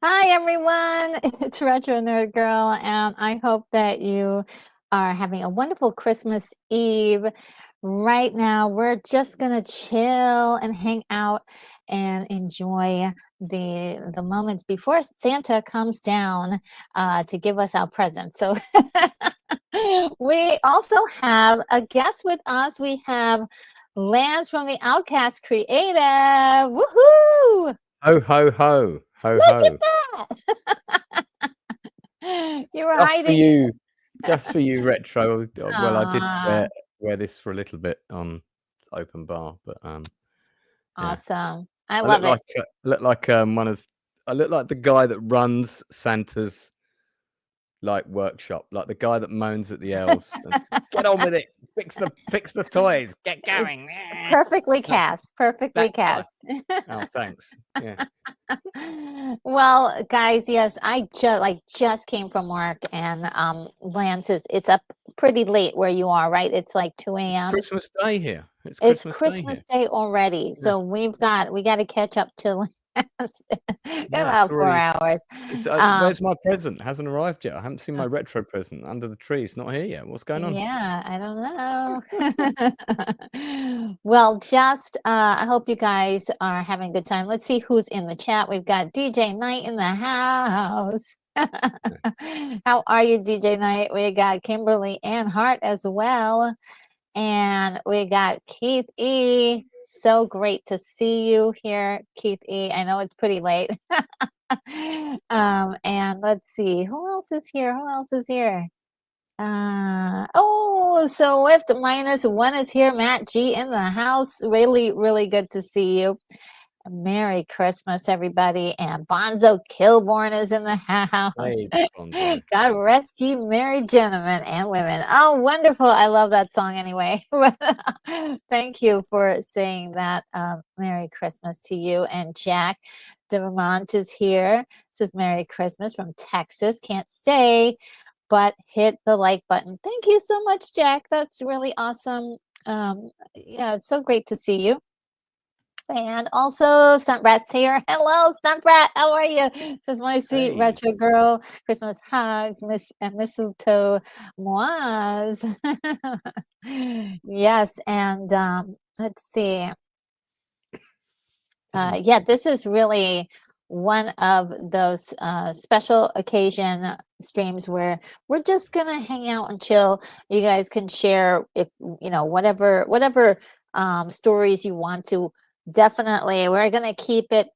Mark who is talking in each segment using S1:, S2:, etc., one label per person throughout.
S1: Hi, everyone. It's Retro Nerd Girl, and I hope that you are having a wonderful Christmas Eve. Right now, we're just gonna chill and hang out and enjoy the moments before Santa comes down to give us our presents. So, we also have a guest with us. We have Lance from the Outcasts Creative. Woohoo!
S2: Ho, ho, ho, ho,
S1: Look
S2: ho.
S1: at that! You were
S2: Just for
S1: hiding.
S2: you, just for you, retro. Well, I did
S1: Aw,
S2: wear this for a little bit on open bar, but yeah,
S1: awesome. I
S2: I look
S1: love it.
S2: like one of I look like the guy that runs Santa's like workshop, like the guy that moans at the elves and get on with it, fix the toys, get
S1: Uh,
S2: going.
S1: Perfectly cast. Perfectly
S2: That guy.
S1: cast.
S2: Oh, thanks. Yeah.
S1: Well, guys, yes, I just came from work and Lance it's up pretty late where you are, right? It's like 2
S2: It's
S1: a.m.
S2: Christmas Day here. It's
S1: It's
S2: Christmas Day
S1: Christmas
S2: here.
S1: Day already.
S2: Yeah.
S1: So we got to catch up to Lance. Got
S2: Yeah, it's
S1: about four
S2: already
S1: hours.
S2: It's
S1: Um,
S2: where's my present? Hasn't arrived yet. I haven't seen my retro present under the tree. It's not here yet. What's going on?
S1: Yeah, I don't know. Well, just I hope you guys are having a good time. Let's see who's in the chat. We've got DJ Knight in the house. How are you, DJ Knight? We got Kimberly and Hart as well. And we got Keith E. So great to see you here, Keith E. I know it's pretty late. And let's see, who else is here? Who else is here? Oh, so Swift minus one is here. Matt G in the house. Really, really good to see you. Merry Christmas, everybody. And Bonzo Kilborn is in the house.
S2: Hey, Bonzo.
S1: God rest ye merry gentlemen and women. Oh, wonderful. I love that song anyway. Thank you for saying that. Merry Christmas to you. And Jack de Vermont is here. Says Merry Christmas from Texas. Can't stay, but hit the like button. Thank you so much, Jack. That's really awesome. Yeah, it's so great to see you. And also, Stunt Brat's here. Hello, Stunt Brat. How are you? Says my sweet
S2: Hey.
S1: retro girl. Christmas hugs, Miss and mistletoe moise. Yes, and let's see. Yeah, this is really one of those special occasion streams where we're just gonna hang out and chill. You guys can share if whatever stories you want to. Definitely, we're gonna keep it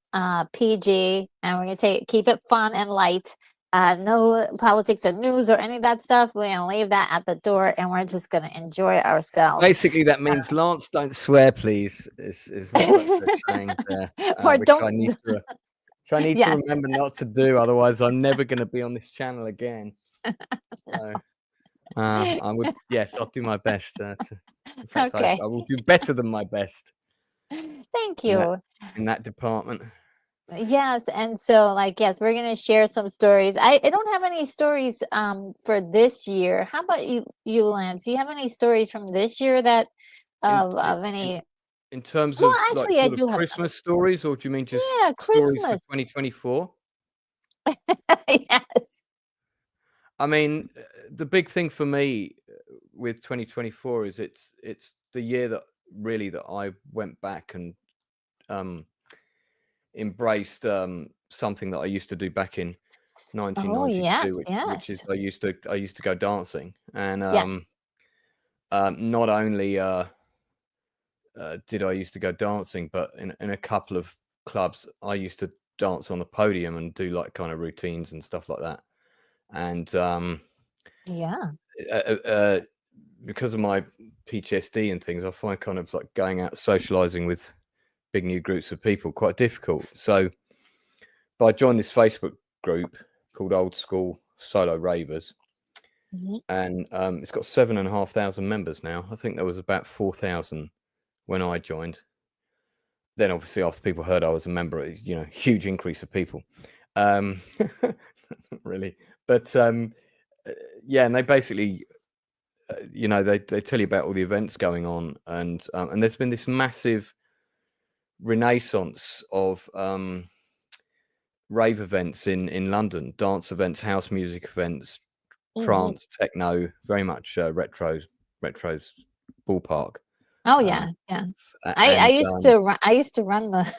S1: PG and we're gonna keep it fun and light. No politics or news or any of that stuff. We're gonna leave that at the door and we're just gonna enjoy ourselves.
S2: Basically, that means Lance, don't swear, please. Is what they're saying there,
S1: Or
S2: which
S1: don't.
S2: I need to
S1: Yes.
S2: remember not to do. Otherwise, I'm never going to be on this channel again. So, I would. Yes, I'll do my best. In fact, I
S1: Okay.
S2: will do better than my best
S1: Thank
S2: in that
S1: you.
S2: in that department.
S1: Yes, and so yes, we're gonna share some stories. I don't have any stories for this year. How about you, Lance? Do you have any stories from this year that
S2: In
S1: of
S2: in
S1: any?
S2: in terms
S1: Well,
S2: of like
S1: actually, I
S2: sort of
S1: do have some.
S2: Christmas stories, or do you mean just
S1: Yeah,
S2: stories for
S1: Christmas.
S2: 2024?
S1: Yes.
S2: I mean, the big thing for me with 2024 is it's the year that really that I went back and um, embraced something that I used to do back in
S1: Oh, yes,
S2: 1992, which is
S1: yes,
S2: I used to go dancing, and
S1: yes.
S2: not only did I used to go dancing, but in a couple of clubs I used to dance on the podium and do like kind of routines and stuff like that, and
S1: Yeah.
S2: uh, uh, uh, because of my PTSD and things, I find kind of like going out socializing with big new groups of people quite difficult. So, but I joined this Facebook group called Old School Solo Ravers,
S1: Mhm.
S2: and it's got 7,500 members now. I think there was about 4,000 when I joined. Then, obviously, after people heard I was a member, huge increase of people. Really, but yeah, and they basically they tell you about all the events going on, and there's been this massive renaissance of rave events in London, dance events, house music events, trance, techno, very much retros ballpark.
S1: Oh yeah, yeah. I
S2: And
S1: used to run the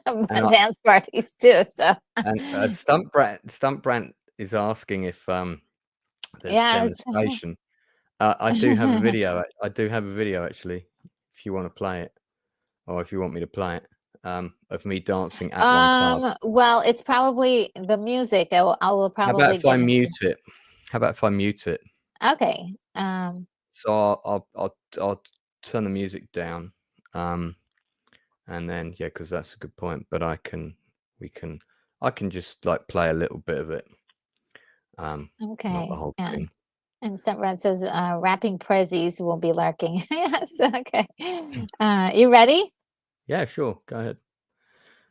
S2: and
S1: dance parties too. So
S2: Stump Brand is asking if there's a
S1: yes.
S2: demonstration. I do have a video. I do have a video actually, if you want to play it, or if you want me to play it, of me dancing at one club.
S1: Well, it's probably the music. I will
S2: How about
S1: probably
S2: if I
S1: get into.
S2: mute it? How about if I mute it?
S1: Okay.
S2: So I'll turn the music down, and then yeah, because that's a good point. But I can just like play a little bit of it, not
S1: Okay.
S2: the whole
S1: Yeah.
S2: thing.
S1: And Stuntbrand says, rapping prezzies will be lurking. Yes. Okay. You ready?
S2: Yeah, sure. Go ahead.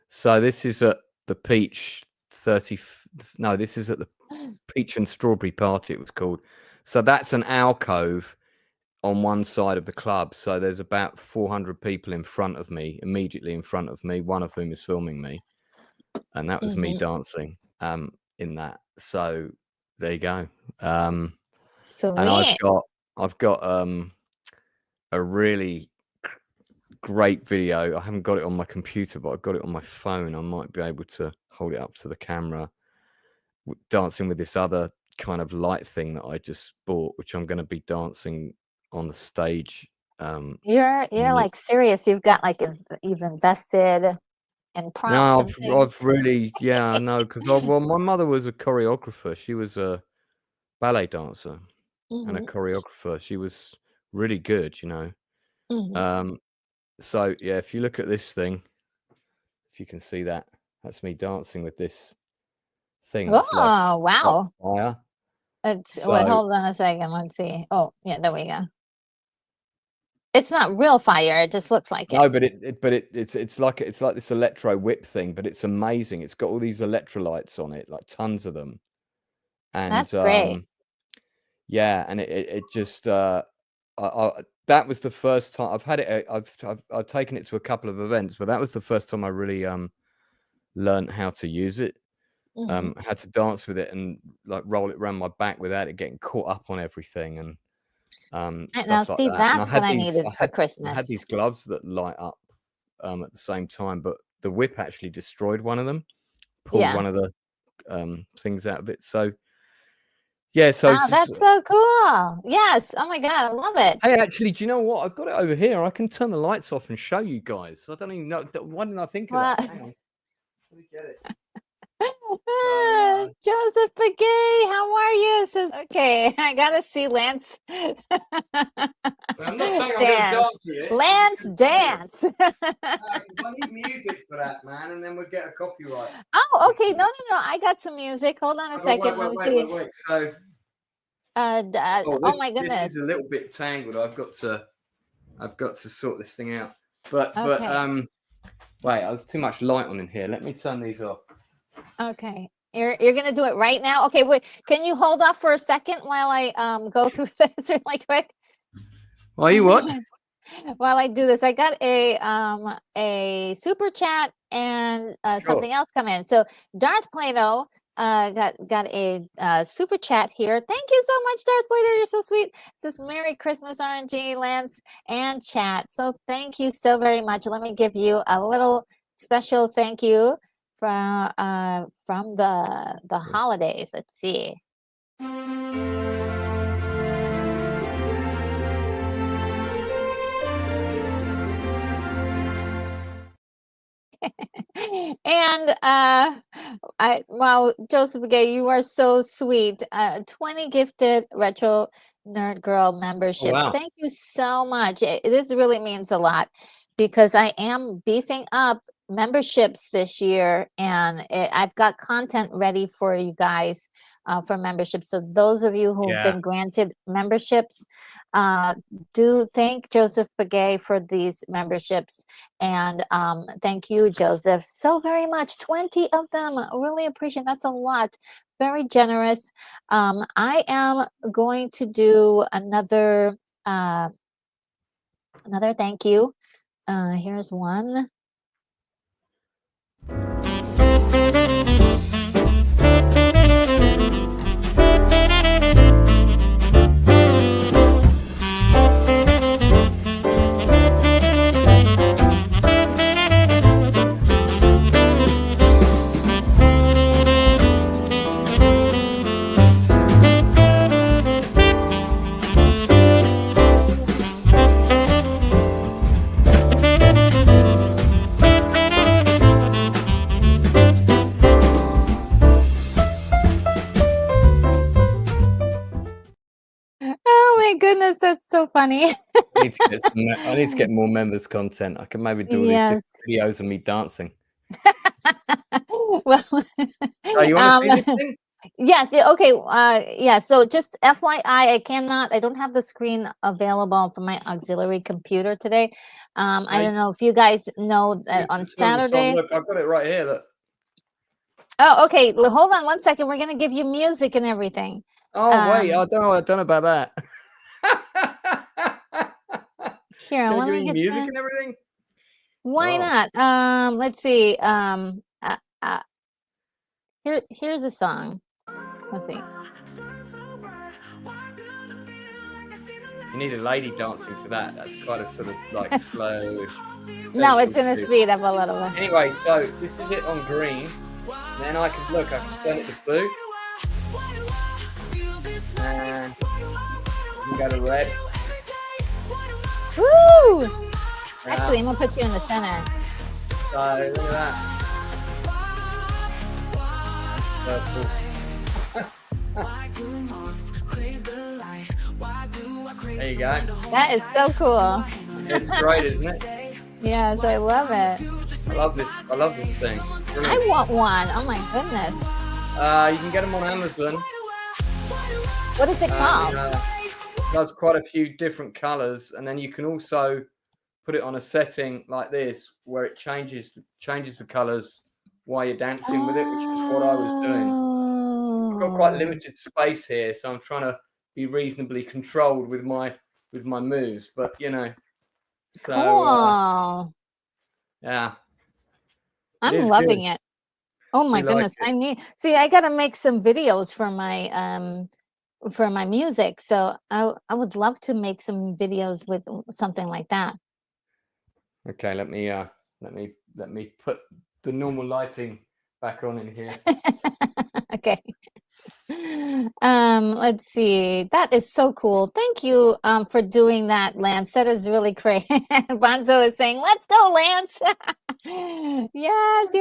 S2: So this is at the Peach 30. No, this is at the Peach and Strawberry Party. It was called. So that's an alcove on one side of the club. So there's about 400 people in front of me, immediately in front of me, one of whom is filming me, and that was me dancing in that. So there you go. And
S1: Sweet.
S2: I've got a really great video. I haven't got it on my computer, but I've got it on my phone. I might be able to hold it up to the camera, dancing with this other kind of light thing that I just bought, which I'm going to be dancing on the stage.
S1: You're like serious. You've got like you've invested in props
S2: No,
S1: and things.
S2: I've really, yeah, I know, because well, my mother was a choreographer. She was a ballet dancer and a choreographer. She was really good, you know. So yeah, if you look at this thing, if you can see that, that's me dancing with this thing that's like
S1: Oh, wow.
S2: fire.
S1: Wait,
S2: So
S1: hold on a second. Let's see. Oh, yeah, there we go. It's not real fire. It just looks like it.
S2: no, but it's like this electro whip thing, but it's amazing. It's got all these electrolytes on it, like tons of them, and
S1: That's great.
S2: yeah, and it just that was the first time I've had it. I've taken it to a couple of events, but that was the first time I really learned how to use it. Had to dance with it and like roll it around my back without it getting caught up on everything and
S1: Now,
S2: stuff like
S1: see,
S2: that. And
S1: that's what I needed for
S2: I had
S1: Christmas.
S2: these gloves that light up at the same time, but the whip actually destroyed one of them, pulled one of the things out of it. So yeah, so
S1: Oh, that's so cool. Yes. Oh my God, I love it.
S2: hey, actually, do you know what? I've got it over here. I can turn the lights off and show you guys. I don't even know. Why didn't I think of that? Hang on. Let me get it.
S1: Joseph Begay, how are you? Says, okay, I gotta see Lance.
S2: I'm not saying I'm going to
S1: dance.
S2: dance with it.
S1: Lance dance.
S2: I need music for that, man, and then we'll get a copyright.
S1: Oh, okay. No. I got some music. Hold on a second. Let me see.
S2: Wait. So,
S1: oh my goodness.
S2: This is a little bit tangled. I've got to sort this thing out. But wait, there's too much light on in here. Let me turn these off.
S1: Okay. You're gonna do it right now? Okay, wait. Can you hold off for a second while I go through this really quick?
S2: Why you what?
S1: While I do this, I got a super chat and something else come in. So Darth Plato got a super chat here. Thank you so much, Darth Plato. You're so sweet. It says Merry Christmas, RNG, Lance, and chat. So thank you so very much. Let me give you a little special thank you from the holidays. Let's see. And wow, Joseph Gay, you are so sweet. 20 gifted Retro Nerd Girl memberships.
S2: Wow.
S1: Thank you so much. This really means a lot because I am beefing up memberships this year, and I've got content ready for you guys for memberships. So those of you who've been granted memberships, do thank Joseph Begay for these memberships. And thank you, Joseph, so very much. 20 of them. Really appreciate. That's a lot. Very generous. I am going to do another thank you. Here's one. funny.
S2: I need to get more members content. I can maybe do all these different
S1: Yes.
S2: videos of me dancing.
S1: Well,
S2: Oh, you want to see this thing?
S1: yes. Okay. Yeah. So just FYI, I don't have the screen available for my auxiliary computer today. I don't know if you guys know that on Saturday.
S2: Look, I've got it right here. Look.
S1: Oh, okay. Hold on one second. We're gonna give you music and everything.
S2: Oh, wait. I don't know about that.
S1: Here, let me
S2: give
S1: get
S2: music
S1: you.
S2: and everything.
S1: Why not? Let's see. Here's a song. Let's see.
S2: You need a lady dancing to that. That's quite a sort of like slow.
S1: No, it's gonna speed up a little bit.
S2: Anyway, so this is it on green. Then I can turn it to blue. And you go to red.
S1: Woo! Actually, I'm gonna put you in the center.
S2: So look at that. Purple. There you go.
S1: That is so cool.
S2: It's great, isn't it?
S1: Yes, I love it.
S2: I love this thing.
S1: I want one. Oh my goodness.
S2: You can get them on Amazon.
S1: What is it called?
S2: It does quite a few different colors, and then you can also put it on a setting like this where it changes the colors while you're dancing with it, which is what I was doing. I've got quite limited space here, so I'm trying to be reasonably controlled with my moves, but you know. So
S1: Cool.
S2: yeah.
S1: I'm loving it. Oh my goodness. I gotta make some videos for my music. So I would love to make some videos with something like that.
S2: Okay, let me put the normal lighting back on in here.
S1: Okay. Let's see. That is so cool. Thank you for doing that, Lance. That is really great. Bonzo is saying, "Let's go, Lance." Yes.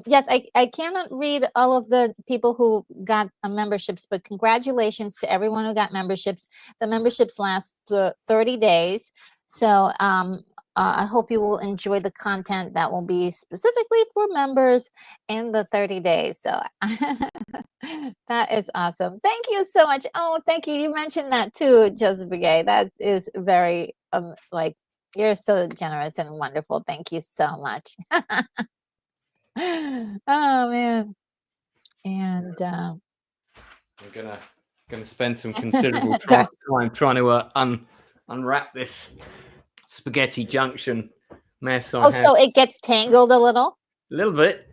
S1: Yes, I cannot read all of the people who got memberships, but congratulations to everyone who got memberships. The memberships last 30 days. So I hope you will enjoy the content that will be specifically for members in the 30 days. So that is awesome. Thank you so much. Oh, thank you. You mentioned that too, Joseph Begay. That is very you're so generous and wonderful. Thank you so much. Oh man. And
S2: we're gonna spend some considerable time trying to unwrap this spaghetti junction mess.
S1: So it gets tangled a little bit.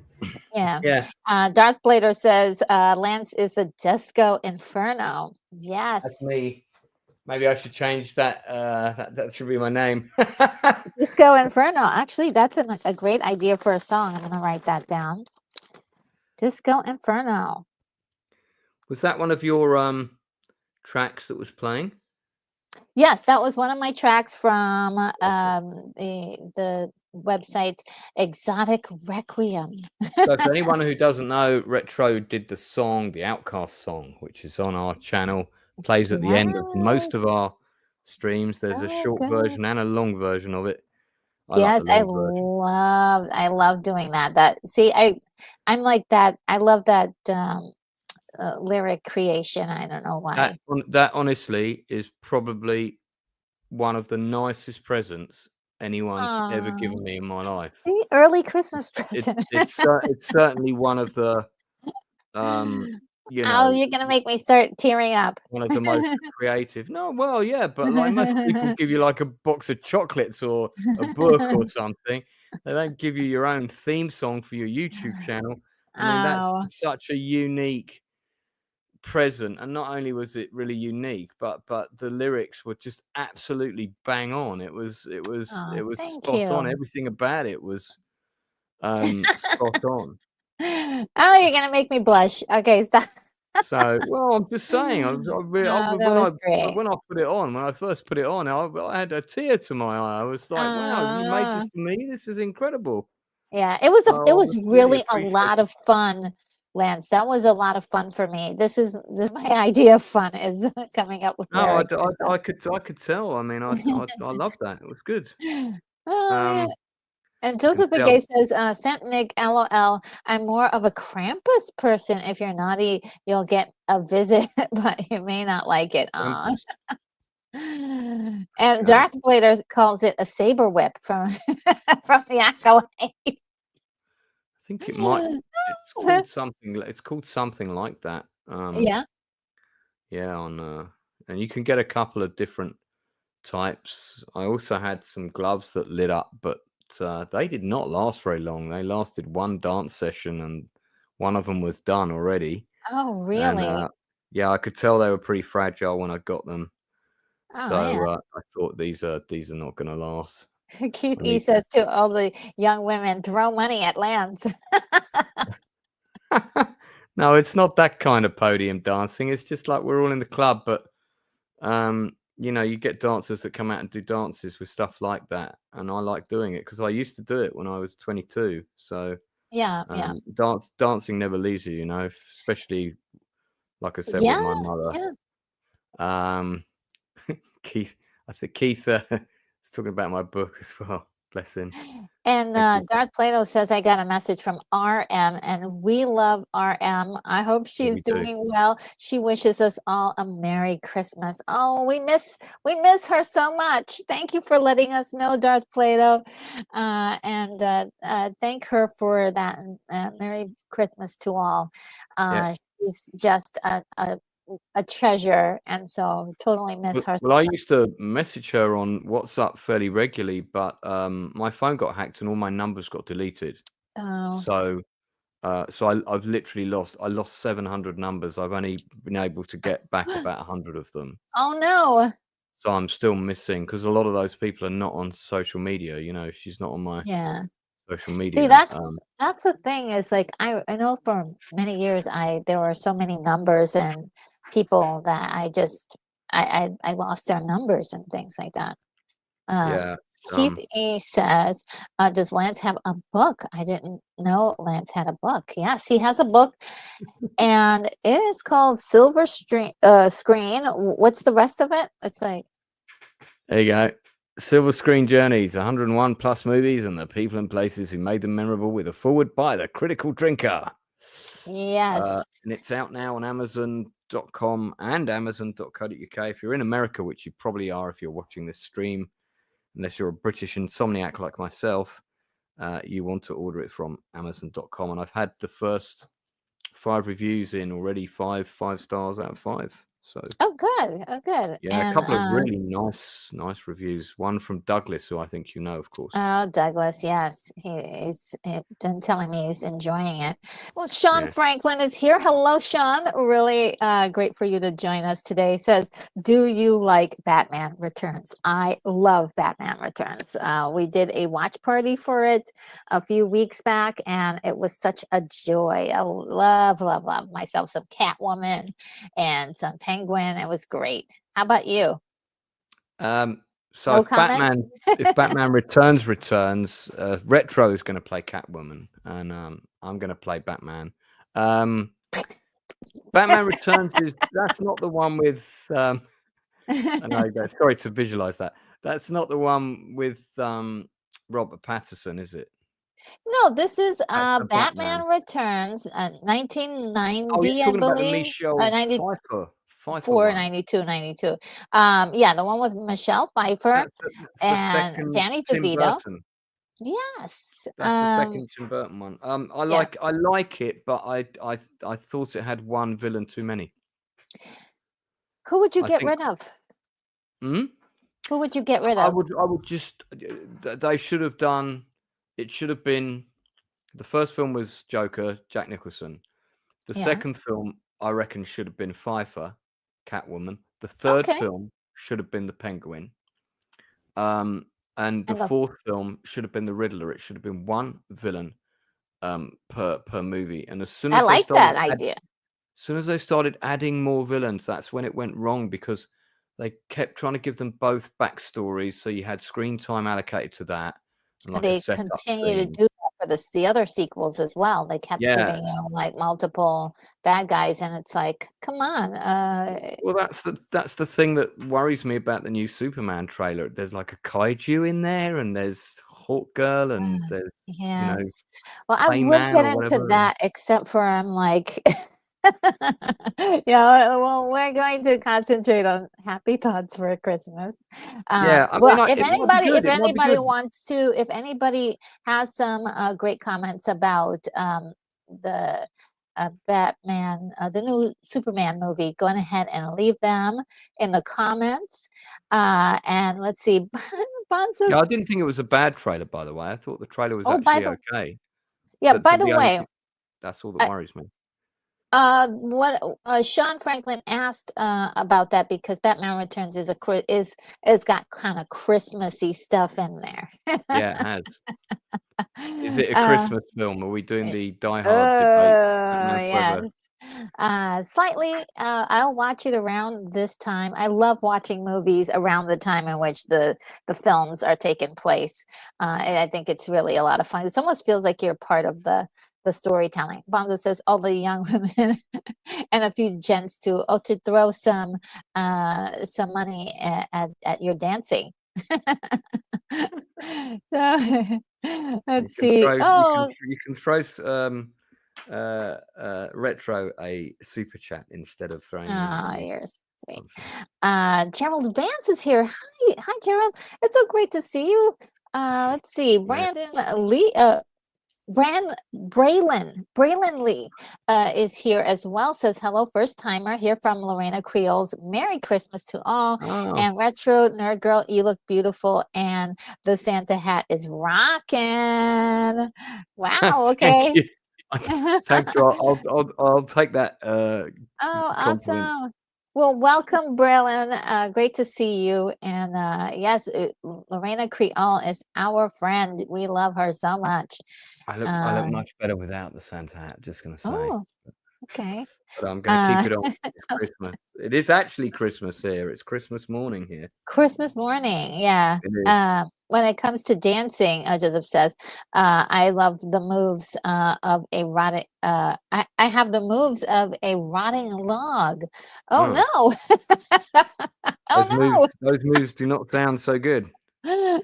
S1: Yeah. Dark Blader says Lance is a disco inferno. Yes,
S2: that's me. Maybe I should change that. That should be my name.
S1: Disco Inferno. Actually, that's a great idea for a song. I'm gonna write that down. Disco Inferno.
S2: Was that one of your tracks that was playing?
S1: Yes, that was one of my tracks from the website Exotic Requiem.
S2: So for anyone who doesn't know, Retro did the song, the Outcasts song, which is on our channel, plays at the end of most of our streams. There's a short version and a long version of it.
S1: I love doing that. I'm like that. I love that lyric creation. I don't know why.
S2: That honestly is probably one of the nicest presents anyone's ever given me in my life.
S1: The early Christmas present.
S2: It's certainly one of the
S1: you're gonna make me start tearing up.
S2: One of the most creative. No, well, yeah, but like most people give you like a box of chocolates or a book or something. They don't give you your own theme song for your YouTube channel. I mean, that's such a unique present, and not only was it really unique, but the lyrics were just absolutely bang on. It was spot on. Everything about it was spot on.
S1: Oh, you're gonna make me blush. Okay, stop.
S2: So, well, I'm just saying. When I put it on, when I first put it on, I had a tear to my eye. I was like, "Wow, you made this for me. This is incredible."
S1: Yeah, it was really a lot of fun Lance. That was a lot of fun for me. This is my idea of fun is coming up with
S2: No,
S1: Merry Christmas.
S2: I could tell. I mean, I love that. It was good.
S1: Oh man.
S2: Um,
S1: And
S2: you can
S1: Joseph
S2: see I'm
S1: Begay says, Saint Nick, LOL. I'm more of a Krampus person. If you're naughty, you'll get a visit, but you may not like it. Aw.
S2: Krampus.
S1: And
S2: Okay.
S1: Darth Vader calls it a saber whip from from the Acolyte.
S2: I think it might. It's called something. It's called something like that.
S1: Yeah.
S2: Yeah, and you can get a couple of different types. I also had some gloves that lit up, but they did not last very long. They lasted one dance session, and one of them was done already.
S1: Oh,
S2: And
S1: really?
S2: yeah, I could tell they were pretty fragile when I got them.
S1: Oh,
S2: So
S1: yeah.
S2: I thought these are not going to last.
S1: Keith
S2: I
S1: E
S2: need.
S1: says to all the young women, throw money at Lance.
S2: No, it's not that kind of podium dancing. It's just like we're all in the club, but you get dancers that come out and do dances with stuff like that, and I like doing it because I used to do it when I was 22. So
S1: Yeah, yeah.
S2: dancing never leaves you, especially like I said with
S1: Yeah,
S2: my mother.
S1: yeah.
S2: Um, Keith, I think Keith is talking about my book as well. Bless him.
S1: And
S2: Thank you.
S1: Darth Plato says, I got a message from RM, and we love RM. I hope
S2: Yeah,
S1: she's
S2: we do.
S1: doing well. She wishes us all a Merry Christmas. Oh, we miss her so much. Thank you for letting us know, Darth Plato, and thank her for that. Merry Christmas to all.
S2: Yeah.
S1: She's just a treasure, and so totally miss her.
S2: Well, I used to message her on WhatsApp fairly regularly, but my phone got hacked and all my numbers got deleted.
S1: Oh,
S2: So I've literally lost 700 numbers. I've only been able to get back about 100 of them.
S1: oh no.
S2: So I'm still missing because a lot of those people are not on social media. She's not on my
S1: Yeah.
S2: social
S1: See,
S2: media.
S1: that's the thing is like I know for many years there were so many numbers and people that I lost their numbers and things like that. Um,
S2: Yeah.
S1: Keith E says, does Lance have a book? I didn't know Lance had a book. Yes, he has a book, and it is called Screen. What's the rest of it? It's like,
S2: There you go. Silver Screen Journeys, 101 plus movies and the people and places who made them memorable, with a forward by the critical drinker.
S1: yes.
S2: And it's out now on Amazon.com and Amazon.co.uk. If you're in America, which you probably are if you're watching this stream, unless you're a British insomniac like myself, you want to order it from Amazon.com. And I've had the first 5 reviews in already, 5 stars out of 5. So
S1: Oh, good. Oh, good.
S2: yeah, a
S1: And
S2: couple of really nice reviews. One from Douglas, who I think you know, of course.
S1: oh, Douglas, yes, he's been telling me he's enjoying it. Well, Sean
S2: Yeah.
S1: Franklin is here. Hello, Sean. Really great for you to join us today. He says, do you like Batman Returns? I love Batman Returns. We did a watch party for it a few weeks back, and it was such a joy. I love, love, love myself some Catwoman and some Penguin. It was great. How about you?
S2: So
S1: No
S2: if
S1: comment?
S2: Batman Returns, Retro is going to play Catwoman, and I'm going to play Batman. Batman Returns that's not the one with. I know, guys, sorry to visualize that. That's not the one with Robert Pattinson, is it?
S1: No, this is
S2: That's the
S1: Batman
S2: Batman.
S1: Returns,
S2: Oh, you're
S1: 1990, I
S2: talking about the
S1: believe.
S2: Michelle
S1: 94,
S2: Pfeiffer one.
S1: 92, 92. Yeah, the one with Michelle Pfeiffer
S2: That's the
S1: and
S2: second
S1: Danny
S2: Tim
S1: DeVito.
S2: Burton.
S1: Yes.
S2: That's the second Tim Burton one. I
S1: Yeah.
S2: like it, but I thought it had one villain too many.
S1: Who would you
S2: I
S1: get
S2: think.
S1: rid of?
S2: Hmm?
S1: Who would you get rid
S2: I
S1: of?
S2: would just. They should have done. It should have been. The first film was Joker, Jack Nicholson. The
S1: Yeah.
S2: second film, I reckon, should have been Pfeiffer, Catwoman. The third
S1: Okay.
S2: film should have been the Penguin. And the
S1: And the
S2: fourth film should have been the Riddler. It should have been one villain per movie. And as soon
S1: I
S2: as they
S1: like
S2: started
S1: that idea.
S2: adding more villains, that's when it went wrong, because they kept trying to give them both backstories. So you had screen time allocated to that, and
S1: And
S2: like a
S1: they
S2: setup
S1: continue to
S2: scene.
S1: do that for the other sequels as well. They kept
S2: Yeah.
S1: giving you like multiple bad guys, and it's like, come on.
S2: Well, that's the thing that worries me about the new Superman trailer. There's like a kaiju in there, and there's Hawk Girl, and there's
S1: Yes. Well, I would
S2: Clayman
S1: get
S2: or
S1: into
S2: whatever.
S1: that, except for I'm like, yeah, well, we're going to concentrate on happy thoughts for Christmas.
S2: Yeah, I mean,
S1: Well, if
S2: it might be
S1: anybody,
S2: good.
S1: if
S2: It might be
S1: anybody
S2: good.
S1: wants to, if anybody has some great comments about the Batman, the new Superman movie, go on ahead and leave them in the comments. And let's see, Bonzo.
S2: Yeah, I didn't think it was a bad trailer, by the way. I thought the trailer was
S1: Oh, by
S2: actually
S1: the
S2: okay.
S1: yeah, by the
S2: The only
S1: way.
S2: thing, that's all that worries me.
S1: What Sean Franklin asked about that because Batman Returns is it's got kind of Christmassy stuff in there.
S2: Yeah, it has. Is it a
S1: uh,
S2: Christmas film? Are we doing
S1: eh,
S2: the Die Hard debate? I don't
S1: oh
S2: know whether.
S1: yes. Slightly. I'll watch it around this time. I love watching movies around the time in which the films are taking place. And I think it's really a lot of fun. It almost feels like you're part of the storytelling. Bonzo says all the young women and a few gents to throw some money at your dancing. So let's see. Oh,
S2: You can throw retro a super chat instead of throwing money at me.
S1: you're sweet.
S2: Obviously.
S1: Gerald Vance is here. Hi, Gerald. It's so great to see you. Let's see.
S2: Yeah.
S1: Brandon Lee, Braylon Lee is here as well. Says hello, first timer here from Lorena Creoles. Merry Christmas to all.
S2: Oh,
S1: And retro nerd girl, you look beautiful, and the Santa hat is rocking. Wow.
S2: thank
S1: Okay.
S2: you. Thank you. I'll take that
S1: Oh,
S2: compliment.
S1: awesome. Well, welcome, Braylon. Great to see you. And yes, Lorena Creole is our friend. We love her so much.
S2: I look much better without the Santa hat. Just gonna say,
S1: Oh, okay.
S2: but I'm gonna keep
S1: Uh,
S2: it on. It's Christmas. It is actually Christmas here. It's Christmas morning here.
S1: Christmas morning, yeah.
S2: It is.
S1: When it comes to dancing, Joseph says, I love the moves of a rotting. I have the moves of a rotting log. Oh
S2: Oh,
S1: no! Oh
S2: those moves do not sound so good.
S1: no!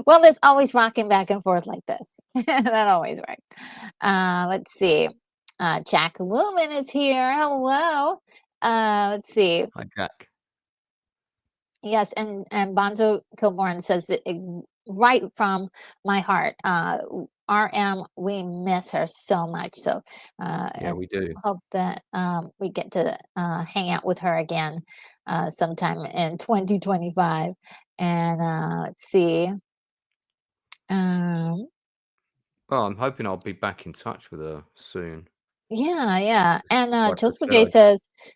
S1: Well, there's always rocking back and forth like this. That always works. Let's see. Jack Lumen is here. Hello. Let's see.
S2: Hi, Jack.
S1: Yes, and Bonzo Kilborn says it right from my heart. RM, we miss her so much. So,
S2: Yeah,
S1: and
S2: we do.
S1: hope that we get to hang out with her again sometime in 2025. And let's see. Um,
S2: Well, I'm hoping I'll be back in touch with her soon.
S1: yeah. And
S2: Like I
S1: Joseph
S2: said, I
S1: Gay says,
S2: like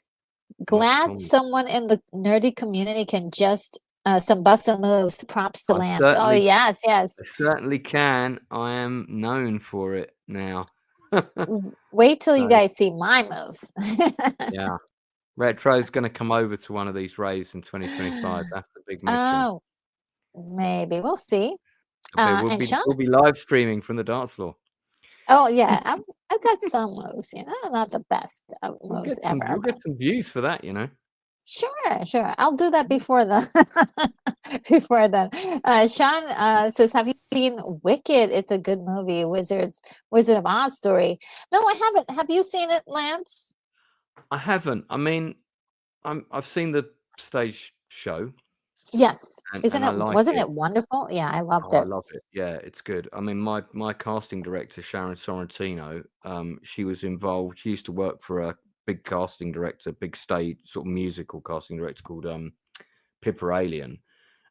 S2: the
S1: glad
S2: comment.
S1: someone in the nerdy community can just some bust some moves. Props to
S2: I
S1: Lance. Oh yes.
S2: certainly can. I am known for it now.
S1: Wait till you
S2: So
S1: guys see my moves.
S2: yeah, Retro's going to come over to one of these raves in 2025. That's the big mission.
S1: Oh, maybe we'll see.
S2: But
S1: And Sean.
S2: we'll be live streaming from the dance floor.
S1: Oh yeah, I've got some moves. Not the best
S2: You'll
S1: moves
S2: get
S1: ever.
S2: some views for that.
S1: Sure. I'll do that before the before then. Sean says, "Have you seen Wicked? It's a good movie. Wizard of Oz story." No, I haven't. Have you seen it, Lance?
S2: I haven't. I mean, I've seen the stage show.
S1: Yes.
S2: And I like
S1: Wasn't
S2: it.
S1: it wonderful? Yeah, I loved
S2: Oh, I
S1: it.
S2: love it. Yeah, it's good. I mean, my casting director, Sharon Sorrentino, she was involved. She used to work for a big casting director, big stage sort of musical casting director called Pippa Alien.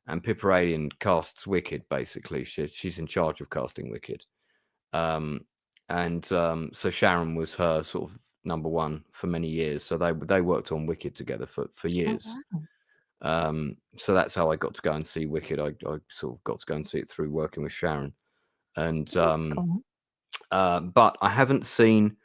S2: And Pippa Alien casts Wicked, basically. She's in charge of casting Wicked. So Sharon was her sort of number one for many years. So they worked on Wicked together for
S1: Oh,
S2: years.
S1: wow.
S2: So that's how I got to go and see Wicked. I sort of got to go and see it through working with Sharon. And
S1: That's cool.
S2: but I haven't seen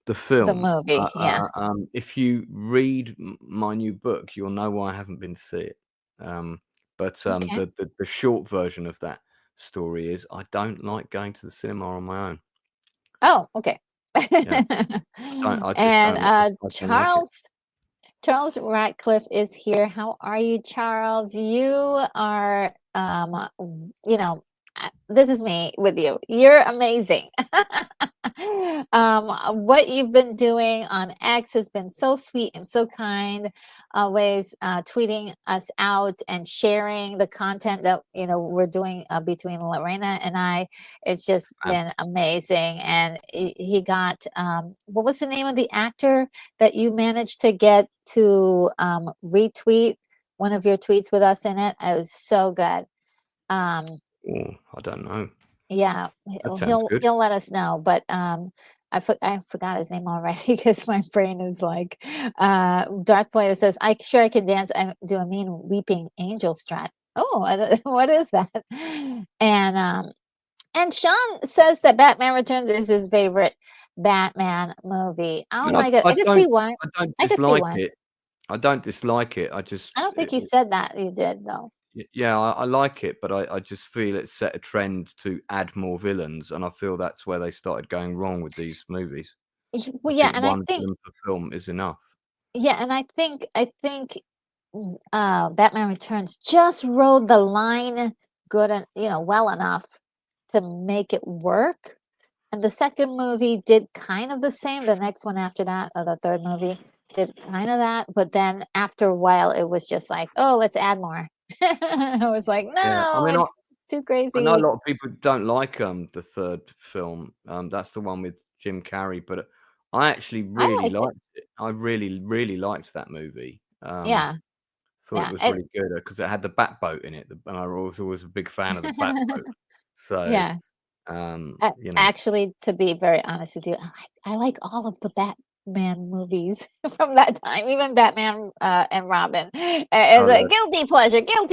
S2: the
S1: The
S2: film.
S1: movie, yeah.
S2: If you read my new book, you'll know why I haven't been to see it.
S1: Okay.
S2: The short version of that story is I don't like going to the cinema on my own.
S1: Oh, okay.
S2: Yeah, I just
S1: And
S2: don't. I don't like it.
S1: Charles Ratcliffe is here. How are you, Charles? You are, this is me with you. You're amazing. What you've been doing on X has been so sweet and so kind, always tweeting us out and sharing the content that we're doing between Lorena and I. It's just been amazing. And he got what was the name of the actor that you managed to get to retweet one of your tweets with us in it? It was so good.
S2: Oh, I don't know.
S1: Yeah,
S2: That sounds good.
S1: he'll let us know, but, I forgot his name already because my brain is like, Darth Boy says, I can dance and do a mean weeping angel strut." Oh, I don't what is that? And Sean says that Batman Returns is his favorite Batman movie. Oh
S2: I mean,
S1: my god, I can see why.
S2: I don't
S1: I can see
S2: dislike
S1: why.
S2: it. I don't dislike it. I just,
S1: I don't think you said that you did, though.
S2: yeah, I like it, but I just feel it set a trend to add more villains, and I feel that's where they started going wrong with these movies. I
S1: Well, yeah,
S2: think
S1: and I
S2: one
S1: think
S2: villain per film is enough.
S1: yeah, and I think Batman Returns just rode the line good and well enough to make it work. And the second movie did kind of the same. The next one after that, or the third movie, did kind of that. But then after a while, it was just like, oh, let's add more. I was like,
S2: Yeah, I
S1: no,
S2: mean,
S1: it's too
S2: I know a
S1: crazy.
S2: lot of people don't like the third film. That's the one with Jim Carrey, but I actually
S1: I
S2: really
S1: like it.
S2: liked it. I really liked that movie.
S1: Yeah,
S2: Thought it
S1: yeah,
S2: was really good because it had the bat boat in it, and I was always a big fan of the bat boat. So,
S1: yeah. Actually, to be very honest with you, I like all of the Batman movies from that time, even Batman and Robin. As
S2: oh,
S1: a
S2: yeah.
S1: guilty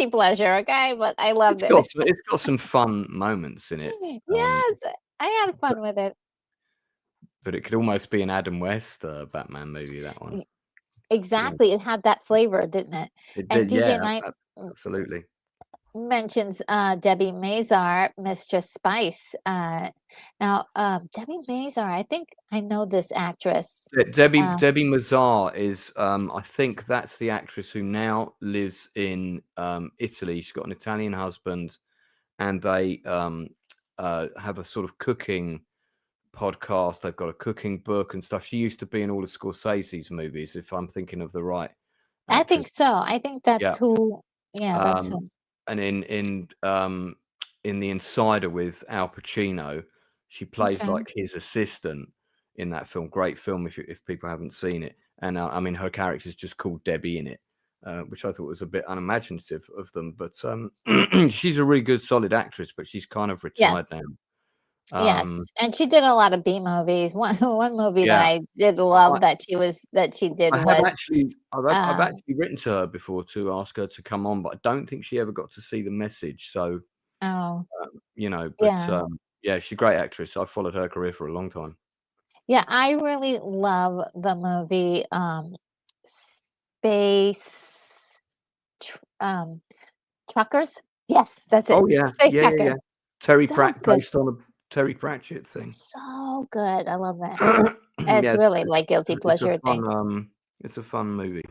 S1: pleasure, okay? But I loved it.
S2: It's got some fun moments in it,
S1: Yes, I had
S2: but
S1: fun with it.
S2: it could almost be an Adam West Batman movie. That one,
S1: Y-
S2: you know,
S1: Exactly, it had that flavor, didn't it?
S2: it
S1: And
S2: did.
S1: DJ
S2: Yeah,
S1: Knight
S2: absolutely.
S1: mentions Debbie Mazar, Mistress Spice. Now, Debbie Mazar, I think I know this actress. Uh,
S2: Debbie Mazar is, I think that's the actress who now lives in Italy. She's got an Italian husband, and they have a sort of cooking podcast. They've got a cooking book and stuff. She used to be in all the Scorsese's movies, if I'm thinking of the right
S1: I think
S2: actress.
S1: so. I think
S2: Yeah.
S1: that's who. Yeah, that's
S2: Um,
S1: who.
S2: and in The Insider with Al Pacino, she plays
S1: Okay.
S2: like his assistant in that film. Great film if people haven't seen it. And I mean, her character is just called Debbie in it, which I thought was a bit unimaginative of them. But she's a really good, solid actress, but she's kind of retired
S1: Yes.
S2: now.
S1: Yes.
S2: Um,
S1: And she did a lot of B movies. One movie that
S2: yeah,
S1: I did
S2: I,
S1: love that she did
S2: I have
S1: was
S2: actually, I've
S1: um
S2: actually written to her before to ask her to come on, but I don't think she ever got to see the message. So,
S1: oh
S2: but
S1: yeah.
S2: yeah, she's a great actress. I've followed her career for a long time.
S1: Yeah, I really love the movie Space tr- um Truckers. Yes, that's it.
S2: Oh yeah,
S1: Space
S2: yeah.
S1: Truckers.
S2: Terry
S1: So
S2: Pratt
S1: good.
S2: based on a Terry Pratchett thing.
S1: So good. I love that. It's
S2: Yeah,
S1: really like guilty
S2: it's a
S1: pleasure thing.
S2: it's a fun movie.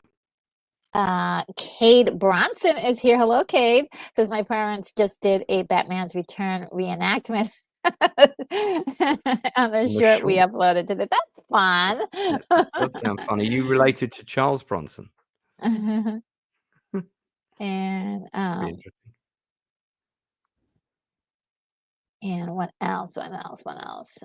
S1: Cade Bronson is here. Hello, Cade. Says my parents just did a Batman's Return reenactment on the
S2: On the
S1: shirt we
S2: short.
S1: uploaded to the. That's fun.
S2: That does sound funny. You related to Charles Bronson?
S1: and
S2: Be interesting.
S1: and what else? What else? What else?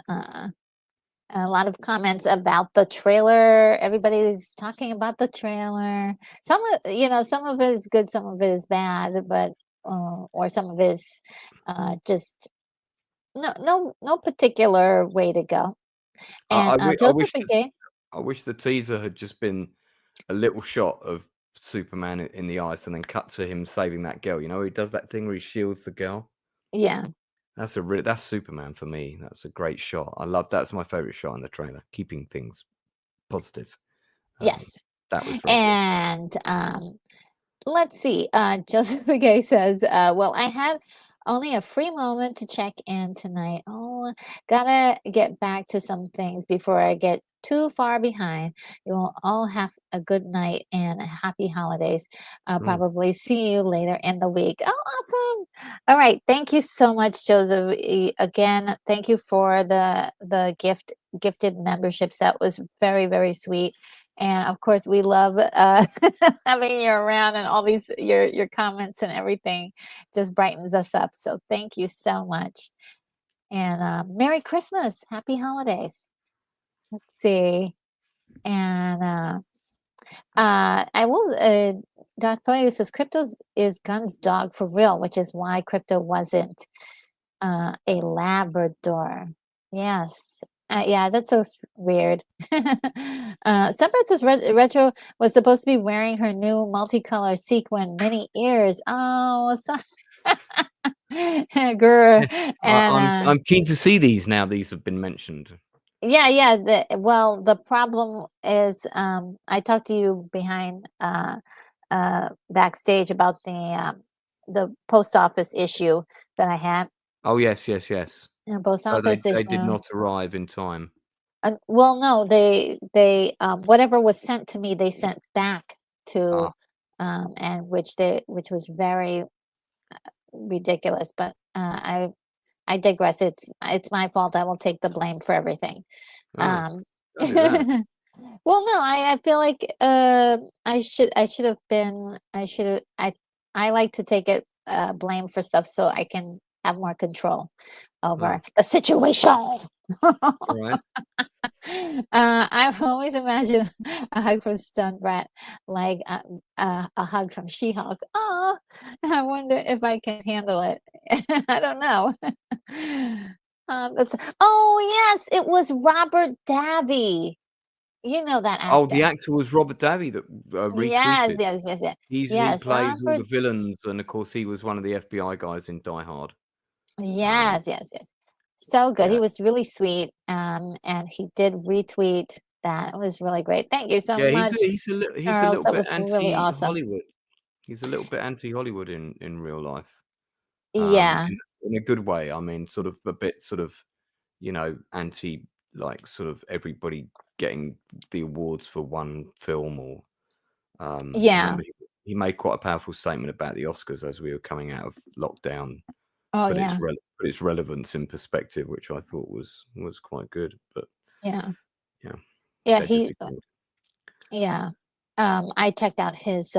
S1: A lot of comments about the trailer. Everybody's talking about the trailer. Some of it is good, some of it is bad, but or some of it is just no particular way to go. And Joseph again,
S2: I wish the teaser had just been a little shot of Superman in the ice, and then cut to him saving that girl. You know, he does that thing where he shields the girl.
S1: yeah,
S2: That's Superman for me. That's a great shot. That's my favorite shot in the trailer, keeping things positive. Um,
S1: yes.
S2: that was very good.
S1: And let's see. Joseph Gay says, well, I had Only a free moment to check in tonight. Oh, gotta get back to some things before I get too far behind. You will all have a good night and happy holidays. I'll
S2: Mm.
S1: probably see you later in the week. Oh, awesome. All right. Thank you so much, Joseph. Again, thank you for the gifted memberships. That was very, very sweet. And of course, we love having you around, and all these your comments and everything just brightens us up. So thank you so much. And Merry Christmas. Happy holidays. Let's see. And I will Darth Vader says crypto is Gun's dog for real, which is why crypto wasn't a Labrador. Yes. Yeah, that's so weird. Sunbird says Retro was supposed to be wearing her new multicolor sequin mini ears. Oh, so girl. And
S2: I'm keen to see these now. These have been mentioned.
S1: yeah. Well, the problem is I talked to you behind backstage about the post office issue that I had.
S2: Oh yes.
S1: The post
S2: Oh,
S1: office
S2: they did
S1: issue.
S2: not arrive in time.
S1: Well, no, they whatever was sent to me, they sent back to,
S2: Ah,
S1: and which was very ridiculous. But I digress. It's my fault. I will take the blame for everything.
S2: oh,
S1: Um,
S2: don't do that.
S1: well, no, I feel like I should have been I like to take it blame for stuff so I can have more control over
S2: Oh,
S1: the situation.
S2: right.
S1: I've always imagined a hug from Stun Brat, like a hug from She-Hulk. Oh, I wonder if I can handle it. I don't know. Oh yes, it was Robert Davi. You know that
S2: Oh, the
S1: actor.
S2: actor was Robert Davi that
S1: Yes,
S2: retweeted.
S1: yes, yes, yes.
S2: He
S1: Yes,
S2: plays all
S1: Robert.
S2: the villains, and of course, he was one of the FBI guys in Die Hard.
S1: Yes, yes, yes. So good. He
S2: Yeah,
S1: was really sweet. And he did retweet that. It was really great. Thank you so
S2: yeah.
S1: much,
S2: He's a
S1: Charles.
S2: little
S1: That
S2: bit
S1: was really awesome.
S2: anti-Hollywood. He's a little bit anti-Hollywood in real life.
S1: Yeah.
S2: In a good way. I mean, sort of a bit sort of, anti, like sort of everybody getting the awards for one film, or I
S1: Yeah.
S2: remember he made quite a powerful statement about the Oscars as we were coming out of lockdown,
S1: Oh,
S2: put
S1: yeah.
S2: its relevance in perspective, which I thought was quite good. But
S1: Yeah.
S2: yeah,
S1: Yeah.
S2: they're just ignored.
S1: Yeah. I checked out his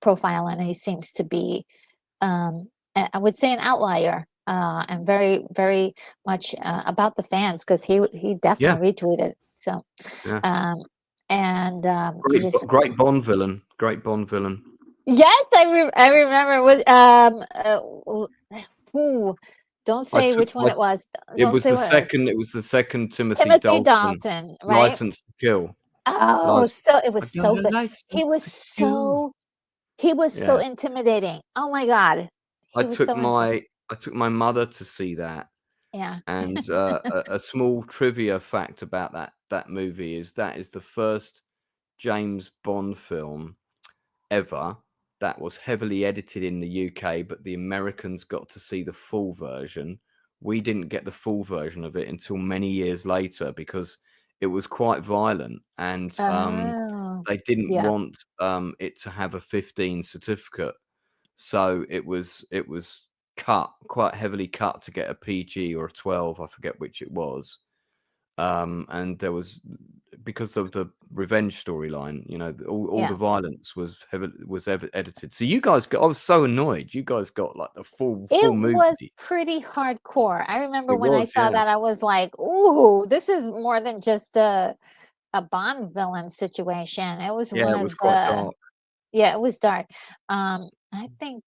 S1: profile, and he seems to be I would say an outlier, and very, very much about the fans, because he
S2: Yeah,
S1: definitely retweeted. So,
S2: yeah.
S1: um, and to just
S2: Great Bond villain. Great Bond villain.
S1: yes, I remember with ooh, don't
S2: I
S1: say
S2: took
S1: which one it was.
S2: It
S1: Don't
S2: was
S1: say
S2: the
S1: what it was.
S2: second. It was the second Timothy
S1: Timothy
S2: Dalton,
S1: Dalton, right?
S2: License to Kill.
S1: Oh,
S2: License.
S1: so it
S2: I
S1: was
S2: got
S1: so
S2: a
S1: good.
S2: license
S1: He was
S2: to kill.
S1: so he was so
S2: Yeah,
S1: intimidating. Oh my God,
S2: I
S1: he was
S2: took
S1: so intimidating.
S2: my mother to see that,
S1: Yeah.
S2: and a small trivia fact about that movie is that is the first James Bond film ever that was heavily edited in the UK, but the Americans got to see the full version. We didn't get the full version of it until many years later because it was quite violent, and
S1: Oh,
S2: they didn't
S1: yeah,
S2: want it to have a 15 certificate, so it was quite heavily cut to get a PG or a 12. I forget which it was. And there was, because of the revenge storyline, all the
S1: yeah.
S2: violence was edited. So you guys got, I was so annoyed. You guys got like the full
S1: It was
S2: movie.
S1: pretty hardcore. I remember
S2: It
S1: when I
S2: was,
S1: saw
S2: yeah,
S1: that, I was like, "Ooh, this is more than just a Bond villain situation." It was
S2: yeah.
S1: one
S2: It was
S1: of
S2: quite dark.
S1: yeah, it was dark. I think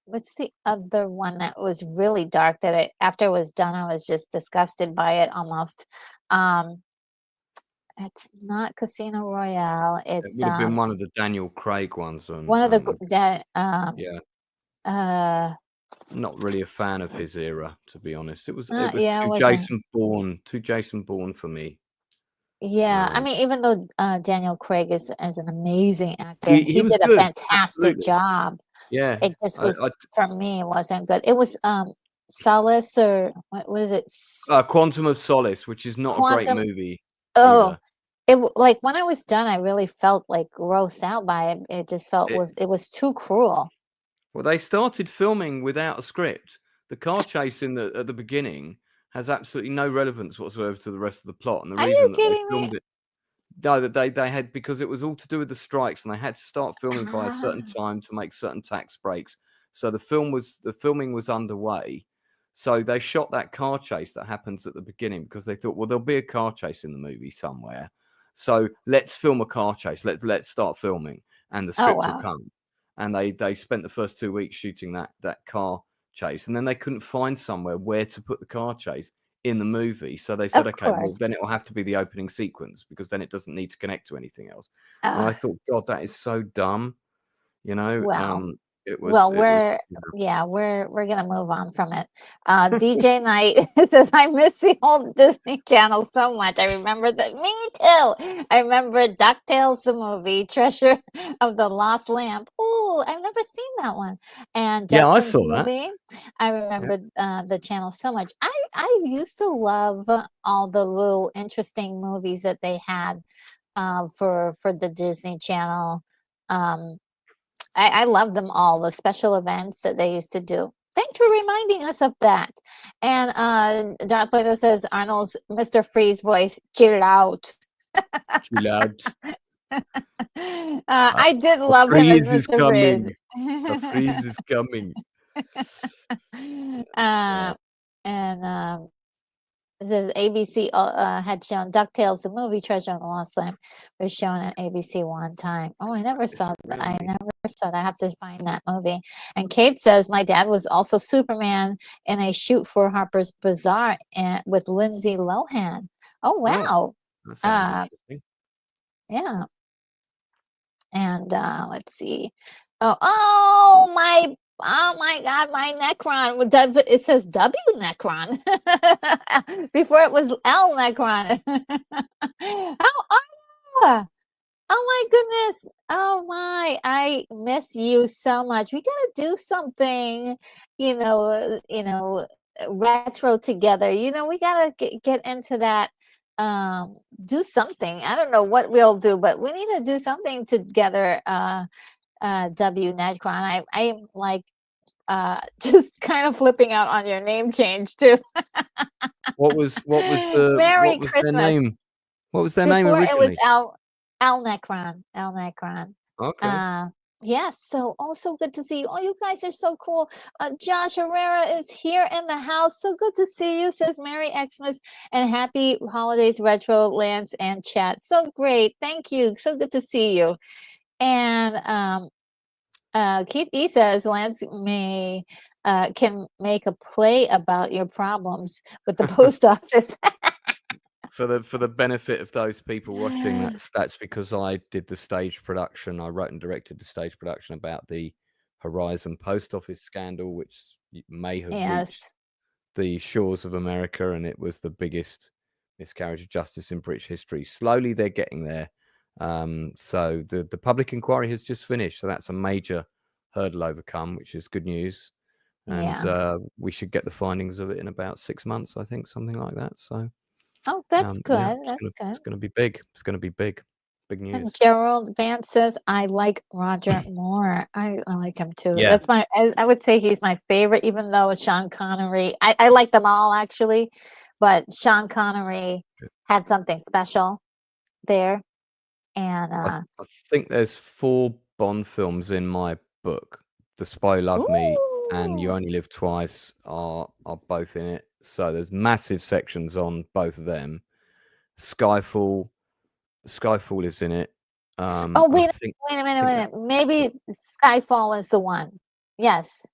S1: what's the other one that was really dark that after it was done, I was just disgusted by it almost. Um, it's not Casino Royale.
S2: It
S1: It's
S2: would have been one of the Daniel Craig ones, and
S1: one of the that
S2: yeah,
S1: uh
S2: not really a fan of his era, to be honest. It was
S1: yeah, it
S2: too
S1: wasn't.
S2: Jason Bourne for me.
S1: Yeah, I
S2: Um,
S1: mean, even though Daniel Craig is an amazing actor and
S2: he
S1: he
S2: was
S1: did a
S2: good,
S1: fantastic
S2: absolutely.
S1: job,
S2: Yeah,
S1: it just
S2: I
S1: was for me, it wasn't good. It was Solace, or what is it?
S2: Quantum of Solace, which is not a great
S1: Quantum.
S2: movie
S1: Oh,
S2: either.
S1: like when I was done, I really felt like grossed out by it. It just felt
S2: It,
S1: it was too cruel.
S2: well, they started filming without a script. The car chase at the beginning has absolutely no relevance whatsoever to the rest of the plot, and the
S1: Are you
S2: reason that they
S1: kidding me?
S2: filmed it, no, that they had, because it was all to do with the strikes, and they had to start filming by a certain
S1: Ah,
S2: time to make certain tax breaks. So the filming was underway. So they shot that car chase that happens at the beginning because they thought, well, there'll be a car chase in the movie somewhere. So let's film a car chase. Let's start filming, and the
S1: oh
S2: script will
S1: wow.
S2: come. And they spent the first 2 weeks shooting that car chase, and then they couldn't find somewhere where to put the car chase in the movie. So they said,
S1: Of
S2: okay, well,
S1: course.
S2: then it will have to be the opening sequence because then it doesn't need to connect to anything else. And
S1: Uh,
S2: I thought, God, that is so dumb. You know,
S1: well,
S2: it was,
S1: Well,
S2: it was,
S1: we're gonna move on from it. DJ Knight says, "I miss the old Disney Channel so much. I remember that. Me too. I remember DuckTales the movie, Treasure of the Lost Lamp. Oh, I've never seen that one. And
S2: yeah, I
S1: Jetsons
S2: saw that.
S1: movie. I
S2: Yeah.
S1: remember the channel so much. I used to love all the little interesting movies that they had for the Disney Channel. Um, I love them all, the special events that they used to do. Thanks for reminding us of that. And Darth Plato says Arnold's Mr. Freeze voice, chill out.
S2: Chill out.
S1: I did
S2: A
S1: love him as
S2: freeze is
S1: Mr. Freeze.
S2: coming. A freeze is coming.
S1: uh, and it says ABC had shown DuckTales, the movie Treasure on the Lost Lamp, was shown on ABC one time. Oh, I never
S2: It's
S1: saw that. I
S2: really,
S1: never saw that. I have to find that movie. And Kate says my dad was also Superman in a shoot for Harper's Bazaar with Lindsay Lohan. Oh
S2: oh,
S1: wow.
S2: that sounds
S1: Uh,
S2: interesting.
S1: yeah. And let's see. Oh my God, my Necron. It says W Necron. Before it was L Necron. How are you? Oh my goodness. Oh my, I miss you so much. We gotta do something, retro together. We gotta get into that. Do something. I don't know what we'll do, but we need to do something together. W Nedcron. I'm like just kind of flipping out on your name change too. Merry
S2: What was their
S1: Christmas.
S2: name? What was their name
S1: Before it was
S2: originally?
S1: Al Necron. Al Necron.
S2: Okay.
S1: Uh yes, so good to see you. Oh, you guys are so cool. Josh Herrera is here in the house. So good to see you. Says Merry Xmas and happy holidays, Retro Lance and chat. So great. Thank you. So good to see you. And Keith E says Lance can make a play about your problems with the post office.
S2: For the benefit of those people watching, that's because I did the stage production. I wrote and directed the stage production about the Horizon post office scandal, which may have reached
S1: Yes.
S2: the shores of America, and it was the biggest miscarriage of justice in British history. Slowly, they're getting there. So the public inquiry has just finished, so that's a major hurdle overcome, which is good news. And
S1: Yeah.
S2: we should get the findings of it in about 6 months, I think, something like that. So
S1: Oh, that's
S2: yeah,
S1: good. That's good.
S2: it's gonna be big. It's gonna be big. Big
S1: And
S2: news.
S1: Gerald Vance says, I like Roger Moore. I like him too.
S2: Yeah.
S1: That's I would say he's my favorite, even though Sean Connery, I like them all actually, but Sean Connery had something special there. And
S2: I think there's 4 Bond films in my book. The Spy Love Me and You
S1: ooh.
S2: Only Live Twice are both in it. So there's massive sections on both of them. Skyfall is in it.
S1: Oh,
S2: I
S1: wait,
S2: think
S1: wait a
S2: I
S1: minute,
S2: think
S1: wait a
S2: that
S1: minute. Maybe Skyfall is the one. Yes.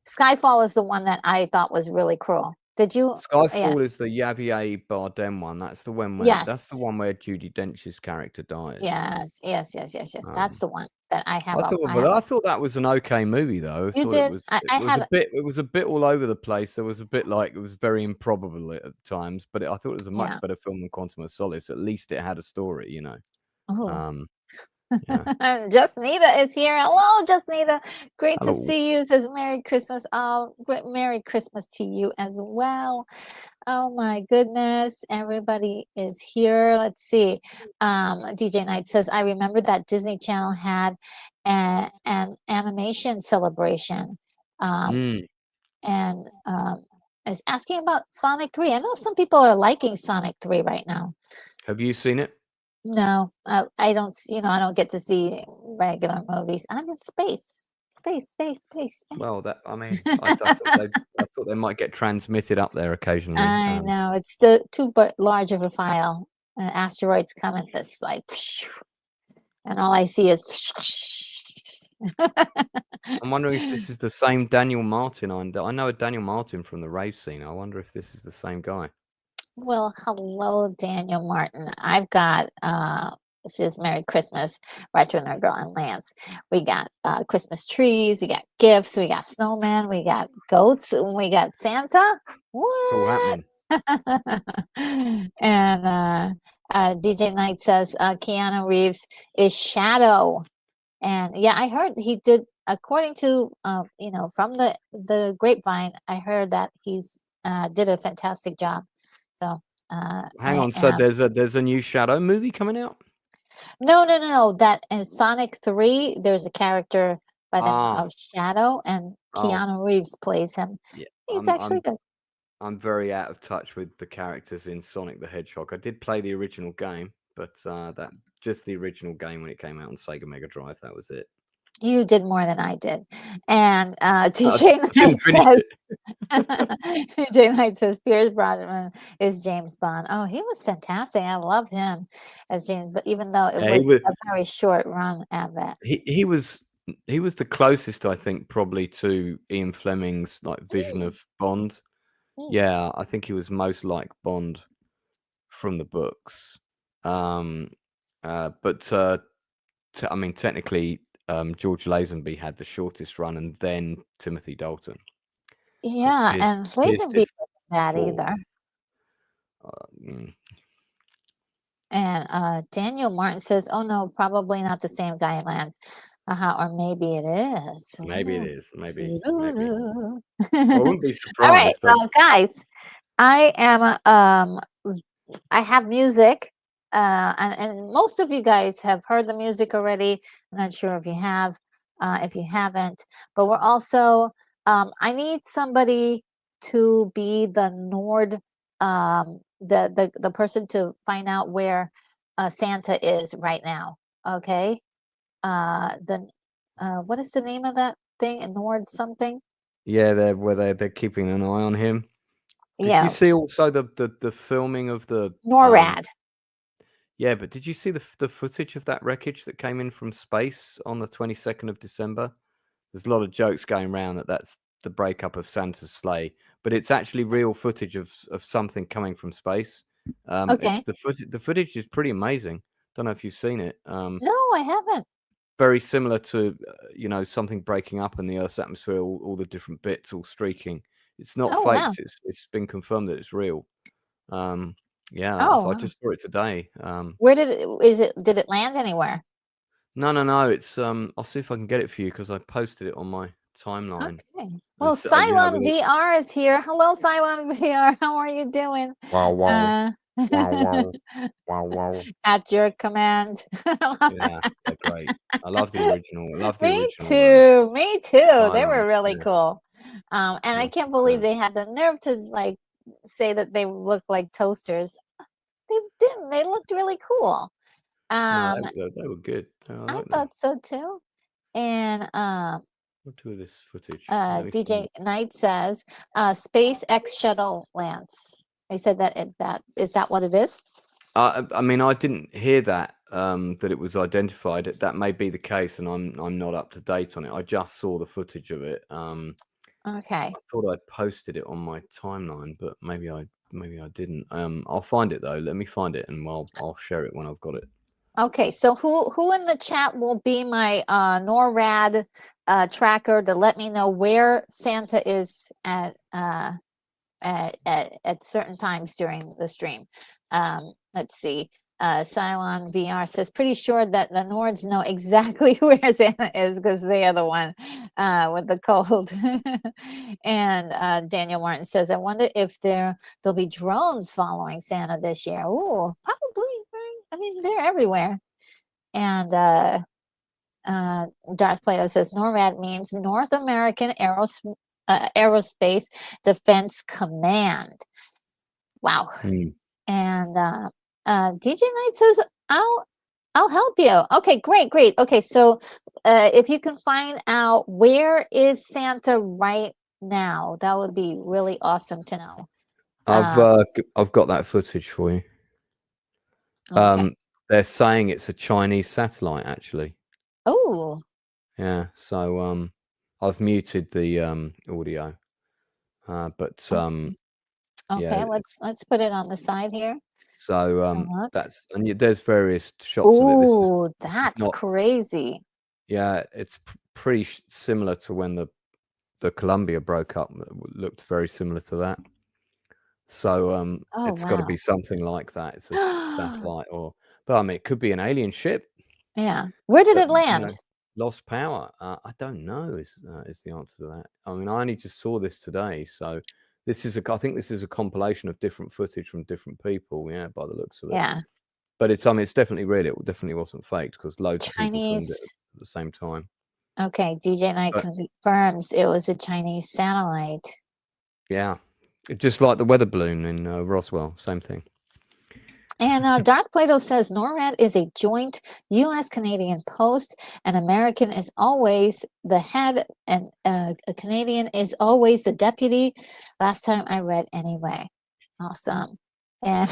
S1: Skyfall is the one that I thought was really cruel. Did you? Yeah.
S2: Skyfall is the Javier Bardem one. That's the one where
S1: Yes.
S2: Judi Dench's character dies.
S1: Yes. Yes. Yes. Yes. Yes. That's
S2: Um,
S1: the one that I have.
S2: I thought,
S1: I
S2: but
S1: have.
S2: I thought that was an okay movie though. I
S1: You
S2: thought it
S1: did.
S2: was
S1: I had.
S2: it was a bit all over the place. There was a bit like it was very improbable at times, but I thought it was a much
S1: Yeah.
S2: better film than Quantum of Solace. At least it had a story, you know.
S1: Oh.
S2: Um, yeah.
S1: Just Nita is here. Hello, Just Nita. Great to
S2: Hello.
S1: see you. Says Merry Christmas. Oh, Merry Christmas to you as well. Oh my goodness, everybody is here. Let's see. DJ Knight says, I remember that Disney Channel had an animation celebration.
S2: Mm.
S1: And is asking about Sonic 3. I know some people are liking Sonic 3 right now.
S2: Have you seen it?
S1: No, I don't, I don't get to see regular movies. I'm in space. Space.
S2: Well, I thought they might get transmitted up there occasionally.
S1: I know it's too large of a file. Asteroids come at this like, and all I see is.
S2: I'm wondering if this is the same Daniel Martin. I know a Daniel Martin from the rave scene. I wonder if this is the same guy.
S1: Well, hello, Daniel Martin. I've got this is Merry Christmas, Retro Nerd Girl and Lance. We got Christmas trees, we got gifts, we got snowmen, we got goats, and we got Santa.
S2: It's all
S1: What?
S2: happening.
S1: And DJ Knight says Keanu Reeves is Shadow. And yeah, I heard he did, according to from the grapevine, I heard that he's did a fantastic job. So
S2: Hang on, so there's a new Shadow movie coming out?
S1: No. That in Sonic 3, there's a character by the name of Shadow, and Keanu Reeves plays him.
S2: Yeah,
S1: He's actually good.
S2: I'm very out of touch with the characters in Sonic the Hedgehog. I did play the original game, but that just the original game when it came out on Sega Mega Drive. That was it.
S1: You did more than I did. And DJ Knight says, DJ Knight says Pierce Brosnan is James Bond. Oh, he was fantastic. I loved him as James, but even though it was a very short run at that.
S2: He was the closest, I think, probably to Ian Fleming's like vision of Bond. Yeah, I think he was most like Bond from the books. I mean, technically, George Lazenby had the shortest run, and then Timothy Dalton.
S1: Yeah, and Lazenby wasn't bad either. And Daniel Martin says, "Oh no, probably not the same guy, Lance. Or maybe it is.
S2: Maybe it is. Maybe. I wouldn't be surprised.
S1: All right, guys, I am. I have music, and most of you guys have heard the music already. I'm not sure if you have, if you haven't, but we're also. I need somebody to be the Nord, the person to find out where Santa is right now. Okay, what is the name of that thing? Nord something.
S2: Yeah, they're keeping an eye on him. Did you see also the filming of the
S1: NORAD?
S2: Yeah, but did you see the footage of that wreckage that came in from space on the 22nd of December? There's a lot of jokes going around that's the breakup of Santa's sleigh, but it's actually real footage of something coming from space.
S1: Okay.
S2: It's the footage is pretty amazing. Don't know if you've seen it.
S1: No, I haven't.
S2: Very similar to something breaking up in the Earth's atmosphere, all the different bits all streaking. It's not faked. Wow. It's been confirmed that it's real. Yeah. So I just saw it today.
S1: Where did did it land anywhere?
S2: No. It's I'll see if I can get it for you because I posted it on my timeline.
S1: Okay. Well, Cylon VR is here. Hello, Cylon VR. How are you doing?
S2: Wow. Wow.
S1: At your command.
S2: Yeah, they're great. I love the original.
S1: Me too. They were really cool. And I can't believe they had the nerve to like say that they look like toasters. They didn't. They looked really cool.
S2: No, they were good.
S1: I thought so too. And
S2: what do with this footage?
S1: DJ Knight says SpaceX shuttle lands. They said that is that what it is?
S2: I mean, I didn't hear that it was identified. That may be the case, and I'm not up to date on it. I just saw the footage of it.
S1: Okay.
S2: I thought I'd posted it on my timeline, but maybe I didn't. I'll find it though. Let me find it, and I'll share it when I've got it.
S1: Okay, so who in the chat will be my NORAD tracker to let me know where Santa is at certain times during the stream? Let's see. Cylon VR says, pretty sure that the Nords know exactly where Santa is because they are the one with the cold. And Daniel Martin says, I wonder if there'll be drones following Santa this year. Oh, probably, right? I mean, they're everywhere. And Darth Plato says, NORAD means North American Aerospace Defense Command. Wow. And DJ Knight says, I'll help you. Okay, great. Okay, so if you can find out where is Santa right now, that would be really awesome to know.
S2: I've got that footage for you.
S1: Okay.
S2: They're saying it's a Chinese satellite, actually.
S1: Oh.
S2: Yeah. So I've muted the audio, but
S1: Okay,
S2: yeah.
S1: let's put it on the side here.
S2: So there's various shots of it.
S1: Oh,
S2: This is
S1: that's
S2: not
S1: crazy.
S2: Yeah, it's pretty similar to when the Columbia broke up. Looked very similar to that. So it's got to be something like that. It's a satellite, but I mean, it could be an alien ship.
S1: Yeah. Where did it land?
S2: Lost power. I don't know. Is the answer to that? I mean, I only just saw this today, so I think this is a compilation of different footage from different people. Yeah, by the looks of it.
S1: Yeah.
S2: But it's definitely real. It definitely wasn't faked because loads of people filmed it at the same time.
S1: Okay, DJ Knight confirms it was a Chinese satellite.
S2: Yeah, just like the weather balloon in Roswell, same thing.
S1: And Darth Plato says NORAD is a joint U.S.-Canadian post. An American is always the head, and a Canadian is always the deputy. Last time I read, anyway. Awesome. And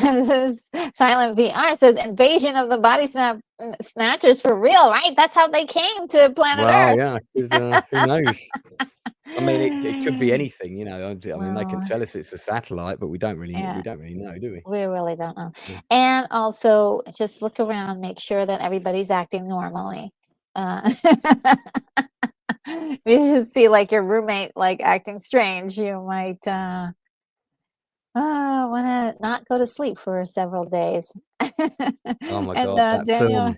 S1: Silent VR says invasion of the body snatchers for real, right? That's how they came to planet Earth.
S2: Yeah. Who knows? I mean, it could be anything, you know. I mean, they can tell us it's a satellite, but we don't really know, do we?
S1: We really don't know. Yeah. And also, just look around, make sure that everybody's acting normally. You should see like your roommate like acting strange. You might want to not go to sleep for several days.
S2: Oh my
S1: And
S2: God, that
S1: Daniel,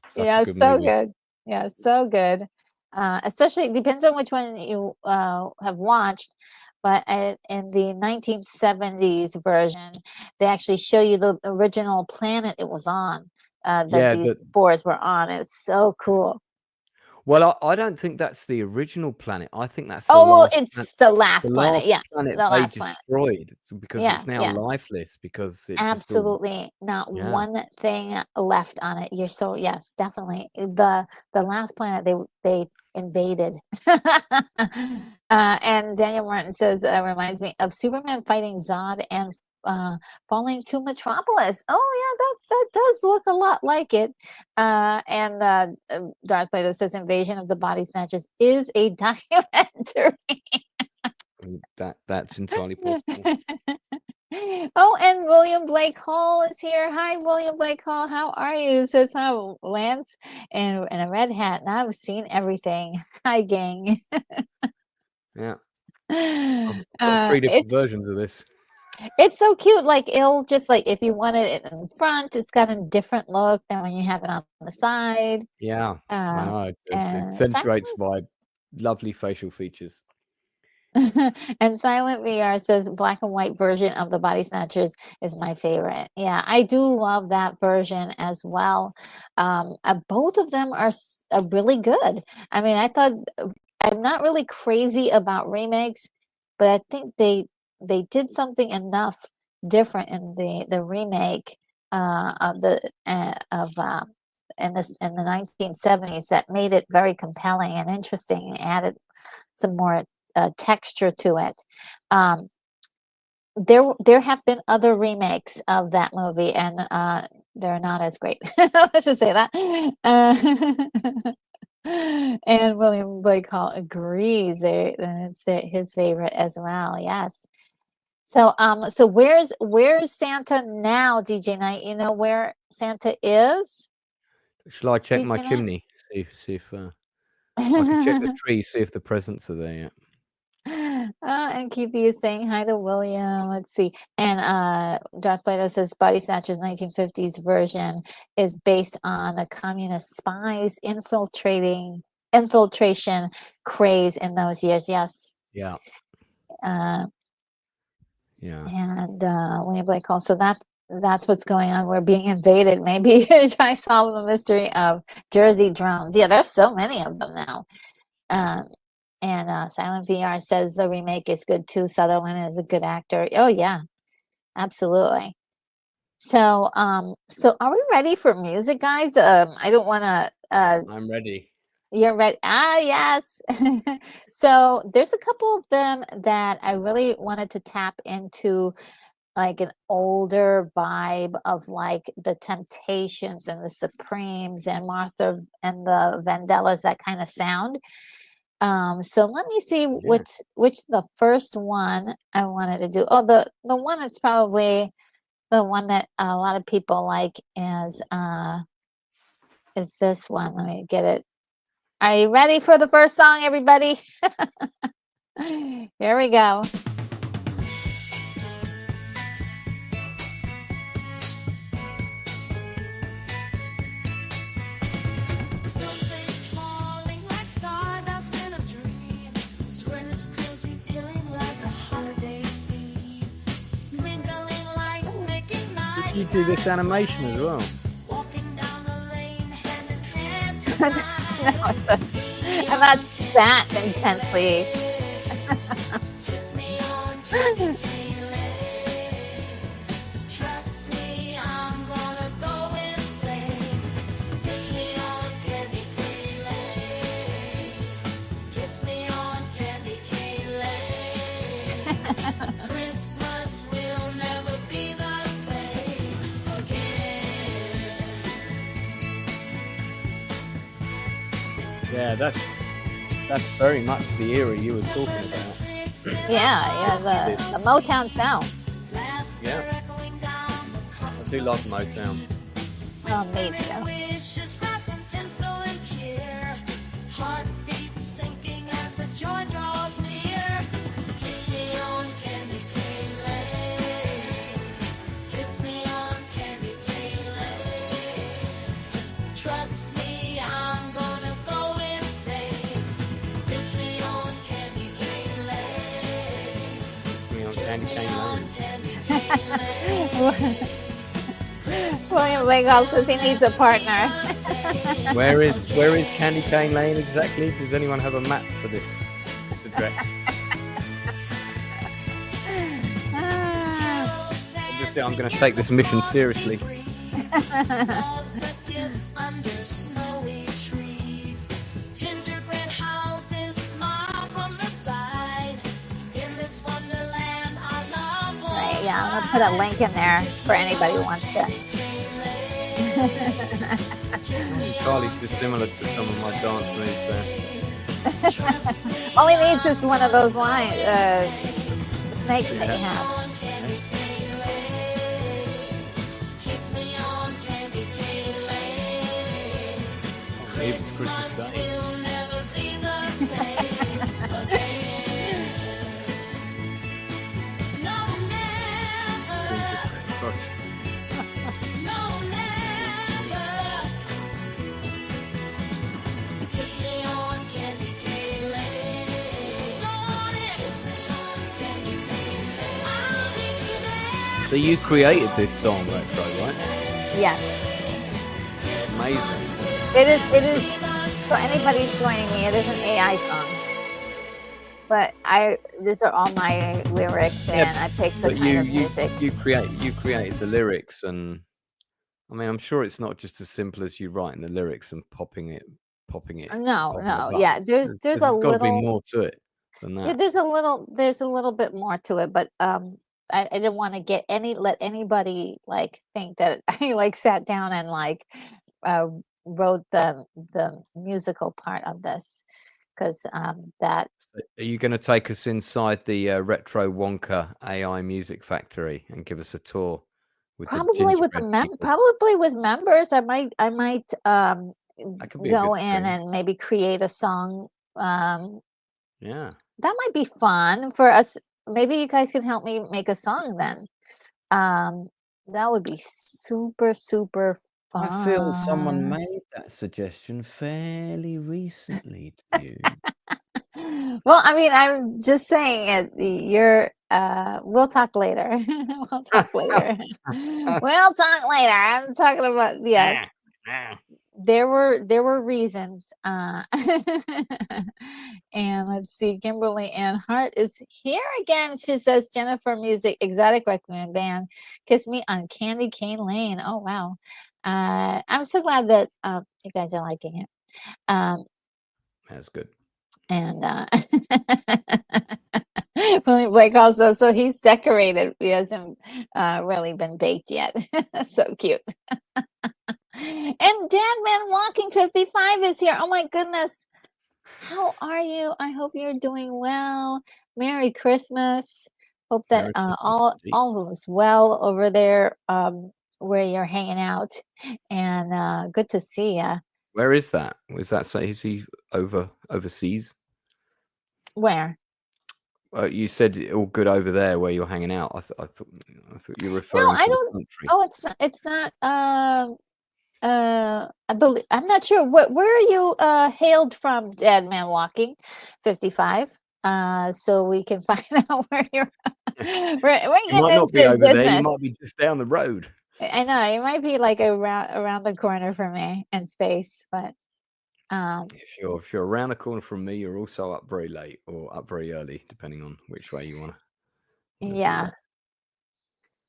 S2: film, such a good
S1: so
S2: movie.
S1: good. Yeah, so good. Especially depends on which one you have watched. But in the 1970s version, they actually show you the original planet it was on, that these spores were on. It's so cool.
S2: Well, I don't think that's the original planet. I think that's the last.
S1: It's the last planet. Yeah,
S2: planet
S1: the
S2: they
S1: last
S2: destroyed because it's now lifeless because it
S1: absolutely not one thing left on it. You're so yes, definitely the last planet they invaded. And Daniel Martin says reminds me of Superman fighting Zod and falling to Metropolis. Oh yeah, that does look a lot like it. And Darth Plato says Invasion of the Body Snatchers is a documentary.
S2: That's entirely possible.
S1: Oh, and William Blake Hall is here. Hi, William Blake Hall. How are you? Says how Lance in a red hat. And I've seen everything. Hi, gang.
S2: Yeah. I've got 3 different versions of this.
S1: It's so cute. Like it'll just like if you wanted it in front, it's got a different look than when you have it on the side.
S2: Yeah. It accentuates my lovely facial features.
S1: And Silent VR says black and white version of the Body Snatchers is my favorite. Yeah, I do love that version as well. Both of them are really good. I mean, I thought I'm not really crazy about remakes, but I think they did something enough different in the remake of in the 1970s that made it very compelling and interesting and added some more texture to it. There have been other remakes of that movie, and they're not as great. Let's just say that. And William Blake Hall agrees. And it's his favorite as well. Yes. So so where's Santa now, DJ Knight? You know where Santa is?
S2: Shall I check my
S1: DJ Knight?
S2: chimney? See if I can check the tree, see if the presents are there yet.
S1: And Keithy is saying hi to William. Let's see. And Darth Plato says Body Snatchers 1950s version is based on the communist spies infiltration craze in those years. Yes.
S2: Yeah. Yeah.
S1: And William Blake also that's what's going on. We're being invaded. Maybe try solve the mystery of Jersey drones. Yeah, there's so many of them now. And Silent VR says the remake is good too. Sutherland is a good actor. Oh yeah, absolutely. So so are we ready for music, guys? I don't want to.
S2: I'm ready.
S1: You're ready. Ah, yes. So there's a couple of them that I really wanted to tap into, like an older vibe of like the Temptations and the Supremes and Martha and the Vandellas, that kind of sound. So let me see
S2: Yeah.
S1: which the first one I wanted to do. Oh, the one that's probably the one that a lot of people like is this one. Let me get it. Are you ready for the first song, everybody? Here we go.
S2: You do this animation as well.
S1: No, I'm not that intensely.
S2: Yeah, that's very much the era you were talking about.
S1: Yeah, the Motown sound.
S2: Yeah, I do love Motown.
S1: Oh, me too.
S2: Candy Cane Lane.
S1: William Blake says he needs a partner.
S2: Where is Candy Cane Lane exactly? Does anyone have a map for this address? Obviously, I'm going to take this mission seriously.
S1: Right, yeah, I'm going to put a link in there for anybody who wants to.
S2: Entirely dissimilar to some of my dance moves there.
S1: All he needs is one of those lines, snakes that you have.
S2: It's Christmas Day. So you created this song, Retro, right?
S1: Yes.
S2: Amazing.
S1: It is, for anybody joining me, it is an AI song. But these are all my lyrics, and I picked the kind of music.
S2: You created the lyrics, and I mean, I'm sure it's not just as simple as you writing the lyrics and popping it.
S1: No, yeah. There's a
S2: got
S1: little
S2: to be more to it than that.
S1: Yeah, there's a little bit more to it, but I didn't want to let anybody like think that I like sat down and like wrote the musical part of this, because that
S2: Are you going to take us inside the retro Wonka AI music factory and give us a tour with the gingerbread people?
S1: probably with members. I might
S2: That could be a
S1: go
S2: good
S1: in
S2: stream.
S1: and maybe create a song.
S2: Yeah.
S1: That might be fun for us. Maybe you guys can help me make a song then. That would be super, super
S3: I feel someone
S1: fun.
S3: made that suggestion fairly recently to you.
S1: Well, I mean, I'm just saying it. We'll talk later. We'll talk later. We'll talk later. I'm talking about, yeah. There were reasons. And let's see, Kimberly Ann Hart is here again. She says Jennifer Music Exotic Requiem Band, Kiss Me on Candy Cane Lane. Oh wow. I'm so glad that you guys are liking it.
S2: That's good.
S1: And William Blake also, so he's decorated. He hasn't really been baked yet. So cute. And Dadman Walking 55 is here. Oh my goodness. How are you? I hope you're doing well. Merry Christmas. Hope that
S2: Merry Christmas indeed.
S1: all is well over there where you're hanging out. And good to see you.
S2: Where is that? Was that say is he overseas?
S1: Where?
S2: You said all good over there where you're hanging out. I thought you were
S1: No,
S2: referring
S1: I
S2: to the
S1: don't.
S2: country.
S1: Oh, it's not. I believe I'm not sure. Where are you hailed from, Dead Man Walking 55? So we can find out where you're. We're
S2: You might
S1: getting
S2: not
S1: into
S2: be
S1: his
S2: over there. You
S1: business.
S2: might be just down the road.
S1: I know it might be like around the corner from me in space, but
S2: If you're around the corner from me, you're also up very late or up very early, depending on which way you want to do
S1: yeah.
S2: that.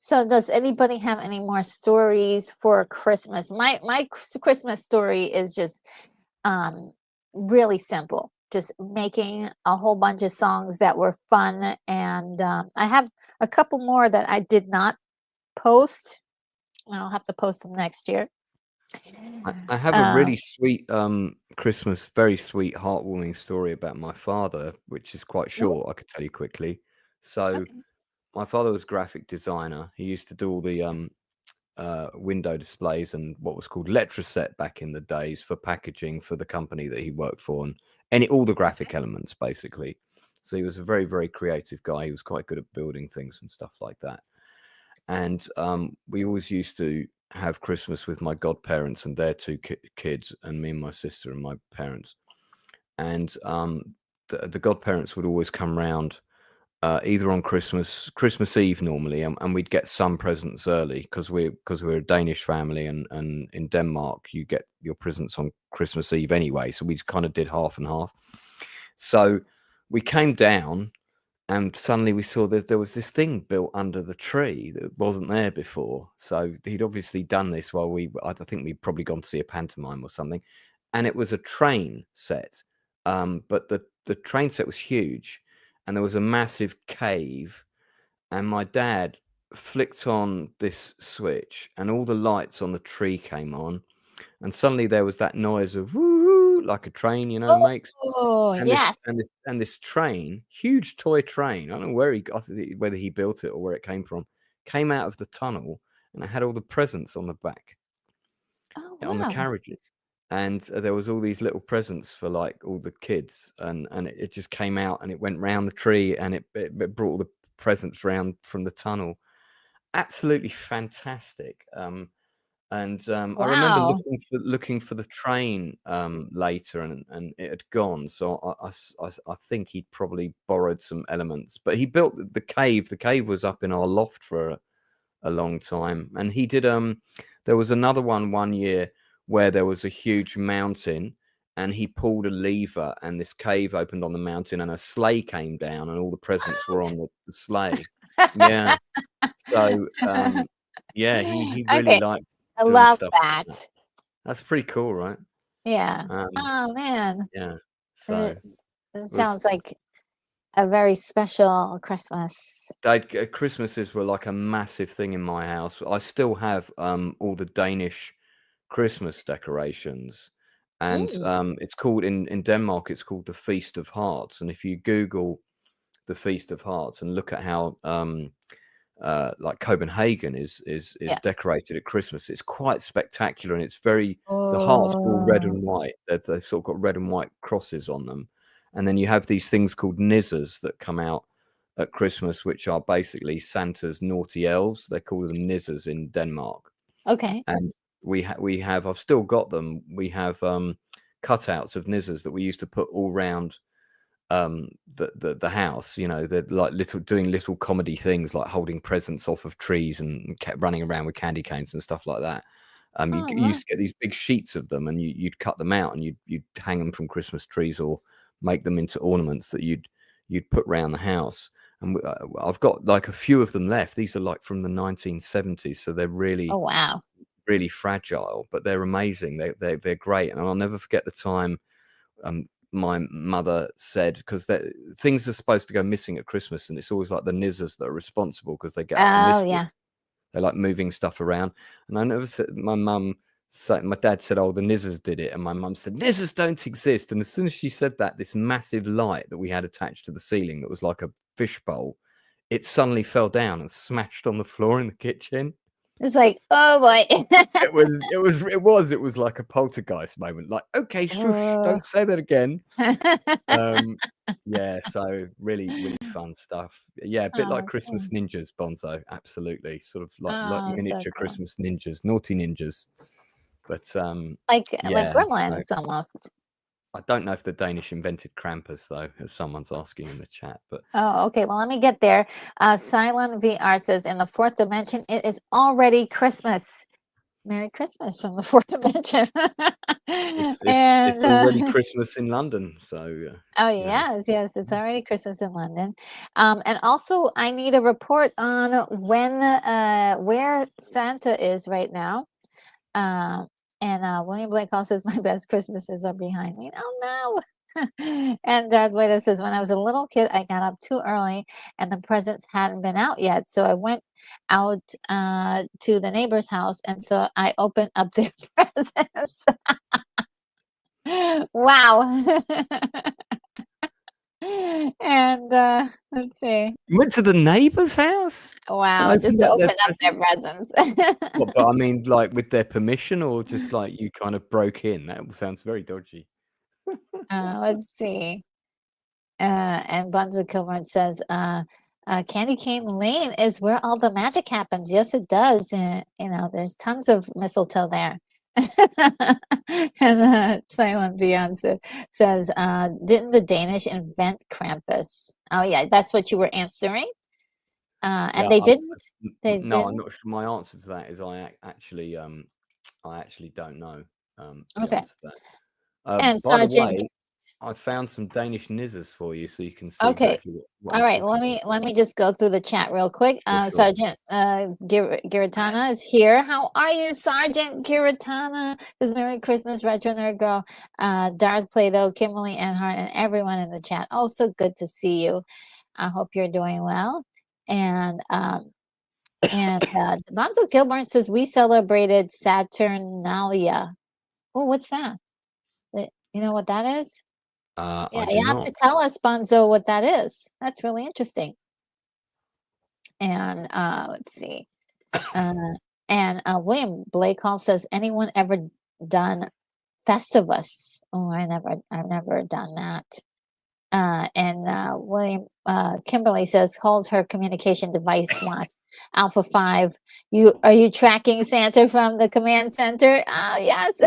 S1: So does anybody have any more stories for Christmas? My Christmas story is just really simple. Just making a whole bunch of songs that were fun, and I have a couple more that I did not post. I'll have to post them next year.
S2: I have a really sweet Christmas, very sweet, heartwarming story about my father, which is quite short. I could tell you quickly. So
S1: Okay.
S2: my father was a graphic designer. He used to do all the window displays and what was called Letraset back in the days for packaging for the company that he worked for, and all the graphic elements basically. So he was a very, very creative guy. He was quite good at building things and stuff like that. And we always used to have Christmas with my godparents and their two kids, and me and my sister and my parents. And the godparents would always come round either on Christmas Eve normally, and we'd get some presents early because we're a Danish family, and in Denmark you get your presents on Christmas Eve anyway. So we kind of did half and half. So we came down, and suddenly we saw that there was this thing built under the tree that wasn't there before. So he'd obviously done this while I think we'd probably gone to see a pantomime or something, and it was a train set. But the train set was huge, and there was a massive cave, and my dad flicked on this switch, and all the lights on the tree came on, and suddenly there was that noise of woo, like a train, makes.
S1: Oh
S2: And
S1: yes.
S2: this train, huge toy train, I don't know where whether he built it or where it came from, came out of the tunnel, and it had all the presents on the back,
S1: Oh
S2: on the
S1: wow.
S2: carriages. And there was all these little presents for like all the kids, and it just came out, and it went round the tree, and it brought all the presents round from the tunnel. Absolutely fantastic. And I remember
S1: Wow.
S2: looking for the train later, and it had gone. So I think he'd probably borrowed some elements, but he built the cave. The cave was up in our loft for a long time, and he did. There was another one year where there was a huge mountain, and he pulled a lever, and this cave opened on the mountain, and a sleigh came down, and all the presents were on the sleigh. Yeah. So yeah, he really
S1: Okay,
S2: liked
S1: I
S2: doing
S1: love
S2: stuff like
S1: that.
S2: that. That's pretty cool, right?
S1: Yeah.
S2: Um,
S1: Oh man.
S2: yeah. So
S1: It, it
S2: with
S1: sounds like a very special Christmas.
S2: Christmases were like a massive thing in my house. I still have all the Danish Christmas decorations, and
S1: Mm.
S2: it's called in Denmark. It's called the Feast of Hearts, and if you Google the Feast of Hearts and look at how like Copenhagen is
S1: Yeah.
S2: decorated at Christmas, it's quite spectacular, and it's very the hearts are all red
S1: Oh,
S2: and white. They've sort of got red and white crosses on them, and then you have these things called nizzers that come out at Christmas, which are basically Santa's naughty elves. They call them nizzers in Denmark,
S1: okay.
S2: and we have I've still got them. We have cutouts of nizzers that we used to put all round the house. You know, they're like doing little comedy things like holding presents off of trees and kept running around with candy canes and stuff like that. You
S1: Oh,
S2: used to get these big sheets of them, and you'd cut them out, and you'd hang them from Christmas trees or make them into ornaments that you'd put around the house. And I've got like a few of them left. These are like from the 1970s, so they're
S1: oh, wow.
S2: really fragile, but they're amazing. They're great, and I'll never forget the time my mother said, because things are supposed to go missing at Christmas, and it's always like the nizzers that are responsible because they get
S1: Oh,
S2: optimistic.
S1: yeah.
S2: They like moving stuff around, and I never said. My dad said, "Oh, the nizzers did it," and my mum said, "Nizzers don't exist." And as soon as she said that, this massive light that we had attached to the ceiling that was like a fishbowl, it suddenly fell down and smashed on the floor in the kitchen.
S1: It's like, oh boy.
S2: It was like a poltergeist moment. Like, okay, shush,
S1: Oh.
S2: don't say that again. Yeah, so really fun stuff. Yeah, a bit like
S1: Oh,
S2: Christmas
S1: cool.
S2: ninjas, Bonzo. Absolutely, sort of like
S1: Oh, so
S2: miniature
S1: cool.
S2: Christmas ninjas, naughty ninjas. But
S1: Like
S2: yeah, so
S1: gremlins almost.
S2: I don't know if the Danish invented Krampus though, as someone's asking in the chat. But
S1: Oh, okay. Well, let me get there. Silent VR says, in the fourth dimension, it is already Christmas. Merry Christmas from the fourth dimension.
S2: it's already Christmas in London, so
S1: oh,
S2: you know.
S1: yes, it's already Christmas in London. And also, I need a report on where Santa is right now. And William Blake also says, my best Christmases are behind me. Oh, no. And Darth Vader says, when I was a little kid, I got up too early and the presents hadn't been out yet. So I went out to the neighbor's house, and so I opened up their presents. Wow. And let's see.
S2: You went to the neighbour's house?
S1: Wow, just to open up their presents.
S2: Well, but I mean, like with their permission, or just like you kind of broke in? That sounds very dodgy.
S1: Let's see. And Bunzo Kilburn says, Candy Cane Lane is where all the magic happens. Yes, it does. You know, there's tons of mistletoe there. And Silent Beyonce says, didn't the Danish invent Krampus? Oh, yeah, that's what you were answering. And
S2: Yeah,
S1: they didn't. They
S2: no, I'm
S1: didn't.
S2: not sure. My answer to that is I actually don't know the
S1: Okay.
S2: answer to that.
S1: And
S2: By the
S1: Sergeant.
S2: way, I found some Danish nizzers for you, so you can see
S1: Okay.
S2: exactly what
S1: All
S2: I'm
S1: right,
S2: talking
S1: let me just go through the chat real quick.
S2: Sure.
S1: Sergeant Giratana is here. How are you, Sergeant Giratana? This Merry Christmas, Retro Nerd Girl, Darth Plato, Kimberly Enhart, and everyone in the chat. Also good to see you. I hope you're doing well. And Bonzo Kilburn says we celebrated Saturnalia. Oh, what's that? You know what that is?
S2: I
S1: Yeah,
S2: do
S1: you have
S2: not.
S1: to tell us, Bonzo, what that is. That's really interesting. And let's see. William Blake Hall says, anyone ever done Festivus? Oh, I've never done that. William Kimberly says, holds her communication device watch. Alpha 5. Are you tracking Santa from the command center? Yes.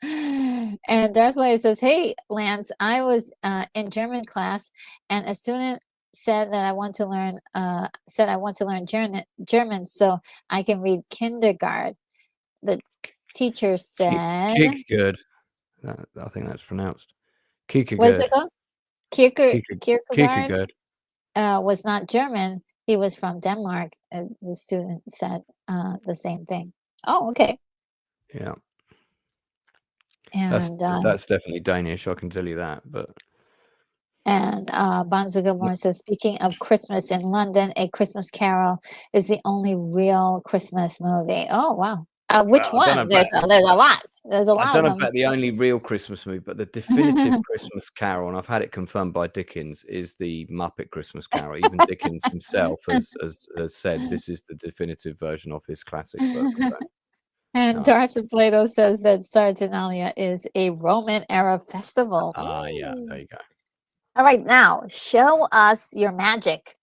S1: And Darth Vader says, hey, Lance, I was in German class, and a student said that I want to learn German so I can read kindergarten. The teacher said,
S2: Kierkegaard. I think that's pronounced Kierkegaard.
S1: What is it called? Kierkegaard was not German. He was from Denmark. The student said the same thing. Oh, okay.
S2: Yeah.
S1: And
S2: that's definitely Danish, I can tell you that. But
S1: Bonzo Gilmore says, speaking of Christmas in London, A Christmas Carol is the only real Christmas movie. Oh, wow. Which
S2: Well, I don't know
S1: one? There's
S2: about
S1: a lot. There's a
S2: I
S1: lot
S2: don't
S1: of
S2: know about the only real Christmas movie, but the definitive Christmas Carol, and I've had it confirmed by Dickens, is the Muppet Christmas Carol. Even Dickens himself has said
S1: them.
S2: this is the definitive version of his classic book. So
S1: And Darth Plato says that Saturnalia is a Roman era festival.
S2: yeah, there you go.
S1: All right, now show us your magic.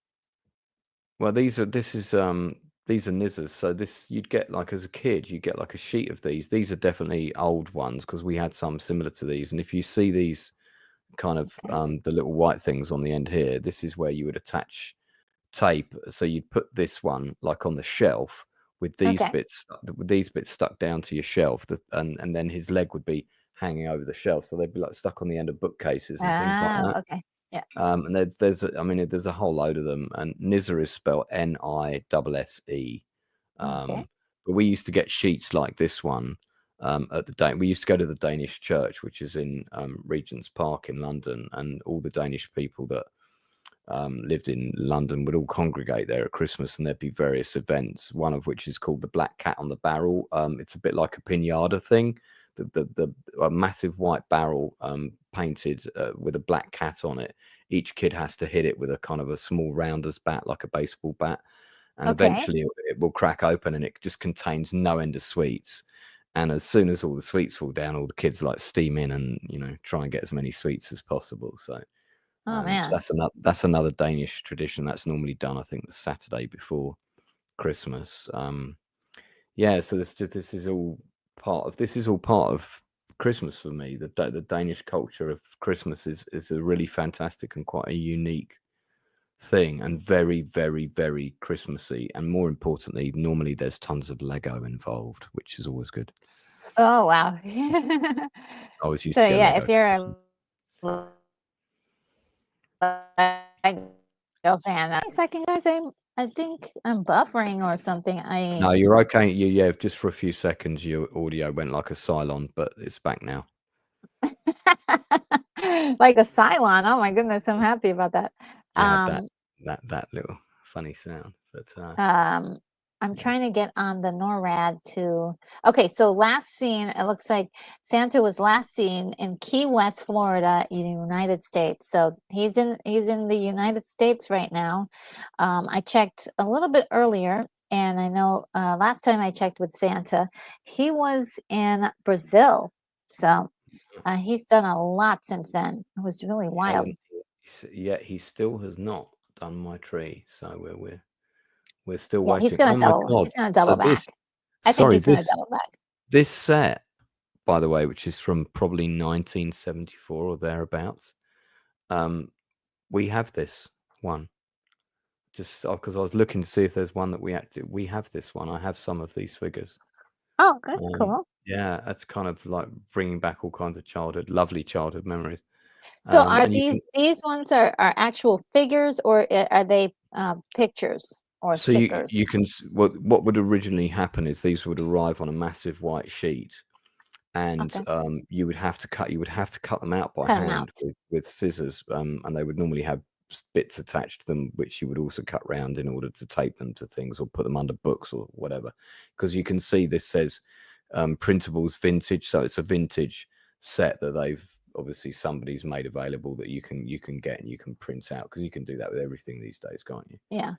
S2: Well, these are nizzers. So this you'd get like as a kid, you get like a sheet of these. These are definitely old ones because we had some similar to these. And if you see these kind of the little white things on the end here, this is where you would attach tape. So you'd put this one like on the shelf with these bits stuck down to your shelf, and then his leg would be hanging over the shelf, so they'd be like stuck on the end of bookcases and things like that.
S1: Okay. Yeah.
S2: And there's a whole load of them, and Nizza is spelled Nisse. But we used to get sheets like this one at the we used to go to the Danish church, which is in Regent's Park in London, and all the Danish people that lived in London would all congregate there at Christmas, and there'd be various events, one of which is called the Black Cat on the Barrel. It's a bit like a pinata thing. A massive white barrel painted with a black cat on it. Each kid has to hit it with a kind of a small rounder's bat, like a baseball bat, and eventually it will crack open, and it just contains no end of sweets. And as soon as all the sweets fall down, all the kids like steam in and try and get as many sweets as possible. So so that's another Danish tradition. That's normally done, I think, the Saturday before Christmas. So this is all part of Christmas for me. The Danish culture of Christmas is a really fantastic and quite a unique thing, and very, very, very Christmassy. And more importantly, normally there's tons of Lego involved, which is always good.
S1: Oh wow.
S2: I always used
S1: So
S2: to get
S1: yeah,
S2: Lego
S1: if you're
S2: Christmas.
S1: a fan, second guys, I think I'm buffering or something.
S2: No, you're okay. Yeah, just for a few seconds, your audio went like a Cylon, but it's back now.
S1: Like a Cylon. Oh my goodness, I'm happy about that.
S2: Yeah, that little funny sound. But
S1: I'm trying to get on the NORAD to. Okay, so last seen, it looks like Santa was last seen in Key West, Florida, in the United States. So he's in the United States right now. I checked a little bit earlier, and I know last time I checked with Santa, he was in Brazil. So he's done a lot since then. It was really wild.
S2: Yeah, he still has not done my tree, so we're still
S1: Yeah,
S2: waiting.
S1: he's gonna double back. I think he's gonna double back.
S2: This set, by the way, which is from probably 1974 or thereabouts, we have this one. Just because I was looking to see if there's one that we have this one. I have some of these figures.
S1: Oh, that's cool.
S2: Yeah, that's kind of like bringing back all kinds of lovely childhood memories.
S1: So are these ones are actual figures, or are they pictures or stickers?
S2: You can what would originally happen is these would arrive on a massive white sheet, and you would have to cut them out by hand with scissors, and they would normally have bits attached to them which you would also cut round in order to tape them to things or put them under books or whatever, because you can see this says printables vintage, so it's a vintage set that they've obviously somebody's made available that you can get and you can print out, because you can do that with everything these days, can't you?
S1: Yeah.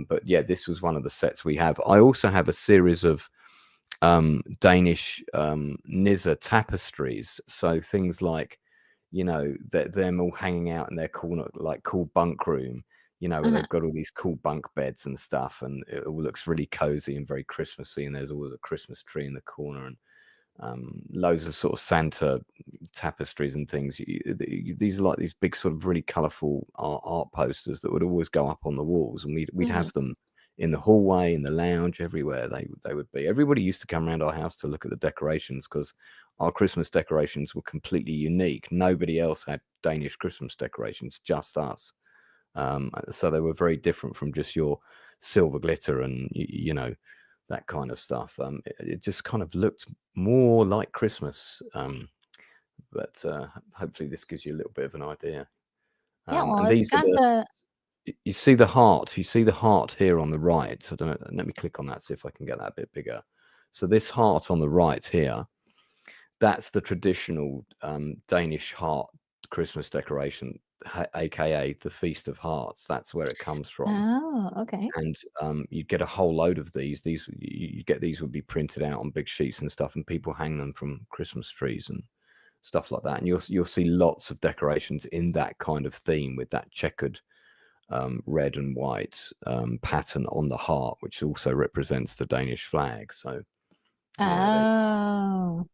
S2: But yeah, this was one of the sets we have. I also have a series of Danish Nizza tapestries, so things like them all hanging out in their cool bunk room, where they've got all these cool bunk beds and stuff, and it all looks really cozy and very Christmassy, and there's always a Christmas tree in the corner, and loads of sort of Santa tapestries and things. These are like these big sort of really colourful art posters that would always go up on the walls, and we'd have them in the hallway, in the lounge, everywhere they would be. Everybody used to come around our house to look at the decorations, because our Christmas decorations were completely unique. Nobody else had Danish Christmas decorations, just us. So they were very different from just your silver glitter and that kind of stuff. It just kind of looked more like Christmas. But hopefully this gives you a little bit of an idea.
S1: Yeah, well,
S2: and
S1: it's got
S2: you see the heart. You see the heart here on the right. So let me click on that, see if I can get that a bit bigger. So this heart on the right here, that's the traditional Danish heart Christmas decoration, aka the Feast of Hearts. That's where it comes from.
S1: Oh, okay.
S2: And you get a whole load of these. You get these would be printed out on big sheets and stuff, and people hang them from Christmas trees and stuff like that. And you'll see lots of decorations in that kind of theme with that checkered red and white pattern on the heart, which also represents the Danish flag. So
S1: Oh.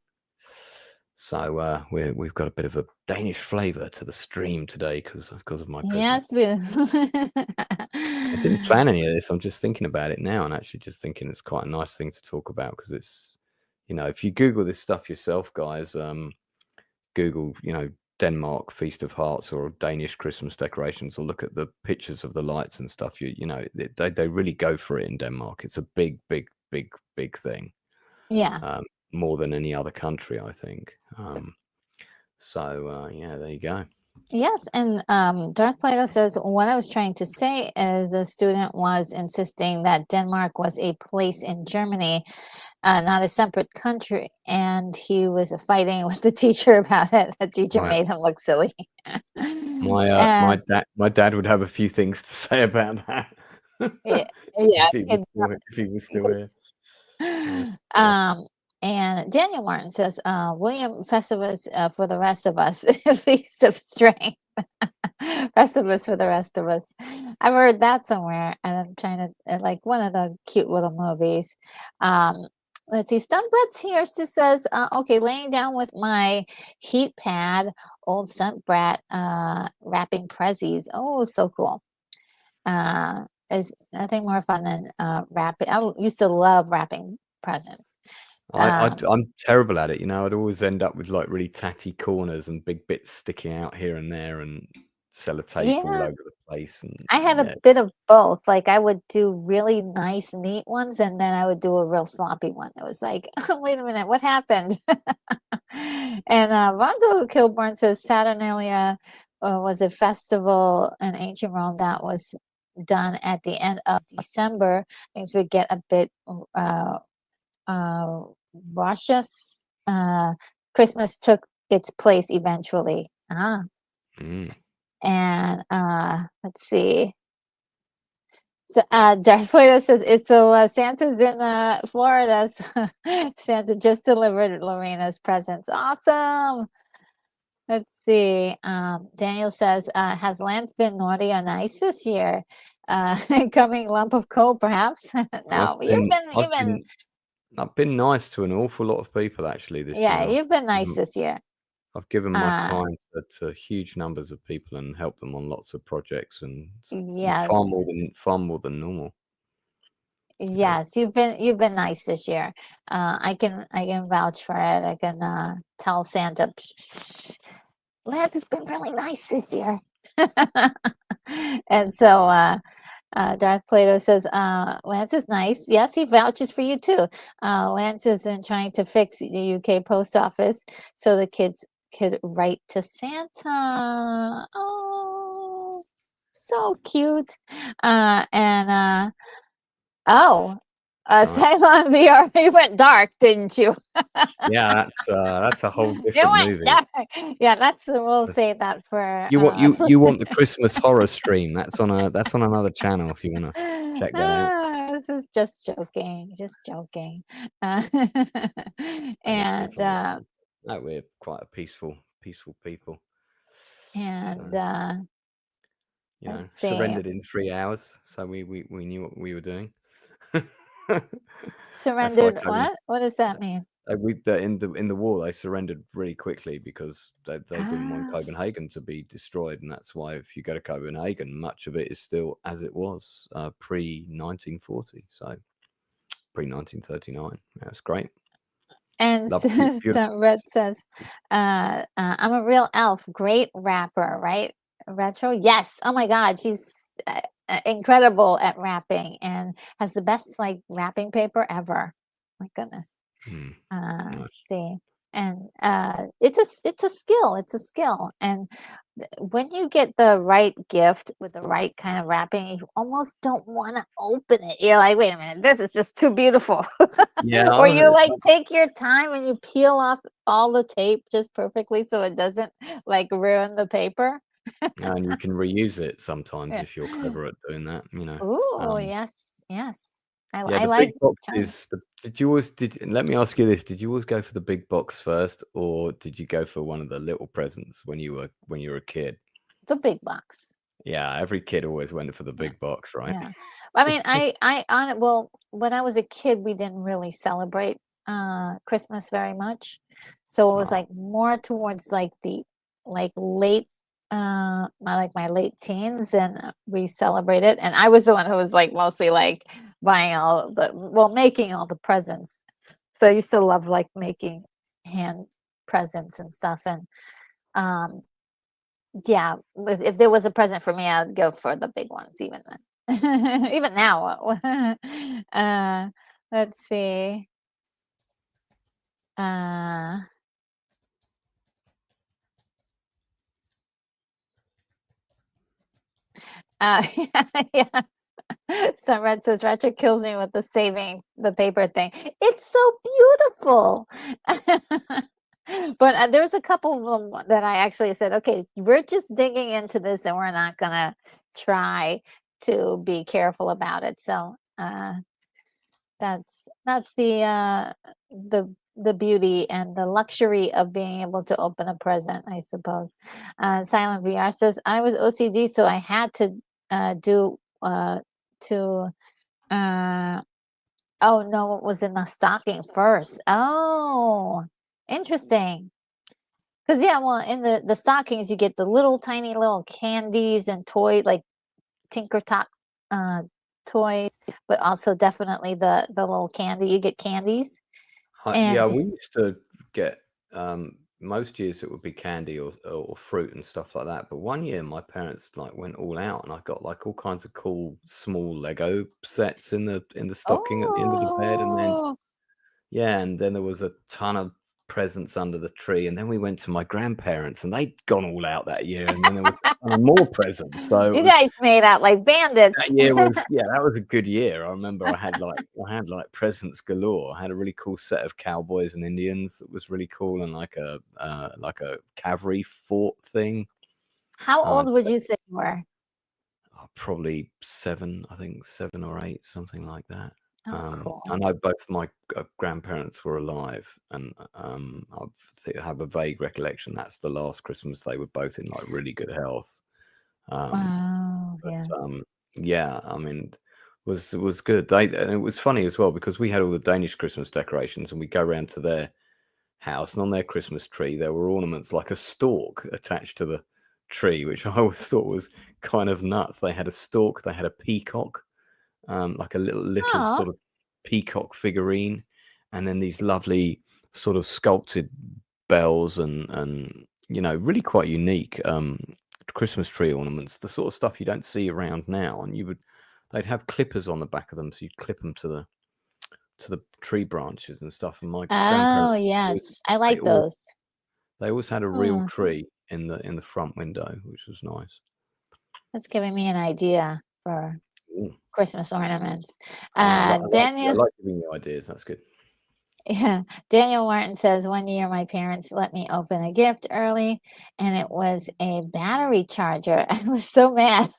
S2: So we've got a bit of a Danish flavour to the stream today because of my present.
S1: Yes,
S2: I didn't plan any of this. I'm just thinking about it now, and actually just thinking it's quite a nice thing to talk about because it's, if you Google this stuff yourself, guys, Google, Denmark Feast of Hearts or Danish Christmas decorations, or look at the pictures of the lights and stuff. They really go for it in Denmark. It's a big, big, big, big thing.
S1: Yeah.
S2: More than any other country, I think. Yeah, there you go.
S1: Yes, and Darth Plato says, what I was trying to say is the student was insisting that Denmark was a place in Germany, not a separate country, and he was fighting with the teacher about it. The teacher made him look silly.
S2: My dad would have a few things to say about that.
S1: Yeah,
S2: if he was still here.
S1: And Daniel Martin says, William Festivus for the rest of us, Feast of Strength. Festivus for the rest of us. I've heard that somewhere, and I'm trying to, like one of the cute little movies. Let's see, Stuntbrett's here. She says, okay, laying down with my heat pad, old Stuntbrett, wrapping prezzies. Oh, so cool. Is nothing more fun than wrapping. I used to love wrapping presents.
S2: I'm terrible at it. I'd always end up with like really tatty corners and big bits sticking out here and there and sellotape all over the place. And
S1: I had a bit of both. Like I would do really nice, neat ones, and then I would do a real sloppy one. It was like, oh, wait a minute, what happened? And Ronzo Kilborn says Saturnalia was a festival in ancient Rome that was done at the end of December. Things would get a bit raucous. Christmas took its place eventually. And let's see. So Darth Plato says it's so Santa's in Florida. Santa just delivered Lorena's presents. Awesome. Let's see. Daniel says, has Lance been naughty or nice this year? Coming lump of coal, perhaps. No,
S2: I've been nice to an awful lot of people actually this year.
S1: Yeah, you've been nice this year.
S2: I've given my time to huge numbers of people and helped them on lots of projects, and far more than normal.
S1: Yes, you've been nice this year. I can vouch for it. I can tell Santa, Lance has been really nice this year. And so Darth Plato says, Lance is nice. Yes, he vouches for you too. Lance has been trying to fix the UK post office so the kids could write to Santa. Oh, so cute. Cylon VR, you went dark, didn't you?
S2: Yeah, that's a whole different movie.
S1: Dark. Yeah, we'll say that for
S2: you want the Christmas horror stream. That's on another channel if you want to check that out.
S1: This is just joking. And
S2: no, we're quite a peaceful people.
S1: And
S2: surrendered in 3 hours, so we knew what we were doing.
S1: Surrendered what? What does that mean?
S2: In the war, they surrendered really quickly because they didn't want Copenhagen to be destroyed, and that's why if you go to Copenhagen, much of it is still as it was pre-1940, so pre-1939. That's great.
S1: And Red says, I'm a real elf, great rapper, right? Retro, yes. Oh my God, she's incredible at rapping and has the best like wrapping paper ever. My goodness.
S2: Nice.
S1: See, And it's a skill. It's a skill. And when you get the right gift with the right kind of wrapping, you almost don't want to open it. You're like, wait a minute, this is just too beautiful.
S2: Yeah,
S1: Or you like take your time and you peel off all the tape just perfectly so it doesn't like ruin the paper.
S2: and you can reuse it sometimes
S1: Yeah.
S2: if you're clever at doing that.
S1: Ooh, yes, yes.
S2: Yeah,
S1: I
S2: the
S1: like
S2: big box
S1: trying.
S2: is the. Did you always Let me ask you this: did you always go for the big box first, or did you go for one of the little presents when you were a kid?
S1: The big box.
S2: Yeah, every kid always went for the
S1: Yeah.
S2: big box, right?
S1: Yeah. I mean, well, when I was a kid, we didn't really celebrate Christmas very much. So it was
S2: Oh,
S1: like more towards like the like late my late teens and we celebrated and I was the one who was like mostly like buying making all the presents. So I used to love like making hand presents and stuff and um yeah, if there was a present for me, I would go for the big ones even then. Even now. Uh, let's see. Uh, yeah. Sunred says Ratchet kills me with the saving the paper thing. It's so beautiful. But there was a couple of them that I actually said, okay, we're just digging into this and we're not gonna try to be careful about it. So that's the beauty and the luxury of being able to open a present, I suppose. Silent VR says I was OCD, so I had to do to oh no, it was in the stocking first. Oh, interesting. Because yeah, well, in the stockings you get the little tiny little candies and toy like Tinker Tot uh, toys, but also definitely the little candy. You get candies
S2: yeah,
S1: and
S2: we used to get most years it would be candy or fruit and stuff like that. But one year my parents like went all out and I got like all kinds of cool small Lego sets in the stocking at the end of the bed, and then
S1: oh,
S2: yeah, and then there was a ton of presents under the tree, and then we went to my grandparents, and they'd gone all out that year, and then there was a ton of more presents. So it
S1: you
S2: was
S1: guys made out like bandits.
S2: that year was yeah, that was a good year. I remember I had like presents galore. I had a really cool set of cowboys and Indians that was really cool, and like a cavalry fort thing.
S1: How
S2: Uh,
S1: old would you say you were?
S2: Probably 7, I think 7 or 8, something like that.
S1: Oh,
S2: I
S1: cool.
S2: know both my grandparents were alive, and I have a vague recollection that's the last Christmas they were both in like really good health. Um,
S1: Wow,
S2: but
S1: yeah.
S2: yeah, I mean, was good. And it was funny as well because we had all the Danish Christmas decorations, and we go around to their house, and on their Christmas tree there were ornaments like a stork attached to the tree, which I always thought was kind of nuts. They had a stork, they had a peacock, like a little
S1: Oh,
S2: sort of peacock figurine, and then these lovely sort of sculpted bells and really quite unique Christmas tree ornaments, the sort of stuff you don't see around now. And they'd have clippers on the back of them, so you'd clip them to the tree branches and stuff. And my
S1: oh
S2: grandparents
S1: yes, I
S2: they
S1: like
S2: always
S1: those.
S2: they always had a real
S1: Hmm,
S2: tree in the front window, which was nice.
S1: that's giving me an idea for
S2: Ooh.
S1: Christmas ornaments.
S2: I
S1: Daniel,
S2: like giving you ideas. That's good.
S1: yeah, Daniel Martin says one year my parents let me open a gift early, and it was a battery charger. I was so mad.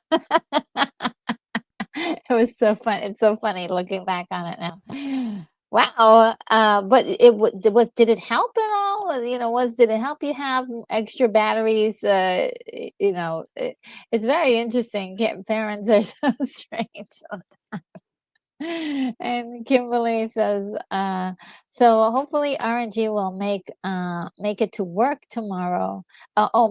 S1: It was so fun. It's so funny looking back on it now. Wow. But did it help at all? Did it help you have extra batteries? It's very interesting. Parents are so strange. And Kimberly says, so hopefully RNG will make it to work tomorrow.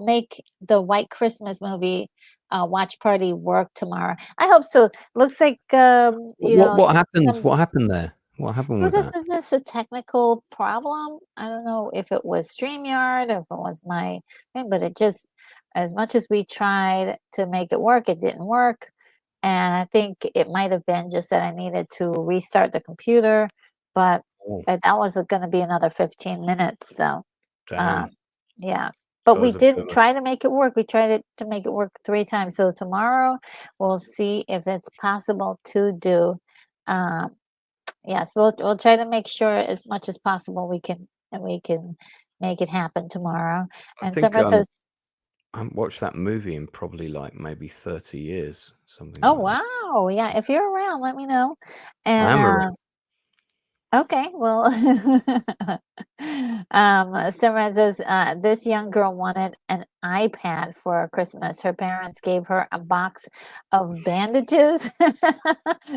S1: Make the White Christmas movie watch party work tomorrow. I hope so. Looks like
S2: What happened?
S1: some
S2: What happened there? What happened with that?
S1: is this a technical problem? I don't know if it was StreamYard, if it was my thing, but it just, as much as we tried to make it work, it didn't work. And I think it might have been just that I needed to restart the computer, but
S2: Oh,
S1: that was going to be another 15 minutes. So
S2: Damn.
S1: Yeah. But
S2: That
S1: we
S2: was a bit
S1: did
S2: of a-
S1: try to make it work. We tried to make it work 3 times. So tomorrow we'll see if it's possible to do. Yes, we'll try to make sure as much as possible we can make it happen tomorrow.
S2: I
S1: And
S2: think
S1: someone says,
S2: I haven't watched that movie in probably like maybe 30 years, something
S1: "Oh
S2: like that.
S1: wow, yeah. If you're around, let me know."
S2: I
S1: And
S2: am around.
S1: okay, well, Simran says, this young girl wanted an iPad for Christmas. Her parents gave her a box of bandages,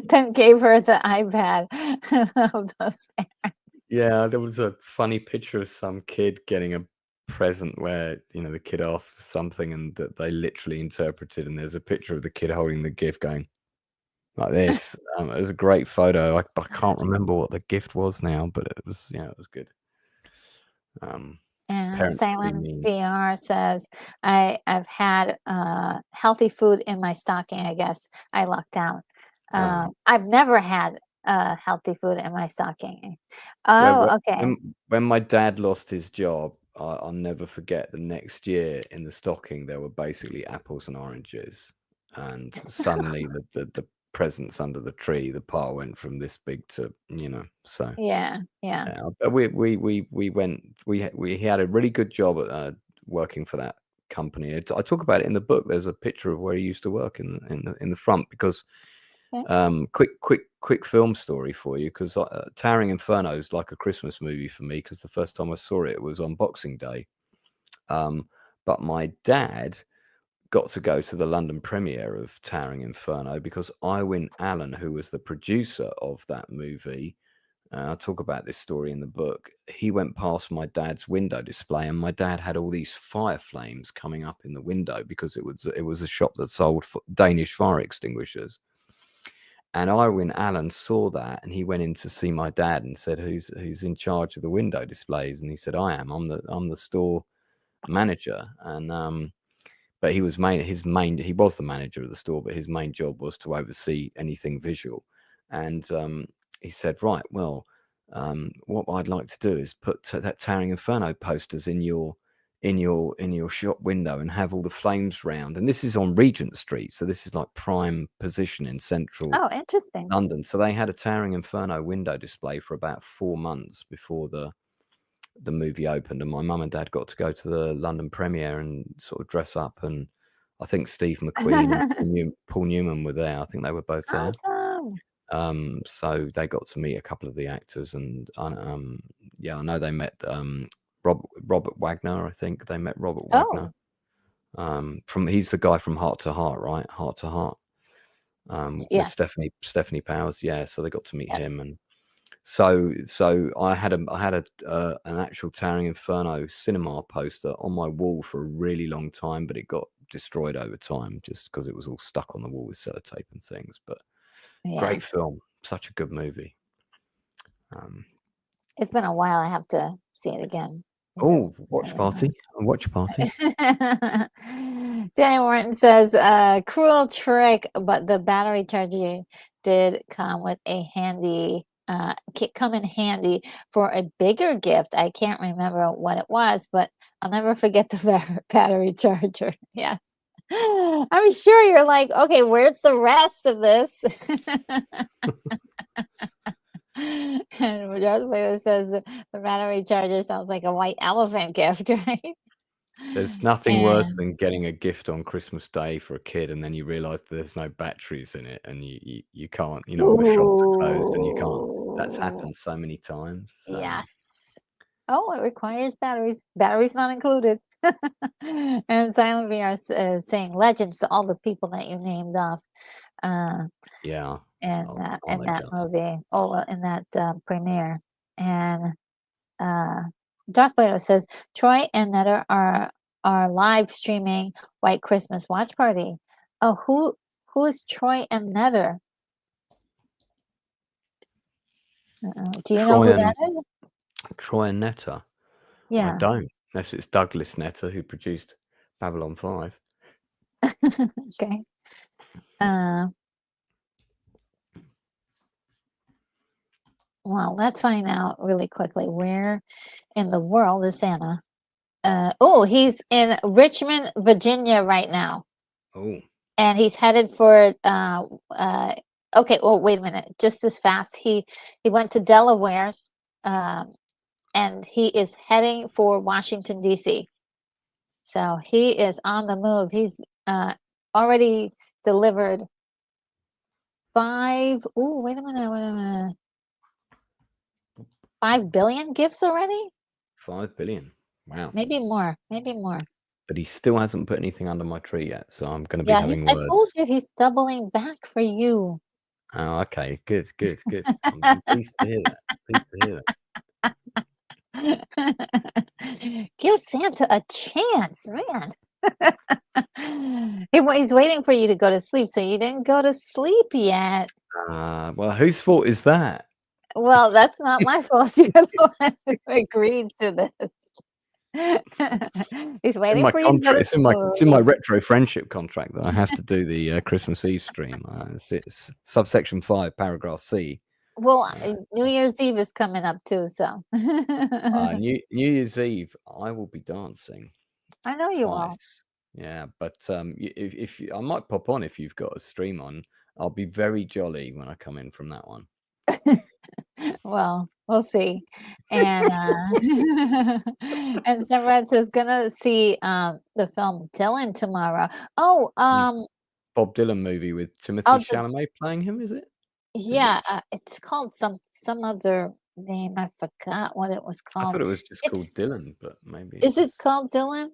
S1: then gave her the iPad of those
S2: Yeah, there was a funny picture of some kid getting a present where, the kid asked for something and that they literally interpreted, and there's a picture of the kid holding the gift going like this. It was a great photo. I can't remember what the gift was now, but it was good.
S1: And
S2: Parents can be
S1: Silent
S2: mean.
S1: VR says, I've had healthy food in my stocking, I guess. I lucked out. I've never had healthy food in my stocking. Oh, okay.
S2: When my dad lost his job, I'll never forget the next year in the stocking there were basically apples and oranges, and suddenly the presents under the tree, the pile went from this big to so.
S1: Yeah.
S2: Yeah, but he had a really good job at working for that company. I talk about it in the book. There's a picture of where he used to work in the front because
S1: Okay.
S2: quick film story for you, because Towering Inferno is like a Christmas movie for me, because the first time I saw it was on Boxing Day. But my dad got to go to the London premiere of Towering Inferno because Irwin Allen, who was the producer of that movie, I talk about this story in the book. He went past my dad's window display, and my dad had all these fire flames coming up in the window because it was a shop that sold Danish fire extinguishers. And Irwin Allen saw that, and he went in to see my dad and said, "Who's in charge of the window displays?" And he said, "I am. I'm the store manager." And but he was he was the manager of the store, but his main job was to oversee anything visual. And he said, "Right, well, what I'd like to do is put that Towering Inferno posters in your shop window and have all the flames round." And this is on Regent Street, so this is like prime position in central
S1: Oh, interesting.
S2: London. So they had a Towering Inferno window display for about 4 months before the movie opened, and my mum and dad got to go to the London premiere and sort of dress up, and I think Steve McQueen and Paul Newman were there. I think they were both there.
S1: Awesome.
S2: So they got to meet a couple of the actors, and yeah, I know they met Robert Wagner. I think they met Robert Wagner.
S1: Oh,
S2: He's the guy from Heart to Heart, right? Heart to Heart. With
S1: yes.
S2: Stephanie Powers. Yeah, so they got to meet him,
S1: Yes.
S2: and so I had an actual Towering Inferno cinema poster on my wall for a really long time, but it got destroyed over time just because it was all stuck on the wall with sellotape and things. But
S1: Yeah.
S2: great film, such a good movie.
S1: It's been a while. I have to see it again.
S2: Oh, watch party.
S1: Danny Morton says, cruel trick, but the battery charger did come with a handy, come in handy for a bigger gift. I can't remember what it was, but I'll never forget the battery charger. Yes. I'm sure you're like, okay, where's the rest of this? And Darth Vader says the battery charger sounds like a white elephant gift, right?
S2: There's nothing worse than getting a gift on Christmas Day for a kid, and then you realise there's no batteries in it, and you can't, all the shops are closed, and you can't. That's happened so many times.
S1: Yes. Oh, it requires batteries. Batteries not included. And Silent VR is saying legends to all the people that you named off.
S2: Yeah.
S1: In
S2: they
S1: that
S2: just?
S1: movie, in that premiere. And Darth Vader says Troy and Netta are live streaming White Christmas watch party. Oh, who is Troy and Netta? Do you know who that is?
S2: Troy and Netta. I
S1: Yeah.
S2: don't, unless it's Douglas Netta who produced Babylon 5.
S1: Okay. Well, let's find out really quickly where in the world is Santa. He's in Richmond, Virginia right now,
S2: Oh,
S1: and he's headed for. Okay, well, wait a minute. Just as fast, he went to Delaware, and he is heading for Washington D.C. So he is on the move. He's already delivered 5. Oh, wait a minute. 5 billion gifts already?
S2: 5 billion. Wow.
S1: Maybe more.
S2: But he still hasn't put anything under my tree yet, so I'm going to be
S1: Yeah,
S2: having
S1: I told
S2: words.
S1: you he's doubling back for you.
S2: Oh, okay. Good. I'm pleased to hear that.
S1: Give Santa a chance, man. He's waiting for you to go to sleep, so you didn't go to sleep yet.
S2: Well, whose fault is that?
S1: Well, that's not my fault. You're the one who agreed to this. He's waiting for you to go to
S2: It's in my retro friendship contract that I have to do the Christmas Eve stream. It's subsection 5, paragraph C.
S1: Well, New Year's Eve is coming up too, so.
S2: New Year's Eve, I will be dancing.
S1: I know you will.
S2: Twice. Yeah, but if I might pop on if you've got a stream on, I'll be very jolly when I come in from that one.
S1: Well, we'll see. And and Snowbird says gonna see the film Dylan tomorrow. Oh,
S2: Bob Dylan movie with Timothy
S1: oh,
S2: Chalamet playing him, is it?
S1: yeah, it's called some other name. I forgot what it was
S2: I
S1: called.
S2: thought it was just called Dylan, but maybe
S1: Is it called Dylan?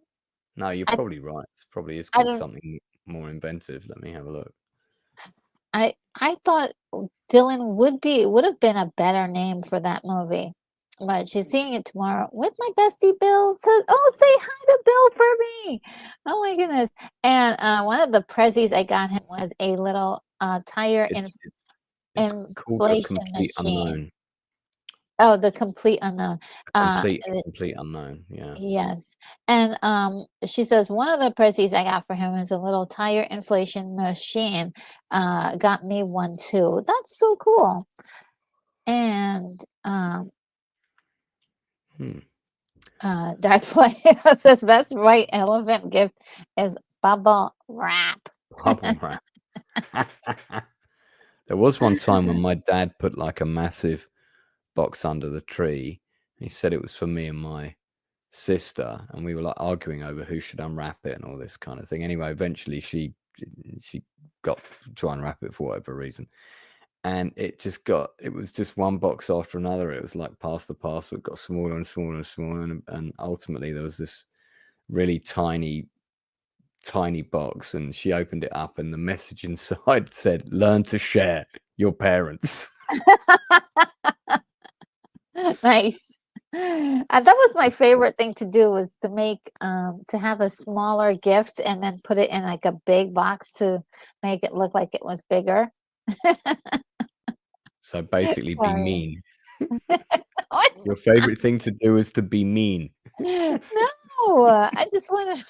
S2: No, you're
S1: I-
S2: probably right. It probably is
S1: I
S2: called
S1: don't.
S2: something more inventive. Let me have a look.
S1: I thought Dylan would have been a better name for that movie. But she's seeing it tomorrow with my bestie Bill. Says, "Oh, say hi to Bill for me." Oh my goodness! And one of the prezzies I got him was a little tire
S2: It's called The
S1: inflation
S2: Complete
S1: machine.
S2: Unknown.
S1: Oh, the complete unknown.
S2: Complete unknown. Yeah.
S1: Yes. And she says one of the prezzies I got for him is a little tire inflation machine. Got me one too. That's so cool. And Darth Vader says best white elephant gift is bubble wrap.
S2: Bubble wrap. There was one time when my dad put like a massive box under the tree. He said it was for me and my sister, and we were like arguing over who should unwrap it and all this kind of thing. Anyway, eventually she got to unwrap it for whatever reason, and it was just one box after another. It was like past the parcel, it got smaller and smaller and smaller, and ultimately there was this really tiny box, and she opened it up and the message inside said, "Learn to share your parents."
S1: Nice. That was my favorite thing to do, was to make to have a smaller gift and then put it in like a big box to make it look like it was bigger.
S2: So basically be
S1: Sorry.
S2: mean.
S1: What?
S2: Your favorite thing to do is to be mean.
S1: No, I just wanted.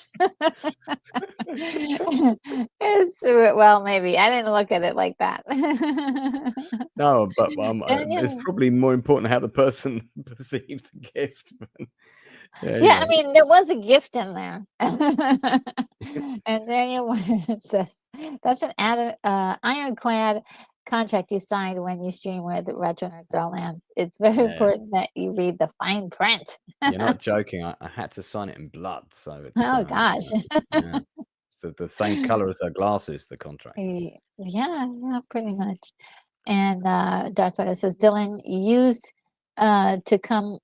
S1: Well, maybe I didn't look at it like that.
S2: No, but it's probably more important how the person perceived the gift.
S1: Yeah, I mean, there was a gift in there. And Daniel says, that's an ironclad contract you signed when you stream with Retro Nerdlands. It's very important that you read the fine print.
S2: You're not joking. I had to sign it in blood, so it's
S1: Oh gosh.
S2: yeah. It's the same color as her glasses, the contract.
S1: Yeah, pretty much. And Darth Vader says Dylan used to come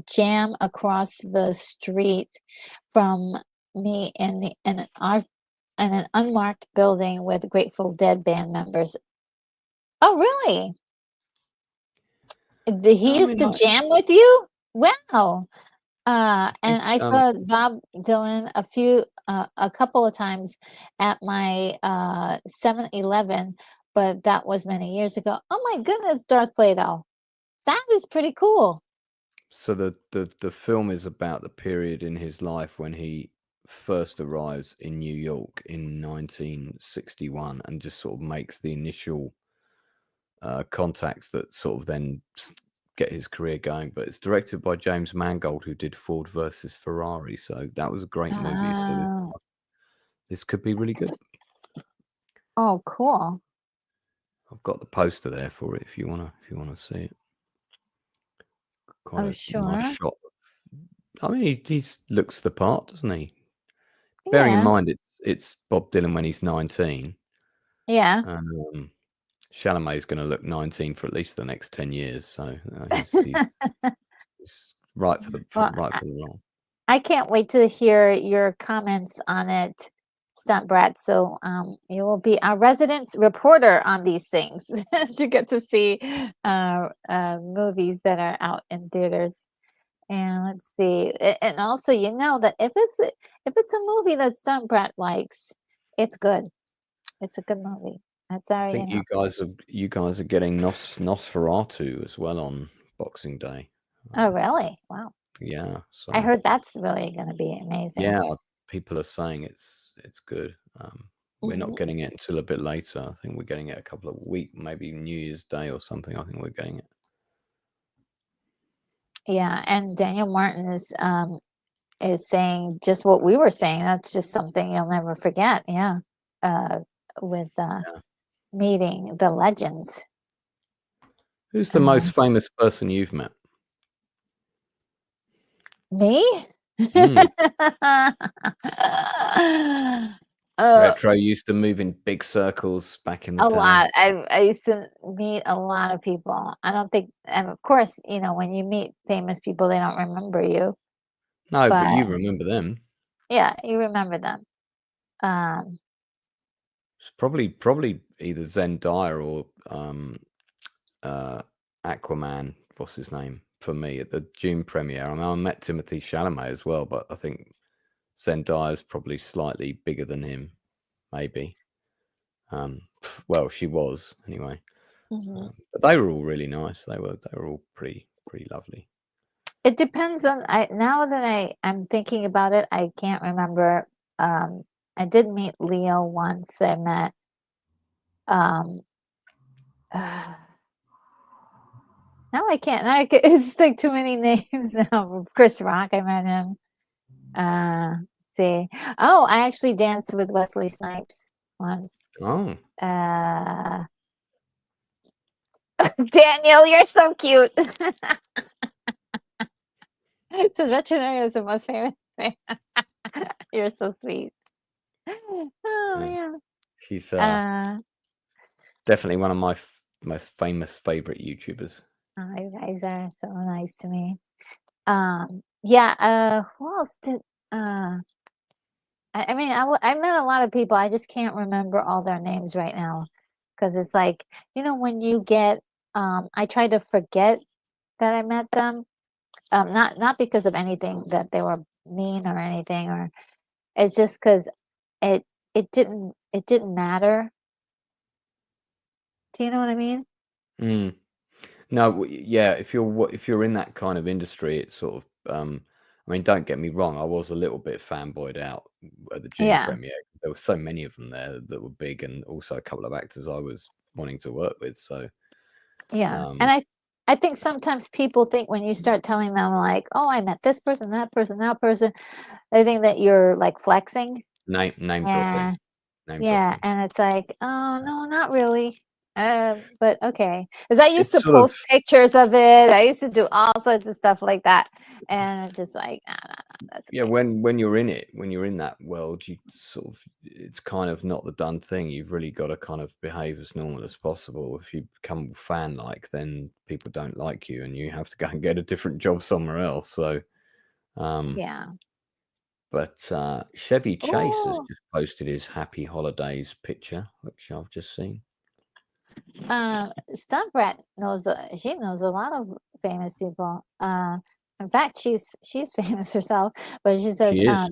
S1: jam across the street from me in an unmarked building with Grateful Dead band members. Oh, really? He used to jam with you? Wow. And I saw Bob Dylan a couple of times at my 7-Eleven, but that was many years ago. Oh my goodness, Darth Plato. That is pretty cool.
S2: So the film is about the period in his life when he first arrives in New York in 1961 and just sort of makes the initial contacts that sort of then get his career going. But it's directed by James Mangold, who did Ford versus Ferrari. So that was a great movie. So this could be really good.
S1: Oh, cool.
S2: I've got the poster there for it if you wanna see it. Quite a
S1: Sure.
S2: nice shot. I mean, he looks the part, doesn't he? Bearing in
S1: Yeah.
S2: mind it's Bob Dylan when he's 19.
S1: Yeah.
S2: Chalamet is going to look 19 for at least the next 10 years. So he's right for the
S1: Well,
S2: right for the role.
S1: I can't wait to hear your comments on it, Stunt Brat. So you will be our resident reporter on these things. You get to see movies that are out in theaters. And let's see. And also, you know that if it's a movie that Stunt Brat likes, it's good. It's a good movie. That's
S2: I
S1: our,
S2: think
S1: you know.
S2: you guys are getting Nosferatu as well on Boxing Day.
S1: Oh, really? Wow.
S2: Yeah. So
S1: I heard that's really going to be amazing.
S2: yeah, people are saying it's good. We're not
S1: Mhm.
S2: getting it until a bit later. I think we're getting it a couple of weeks, maybe New Year's Day or something. I think we're getting it.
S1: Yeah, and Daniel Martin is saying just what we were saying. That's just something you'll never forget. Yeah. With meeting the legends.
S2: Who's the most famous person you've met?
S1: Me?
S2: Retro used to move in big circles back in the
S1: A
S2: day.
S1: lot. I used to meet a lot of people. I don't think, and of course, you know, when you meet famous people, they don't remember you.
S2: No, but you
S1: But
S2: remember them.
S1: yeah, you remember them.
S2: It's probably either Zendaya or Aquaman. What's his name? For me at the June premiere. I mean, I met Timothée Chalamet as well, but I think Zendaya is probably slightly bigger than him, maybe. Well, she was anyway. But they were all really nice. They were all pretty lovely.
S1: It depends on. Now that I'm thinking about it, I can't remember. I did meet Leo once. I met. Now I can't. It's like too many names now. Chris Rock, I met him. See. Oh, I actually danced with Wesley Snipes once.
S2: Oh.
S1: Daniel, you're so cute. Says veterinarian is the most famous thing. You're so sweet. Oh yeah.
S2: He's definitely one of my most famous favorite YouTubers.
S1: Oh, you guys are so nice to me. Yeah. Who else did? I mean, I met a lot of people. I just can't remember all their names right now, because it's like, you know, when you get. I try to forget that I met them. Not because of anything that they were mean or anything, or it's just because it didn't matter. Do you know what I mean?
S2: No, yeah. If you're in that kind of industry, it's sort of. I mean, don't get me wrong. I was a little bit fanboyed out at the June premiere. There were so many of them there that were big, and also a couple of actors I was wanting to work with. So
S1: yeah, and I think sometimes people think when you start telling them like, "Oh, I met this person, that person, that person," they think that you're like flexing.
S2: Name dropping.
S1: Yeah, and it's like, oh no, not really. But okay, because I used
S2: It's
S1: to
S2: sort of
S1: post pictures of it. I used to do all sorts of stuff like that, and it's just like, nah, that's okay.
S2: yeah. When you're in it, when you're in that world, you sort of it's kind of not the done thing. You've really got to kind of behave as normal as possible. If you become fan like, then people don't like you, and you have to go and get a different job somewhere else. So,
S1: Yeah.
S2: But Chevy Chase has
S1: Oh,
S2: just posted his Happy Holidays picture, which I've just seen.
S1: Stunt Brat knows. She knows a lot of famous people. In fact, she's famous herself. But she says,
S2: She is.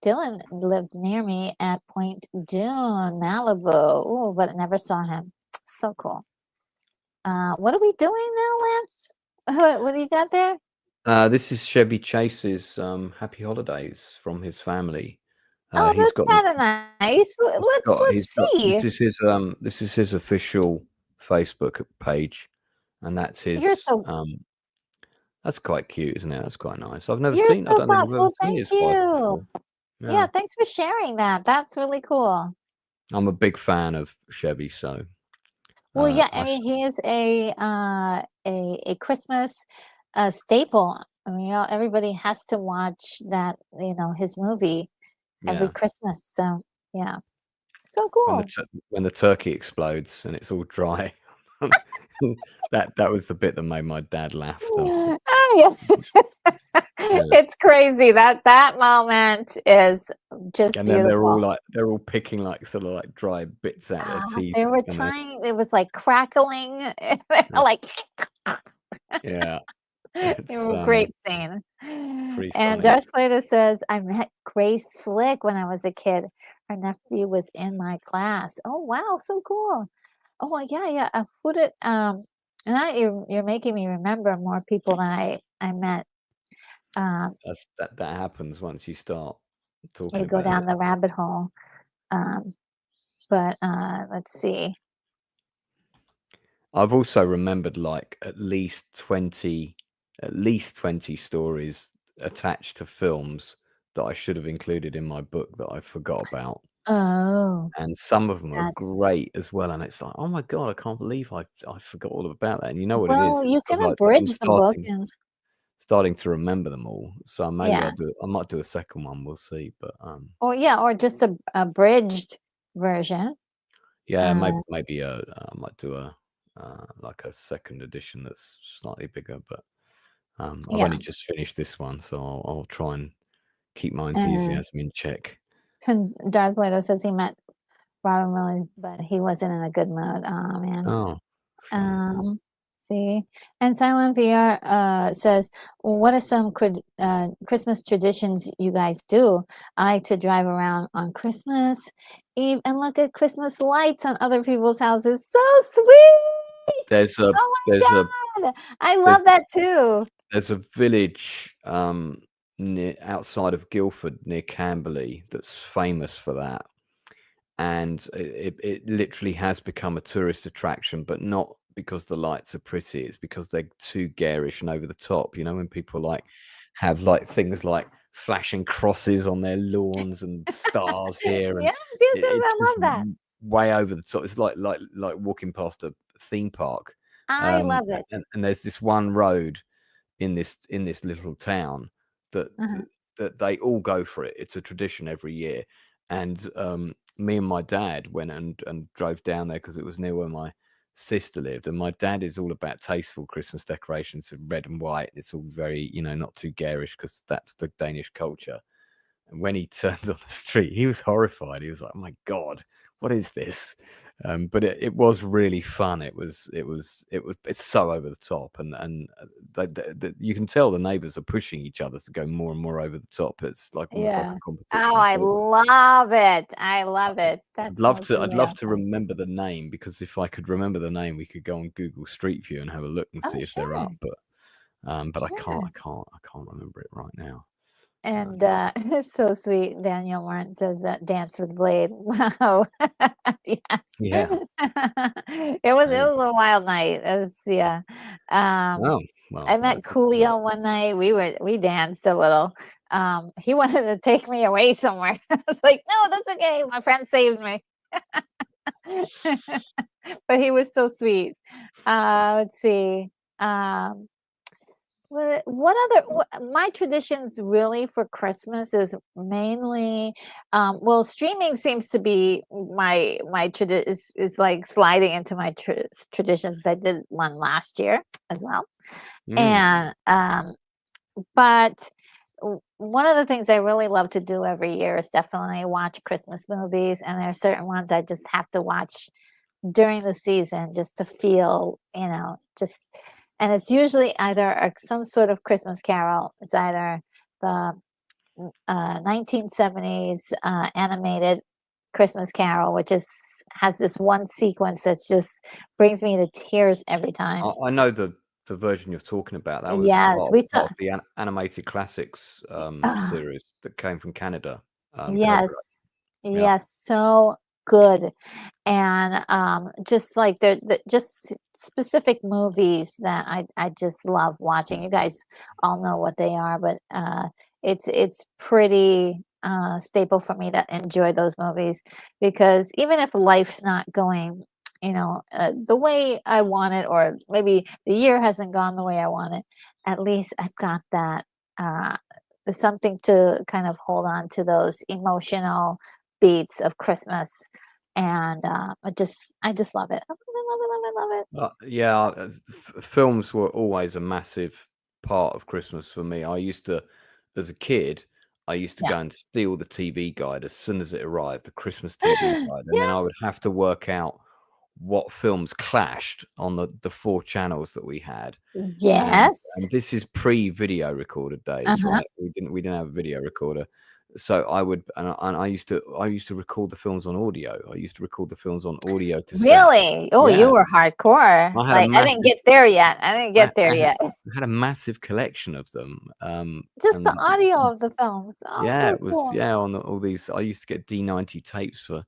S1: Dylan lived near me at Point Dune, Malibu. Oh, but I never saw him. So cool. What are we doing now, Lance? What do you got there?
S2: This is Chevy Chase's Happy Holidays from his family.
S1: Oh,
S2: He's
S1: that's
S2: got
S1: kind of nice. Let's see.
S2: this is his official Facebook page, and that's
S1: You're
S2: his.
S1: so
S2: That's quite cute, isn't it? That's quite nice. I've never
S1: you're
S2: seen. I
S1: so
S2: don't think I've ever
S1: thoughtful.
S2: seen
S1: Thank
S2: his wife
S1: you.
S2: before.
S1: Yeah, thanks for sharing that. That's really cool.
S2: I'm a big fan of Chevy, so
S1: Well, yeah, I
S2: I
S1: mean, he is a Christmas staple. I mean, everybody has to watch that, his movie every
S2: yeah.
S1: Christmas. So, yeah, so
S2: When
S1: cool.
S2: when the turkey explodes and it's all dry, that was the bit that made my dad laugh.
S1: Oh, yeah. It's crazy. That moment is just
S2: And then
S1: beautiful.
S2: they're all picking like sort of like dry bits out their teeth.
S1: They were
S2: And
S1: trying, it was like crackling, and they were
S2: Yeah.
S1: like,
S2: yeah,
S1: it
S2: it's
S1: was a great scene.
S2: pretty
S1: And
S2: funny.
S1: Darth Vader says, I met Grace Slick when I was a kid. Her nephew was in my class. Oh, wow, so cool. Oh, yeah. Who did, now you're making me remember more people that I met.
S2: That happens once you start talking
S1: You go
S2: about
S1: down
S2: it.
S1: the rabbit hole. But let's see.
S2: I've also remembered like at least 20 stories attached to films that I should have included in my book that I forgot about.
S1: Oh,
S2: And some of them are
S1: that's
S2: great as well. And it's like, oh my God, I can't believe I forgot all about that. And you know what it is?
S1: well,
S2: It's
S1: you
S2: because
S1: can
S2: I'm
S1: abridge the book and
S2: starting to remember them all. So maybe
S1: yeah.
S2: I might do a second one. We'll see. But
S1: Or just a abridged version.
S2: yeah,
S1: Uh,
S2: maybe I might do a like a second edition that's slightly bigger. But I've
S1: yeah.
S2: only just finished this one, so I'll try and keep my
S1: Uh,
S2: enthusiasm in check.
S1: Darth Vader says he met Robin Williams, but he wasn't in a good mood. Oh man.
S2: Oh, shame.
S1: See, and Silent VR says, well, "What are some Christmas traditions you guys do? I like to drive around on Christmas Eve and look at Christmas lights on other people's houses. So sweet!
S2: There's a
S1: Oh
S2: there's a
S1: my God, I
S2: there's
S1: love that too.
S2: there's a village outside of Guildford near Camberley that's famous for that, and it literally has become a tourist attraction, but not because the lights are pretty. It's because they're too garish and over the top. You know, when people like have like things like flashing crosses on their lawns and stars here, and
S1: Yes,
S2: it's
S1: I
S2: just
S1: love that.
S2: way over the top. It's like walking past a theme park.
S1: I love it.
S2: And there's this one road in this little town that
S1: Uh-huh.
S2: that they all go for it. It's a tradition every year, and me and my dad went and drove down there because it was near where my sister lived. And my dad is all about tasteful Christmas decorations, red and white. It's all very, not too garish because that's the Danish culture. And when he turned on the street, he was horrified. He was like, "Oh my God, what is this?" But it was really fun. It's so over the top, and you can tell the neighbours are pushing each other to go more and more over the top. It's like almost like
S1: Yeah.
S2: a
S1: Oh,
S2: competition.
S1: I
S2: But
S1: love it. I love it. That sounds
S2: I'd
S1: really
S2: love to
S1: awesome.
S2: remember the name, because if I could remember the name, we could go on Google Street View and have a look and
S1: Oh,
S2: see if they're
S1: sure.
S2: up. But I
S1: Sure.
S2: can't remember it right now.
S1: And it's so sweet. Daniel Martin says that Dance with Blade. Wow. Yes.
S2: Yeah.
S1: It was a wild night. It was, yeah.
S2: Oh, well,
S1: I met
S2: that's
S1: Coolio one night. We danced a little. He wanted to take me away somewhere. I was like, no, that's okay. My friend saved me. But he was so sweet. Let's see. Um, my traditions really for Christmas is mainly, well, streaming seems to be my tradition is like sliding into my traditions. I did one last year as well. And but one of the things I really love to do every year is definitely watch Christmas movies, and there are certain ones I just have to watch during the season just to feel, just, and it's usually either some sort of Christmas carol. It's either the 1970s animated Christmas Carol, which has this one sequence that just brings me to tears every time.
S2: I know the version you're talking about. That was
S1: Yes,
S2: part of the animated classics
S1: uh,
S2: series that came from Canada.
S1: yes,
S2: Yeah.
S1: yes. So good. And just like the just specific movies that I just love watching. You guys all know what they are, but it's pretty staple for me to enjoy those movies, because even if life's not going, the way I want it, or maybe the year hasn't gone the way I want it, at least I've got that uh, something to kind of hold on to, those emotional beats of Christmas. And I just love it. I love it, love it, love it, love it.
S2: Yeah, films were always a massive part of Christmas for me. As a kid, I used to
S1: Yeah.
S2: go and steal the TV guide as soon as it arrived, the Christmas TV guide, and then I would
S1: Yes.
S2: have to work out what films clashed on the 4 channels that we had. And
S1: Yes.
S2: this is pre-video recorder days,
S1: Uh-huh.
S2: right? We didn't have a video recorder. So I used to record the films on audio. I used to record the films on audio cassette.
S1: Really? Oh,
S2: Yeah.
S1: you were hardcore.
S2: I had a
S1: Like, I didn't
S2: massive
S1: get there yet. I didn't
S2: I
S1: get there
S2: I had
S1: yet.
S2: I had a massive collection of them,
S1: Just the
S2: and
S1: audio of the films. Oh,
S2: yeah,
S1: so
S2: it was
S1: cool.
S2: on all these. I used to get D90 tapes for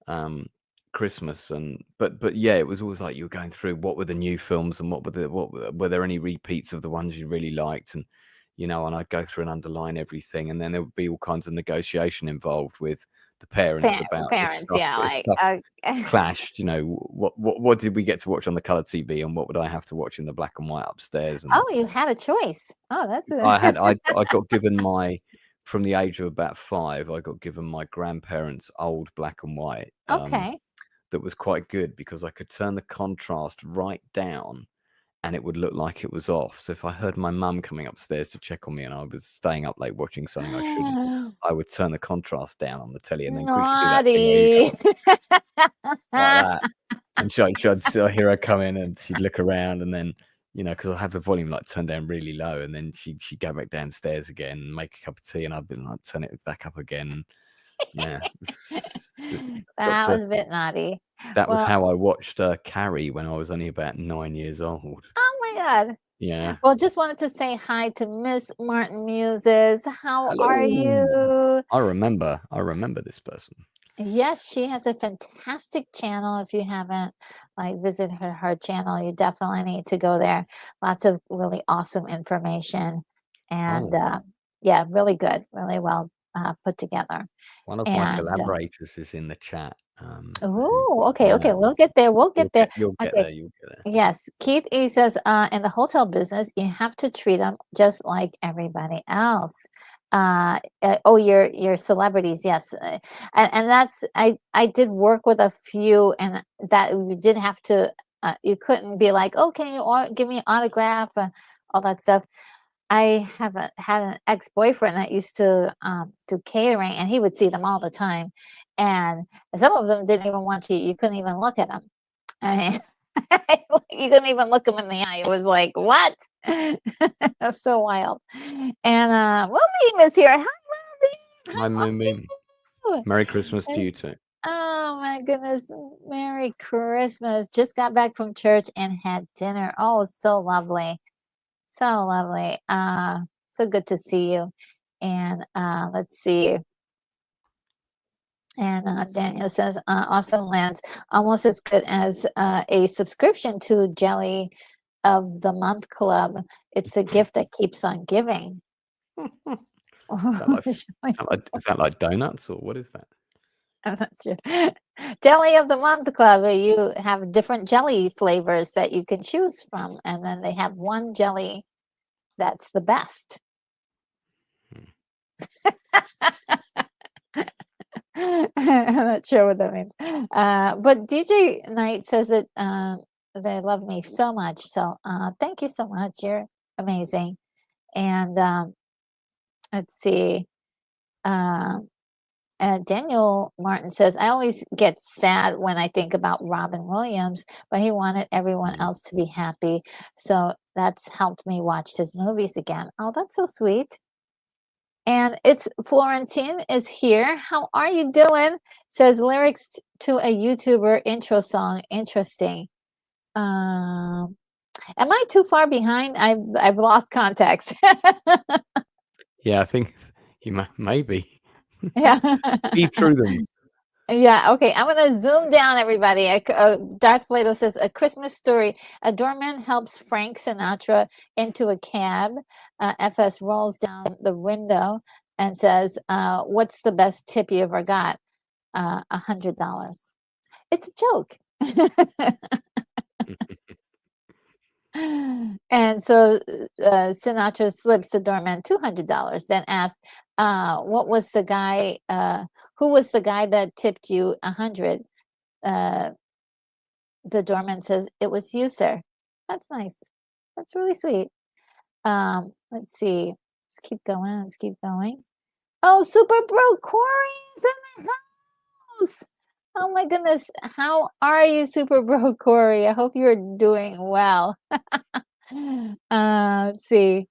S2: um, Christmas, but yeah, it was always like you were going through what were the new films and were there any repeats of the ones you really liked, and and I'd go through and underline everything, and then there would be all kinds of negotiation involved with the parents about
S1: Parents, yeah,
S2: if
S1: like,
S2: stuff clashed. What did we get to watch on the color TV, and what would I have to watch in the black and white upstairs? And
S1: oh, you had a choice. Oh, that's
S2: I got given from the age of about 5, I got given my grandparents' old black and white.
S1: okay.
S2: That was quite good because I could turn the contrast right down and it would look like it was off. So if I heard my mum coming upstairs to check on me and I was staying up late watching something I shouldn't, I would turn the contrast down on the telly and then quickly do that thing where you go
S1: Naughty.
S2: like that. And I'd hear her come in and she'd look around, and then, because I have the volume like turned down really low, and then she'd go back downstairs again and make a cup of tea, and I'd be like, turn it back up again. Yeah.
S1: That was a bit naughty.
S2: That was
S1: Well,
S2: how I watched Carrie when I was only about 9 years old.
S1: oh my God.
S2: Yeah.
S1: Well, just wanted to say hi to Miss Martin Muses. How are
S2: Hello.
S1: you?
S2: I remember this person.
S1: Yes, she has a fantastic channel. If you haven't visited her channel, you definitely need to go there. Lots of really awesome information, and yeah, really good, really well put together.
S2: One of my
S1: And
S2: collaborators is in the chat.
S1: oh, okay,
S2: Yeah,
S1: okay, we'll get there. We'll get there.
S2: you'll get
S1: Okay.
S2: there. You'll get there.
S1: Yes, Keith E says, in the hotel business, you have to treat them just like everybody else. Oh, your celebrities, yes, and that's I did work with a few, and that we did have to. You couldn't be like, oh, can you give me an autograph and all that stuff. I had an ex-boyfriend that used to do catering, and he would see them all the time, and some of them didn't even want you. You couldn't even look at them. I mean, you couldn't even look them in the eye. It was like, what? That's so wild. And Moonbeam is here. Hi, Moonbeam.
S2: Hi, Moonbeam. Merry Christmas to you too.
S1: Oh my goodness. Merry Christmas. Just got back from church and had dinner. Oh, so lovely. So lovely. So good to see you. And let's see. And Daniel says, awesome lands, almost as good as a subscription to Jelly of the Month Club. It's the gift that keeps on giving.
S2: Is that like donuts, or what is that?
S1: I'm not sure. Jelly of the Month Club. You have different jelly flavors that you can choose from, and then they have one jelly that's the best. I'm not sure what that means. But DJ Knight says that they love me so much. So thank you so much. You're amazing. And let's see. Daniel Martin says, I always get sad when I think about Robin Williams, but he wanted everyone else to be happy. So that's helped me watch his movies again. Oh, that's so sweet. And it's Florentine is here. How are you doing? Says lyrics to a YouTuber intro song. Interesting. Am I too far behind? I've lost context.
S2: Yeah, I think you maybe.
S1: Yeah.
S2: Speed through them.
S1: Yeah, okay. I'm gonna zoom down, everybody. Darth Plato says, "A Christmas Story. A doorman helps Frank Sinatra into a cab. FS rolls down the window and says, what's the best tip you ever got? $100. It's a joke." And so Sinatra slips the doorman $200, then asks, "What was the guy? Who was the guy that tipped you 100?" The doorman says, "It was you, sir." That's nice. That's really sweet. Let's see. Let's keep going. Let's keep going. Oh, Super Bro Corey is in the house. Oh my goodness. How are you, Super Bro Corey? I hope you're doing well. Let's see.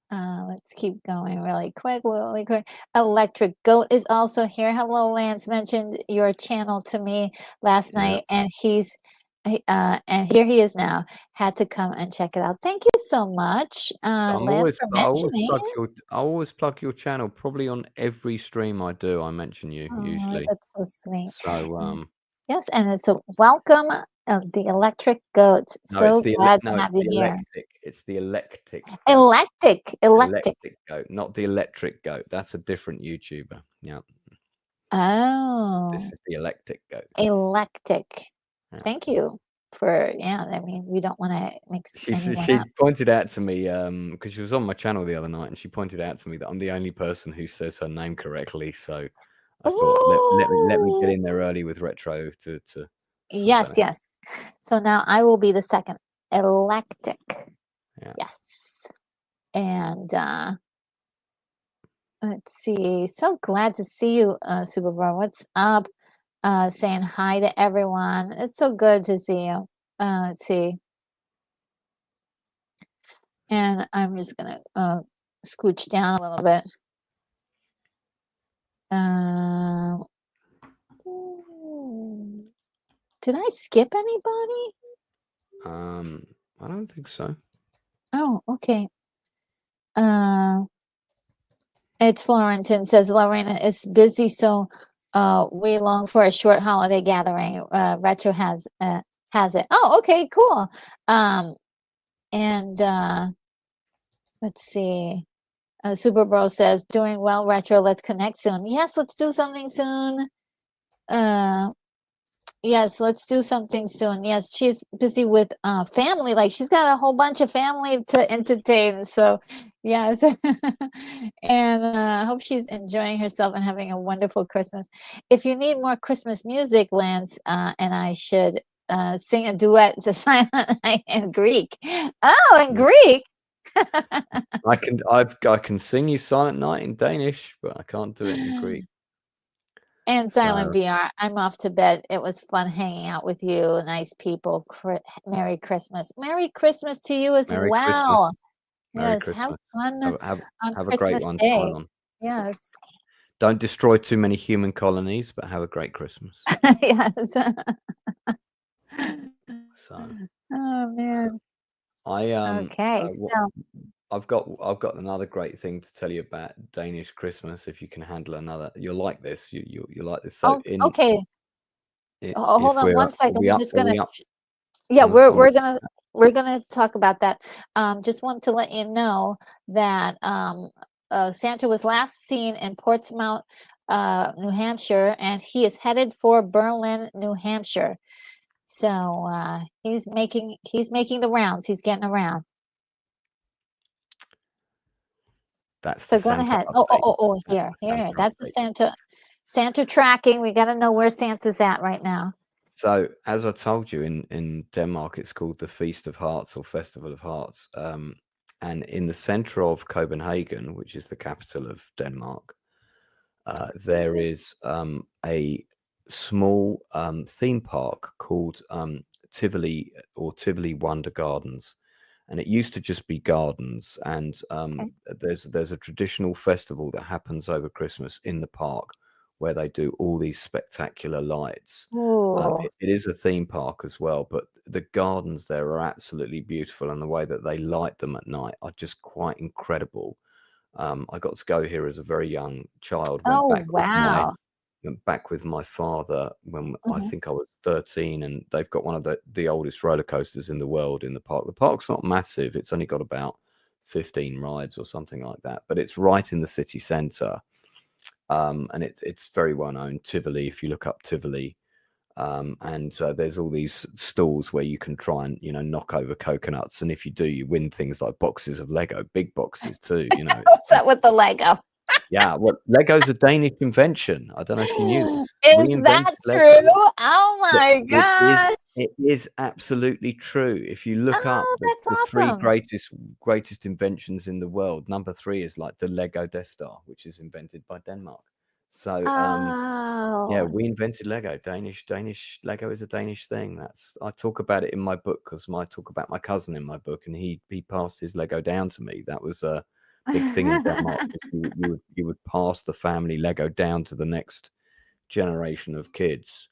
S1: Let's keep going really quick, really quick. Electric Goat is also here. Hello, Lance mentioned your channel to me last
S2: Yeah.
S1: night, and and here he is now. Had to come and check it out. Thank you so much, Lance, for mentioning it.
S2: I always plug your channel. Probably on every stream I do, I mention you
S1: Oh,
S2: usually.
S1: that's so sweet.
S2: So
S1: Yes, and it's a welcome of the Electric Goat.
S2: no, it's
S1: So
S2: the
S1: glad to
S2: it's
S1: have you
S2: the
S1: here.
S2: electric. It's the electric.
S1: Electric.
S2: Electric goat, not the electric goat. That's a different YouTuber. Yeah.
S1: Oh.
S2: This is the electric goat.
S1: Electric.
S2: Yeah.
S1: Thank you for, yeah, I mean, we don't want to mix anyone
S2: She
S1: up.
S2: pointed out to me because she was on my channel the other night, and she pointed out to me that I'm the only person who says her name correctly. So I thought let me get in there early with retro to
S1: Yes, yes. So now I will be the second. Electric.
S2: Yeah.
S1: Yes. And let's see. So glad to see you, Super Bro. What's up? Saying hi to everyone. It's so good to see you. Let's see. And I'm just gonna scooch down a little bit. Did I skip anybody?
S2: I don't think so.
S1: Oh, okay. It's Florentin says Lorena is busy, so we long for a short holiday gathering. Retro has it. Oh, okay, cool. And let's see. Super Bro says, "Doing well, Retro. Let's connect soon." Yes, let's do something soon. Yes, let's do something soon. Yes, she's busy with family. Like she's got a whole bunch of family to entertain. So, yes. And I hope she's enjoying herself and having a wonderful Christmas. If you need more Christmas music, Lance, and I should sing a duet to Silent Night in Greek. Oh, in Greek.
S2: I can sing you Silent Night in Danish, but I can't do it in Greek.
S1: And Silent VR, I'm off to bed. It was fun hanging out with you. Nice people. Merry Christmas. Merry Christmas to you as
S2: Merry
S1: well.
S2: Merry
S1: Yes,
S2: Christmas.
S1: have fun
S2: Have
S1: on
S2: a
S1: Christmas
S2: great one,
S1: Day.
S2: Cylon.
S1: Yes.
S2: Don't destroy too many human colonies, but have a great Christmas.
S1: Yes.
S2: So,
S1: oh man. Okay, so
S2: I've got another great thing to tell you about Danish Christmas. If you can handle another, you'll like this. You like this. So
S1: okay. Hold on one second. We're just gonna. Yeah, we're gonna talk about that. Just want to let you know that Santa was last seen in Portsmouth, New Hampshire, and he is headed for Berlin, New Hampshire. So he's making the rounds. He's getting around.
S2: That's
S1: so go ahead. Oh, here. That's the Santa tracking. We got to know where Santa's at right now.
S2: So, as I told you, in Denmark, it's called the Feast of Hearts or Festival of Hearts. And in the center of Copenhagen, which is the capital of Denmark, there is a small theme park called Tivoli or Tivoli Wonder Gardens. And it used to just be gardens. And there's a traditional festival that happens over Christmas in the park where they do all these spectacular lights. It is a theme park as well, but the gardens there are absolutely beautiful, and the way that they light them at night are just quite incredible. I got to go here as a very young child.
S1: Oh, wow.
S2: Went back with my father when I
S1: Mhm.
S2: think I was 13, and they've got one of the oldest roller coasters in the world in the park. The park's not massive; it's only got about 15 rides or something like that, but it's right in the city centre, and it's very well known. Tivoli, if you look up Tivoli. And there's all these stalls where you can try and knock over coconuts, and if you do, you win things like boxes of Lego, big boxes too.
S1: What's up with the Lego?
S2: Yeah, well, Lego's a Danish invention. I don't know if you knew this. We
S1: Is
S2: invented
S1: that
S2: Lego.
S1: true? Oh
S2: It,
S1: my
S2: it is.
S1: gosh.
S2: It is absolutely true. If you look up
S1: Oh,
S2: the
S1: that's
S2: three
S1: awesome.
S2: greatest inventions in the world, number 3 is like the Lego Death Star, which is invented by Denmark. So yeah,
S1: Oh,
S2: we invented Lego. Danish Lego is a Danish thing. I talk about it in my book because I talk about my cousin in my book, and he passed his Lego down to me. That was a big thing in Denmark. You would pass the family Lego down to the next generation of kids,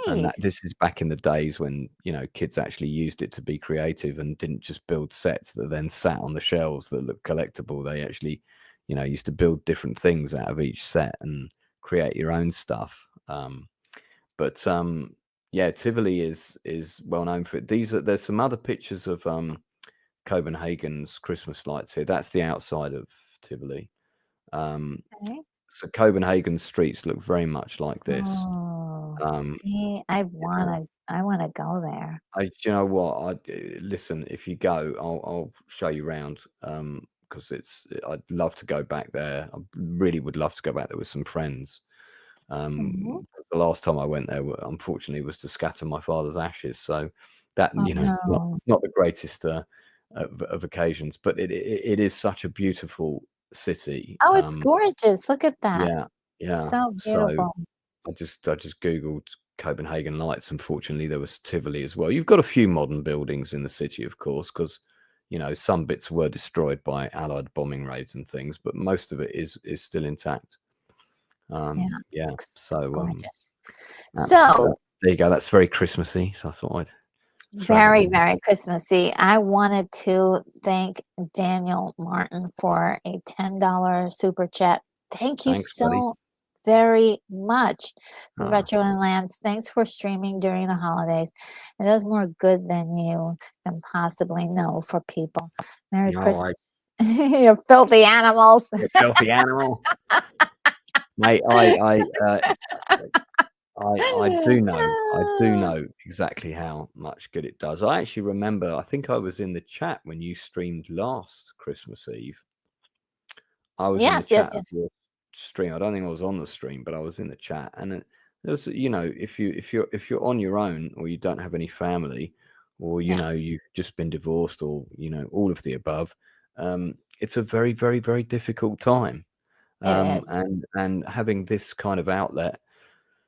S2: and
S1: nice.
S2: this is back in the days when kids actually used it to be creative and didn't just build sets that then sat on the shelves that looked collectible. They actually used to build different things out of each set and create your own stuff. But yeah, Tivoli is well known for it. There's some other pictures of Copenhagen's Christmas lights here. That's the outside of Tivoli.
S1: Okay.
S2: So Copenhagen streets look very much like this.
S1: Oh, see, I wanna go there.
S2: Do you know what? Listen. If you go, I'll show you around. Because I'd love to go back there. I really would love to go back there with some friends.
S1: Mhm.
S2: 'Cause the last time I went there, unfortunately, was to scatter my father's ashes. So that
S1: Oh, no.
S2: not the greatest of occasions, but it is such a beautiful city.
S1: Oh, it's gorgeous. Look at that.
S2: Yeah, yeah.
S1: So
S2: So
S1: beautiful.
S2: I just googled Copenhagen lights. Unfortunately, there was Tivoli as well. You've got a few modern buildings in the city, of course, because some bits were destroyed by Allied bombing raids and things, but most of it is still intact.
S1: Yeah,
S2: Yeah.
S1: looks it's
S2: So
S1: gorgeous.
S2: absolutely.
S1: So,
S2: There you go. That's very Christmassy. So I thought I'd throw that
S1: very,
S2: in.
S1: very Christmassy. I wanted to thank Daniel Martin for a $10 super chat. Thank you
S2: Thanks, buddy.
S1: so very much. This is
S2: Ah,
S1: Retro and Lance. Thanks for streaming during the holidays. It does more good than you can possibly know for people. Merry
S2: no,
S1: Christmas. You filthy animals.
S2: you filthy animal, mate. I do know. I do know exactly how much good it does. I actually remember. I think I was in the chat when you streamed last Christmas Eve. I was in the
S1: Yes, yes,
S2: chat of
S1: yes.
S2: your stream. I don't think I was on the stream, but I was in the chat, and there was, if you're on your own, or you don't have any family, or
S1: Yeah,
S2: you've just been divorced, or all of the above, it's a very, very, very difficult time.
S1: it is.
S2: And having this kind of outlet,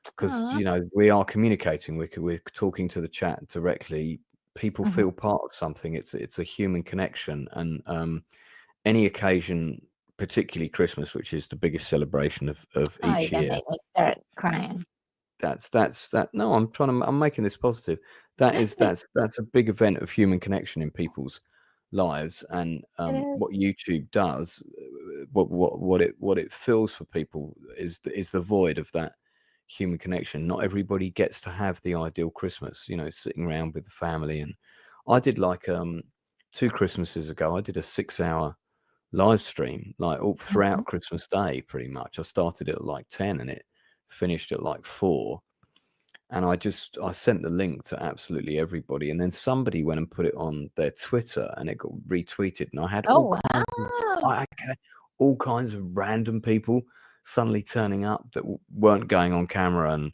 S2: because
S1: Aw.
S2: we are communicating, we're talking to the chat directly. People
S1: Mhm.
S2: feel part of something. It's a human connection, and any occasion, particularly Christmas, which is the biggest celebration of
S1: Oh, you're
S2: each
S1: gonna
S2: year.
S1: make me start crying.
S2: No, I'm making this positive. That's a big event of human connection in people's lives, and
S1: It
S2: what
S1: is.
S2: YouTube does, what it fills for people is the void of that human connection. Not everybody gets to have the ideal Christmas, sitting around with the family. And I did like 2 Christmases ago, I did a 6-hour live stream like all
S1: Mhm.
S2: throughout Christmas Day. Pretty much, I started at like 10 and it finished at like 4. And I sent the link to absolutely everybody, and then somebody went and put it on their Twitter, and it got retweeted, and I had
S1: Oh, wow.
S2: I had all kinds of random people suddenly turning up that weren't going on camera, and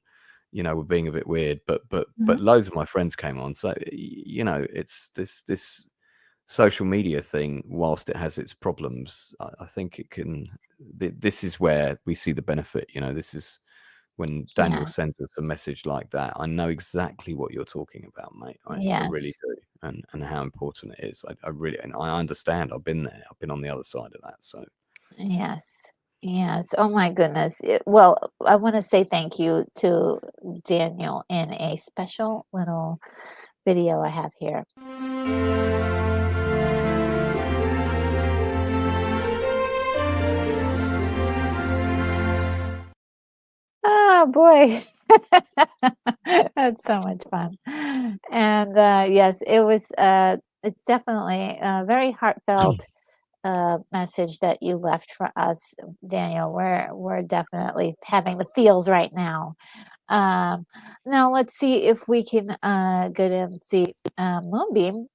S2: were being a bit weird, but
S1: Mhm.
S2: loads of my friends came on. So it's this social media thing, whilst it has its problems, I think it can. This is where we see the benefit. This is when Daniel
S1: Yeah.
S2: sends us a message like that. I know exactly what you're talking about, mate. I really
S1: Yes.
S2: do, and how important it is. I really, and I understand. I've been there. I've been on the other side of that. So
S1: Yes. Yes. Oh my goodness. Well, I want to say thank you to Daniel in a special little video I have here. Oh boy. That's so much fun. And yes, it's definitely a very heartfelt message that you left for us, Daniel. We're definitely having the feels right now. Now let's see if we can go down and see Moonbeam.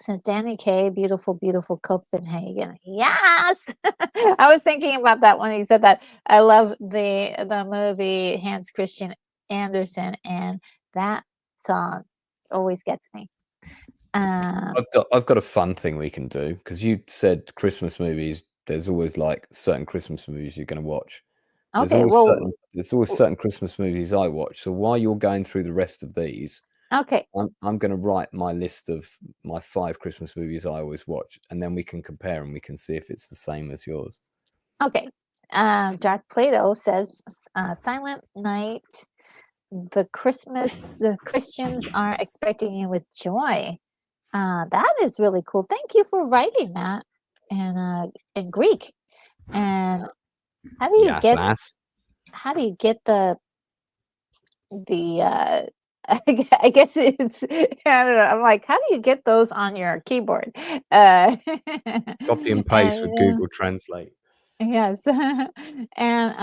S1: Since Danny Kaye, beautiful, beautiful Copenhagen. Yes, I was thinking about that when he said that. I love the movie Hans Christian Andersen, and that song always gets me.
S2: I've got a fun thing we can do, because you said Christmas movies. There's always like certain Christmas movies you're going to watch.
S1: Okay, well,
S2: There's always certain Christmas movies I watch. So while you're going through the rest of these,
S1: okay,
S2: I'm going to write my list of my 5 Christmas movies I always watch, and then we can compare and we can see if it's the same as yours.
S1: okay. Darth Plato says, "Silent Night. The Christians are expecting you with joy." That is really cool. Thank you for writing that in Greek. And how do you
S2: Yes,
S1: get
S2: lass.
S1: how do you get the I guess it's I don't know. I'm like, how do you get those on your keyboard?
S2: Copy and paste with
S1: And
S2: Google Translate.
S1: yes. And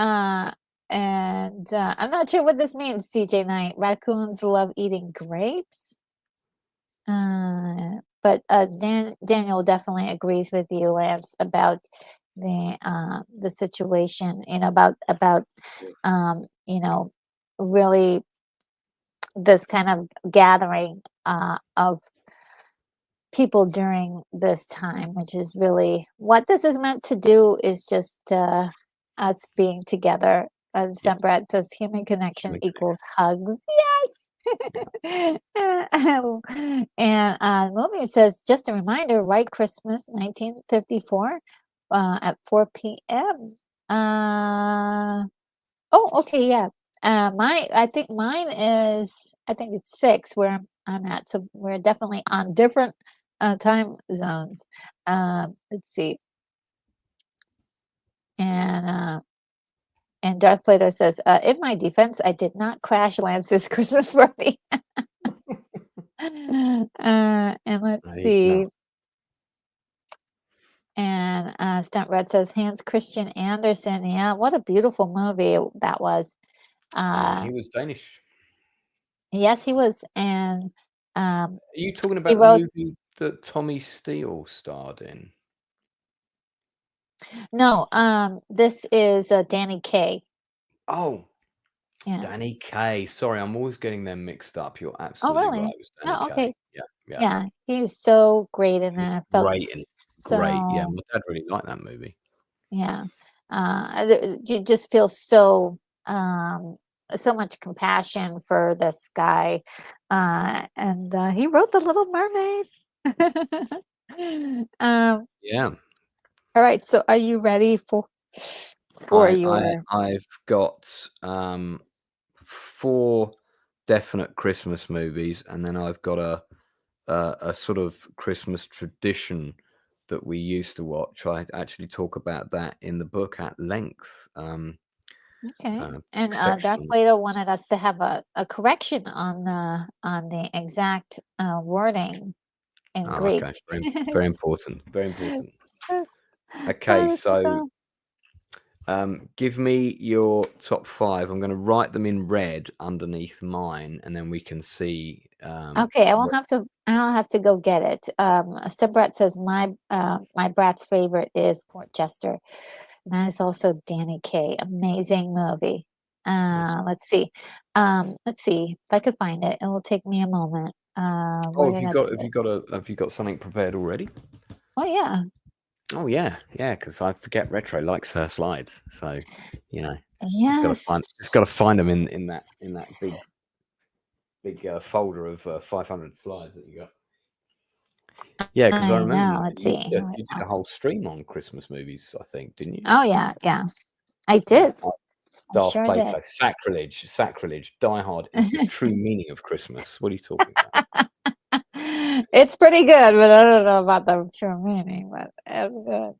S1: I'm not sure what this means, CJ Knight. Raccoons love eating grapes. But Daniel definitely agrees with you, Lance, about the situation, about really this kind of gathering of people during this time, which is really what this is meant to do, is just us being together. And
S2: Yeah.
S1: Sembrad says human connection
S2: Human
S1: equals hugs. Yes. And Movie says, just a reminder, White Christmas 1954 at 4 p.m. Oh, okay, yeah. I think mine is, I think it's 6 where I'm at. So we're definitely on different time zones. Let's see. And Darth Plato says, in my defense, I did not crash Lance's Christmas party. And let's
S2: There you
S1: see.
S2: go.
S1: And Stunt Red says Hans Christian Andersen. Yeah, what a beautiful movie that was.
S2: He was Danish.
S1: Yes, he was. And
S2: Are you talking
S1: he
S2: about the
S1: wrote.
S2: movie that Tommy Steele starred in?
S1: No, this is Danny Kaye.
S2: Oh,
S1: Yeah.
S2: Danny Kaye. Sorry, I'm always getting them mixed up. You're
S1: Oh,
S2: absolutely
S1: really?
S2: right. It was Danny
S1: Oh,
S2: Kaye.
S1: okay.
S2: Yeah, yeah.
S1: Yeah, he was so great in
S2: He was
S1: it. I felt
S2: great and great. Yeah,
S1: so.
S2: my dad really liked that movie.
S1: Yeah. You just feel so so much compassion for this guy. And he wrote The Little Mermaid.
S2: Yeah.
S1: All right, so are you ready for your
S2: I've got 4 definite Christmas movies, and then I've got a sort of Christmas tradition that we used to watch. I actually talk about that in the book at length.
S1: Okay. And Darth
S2: Section.
S1: Plato wanted us to have a correction on the exact wording in
S2: Oh,
S1: Greek.
S2: okay. Very important. Very important.
S1: Yes.
S2: Okay,
S1: Yes,
S2: so give me your top 5. I'm going to write them in red underneath mine, and then we can see.
S1: okay, I'll have to go get it. Subrat says my brat's favorite is Portchester. And that is also Danny Kaye. Amazing movie. Let's see. Let's see if I could find it. It will take me a moment.
S2: Oh,
S1: Where did I put it?
S2: have you got something prepared already?
S1: Oh yeah.
S2: Oh yeah, because I forget Retro likes her slides, so
S1: Yes.
S2: just got to find them in that big folder of 500 slides that you got. Yeah, because I
S1: I
S2: remember
S1: know. Let's
S2: you
S1: see.
S2: did a whole stream on Christmas movies, I think, didn't you?
S1: Oh yeah, yeah. I
S2: Yeah,
S1: did. I
S2: Darth
S1: sure did.
S2: Plato, sacrilege. Die Hard is the true meaning of Christmas. What are you talking about?
S1: It's pretty good, but I don't know about the true meaning, but it's good.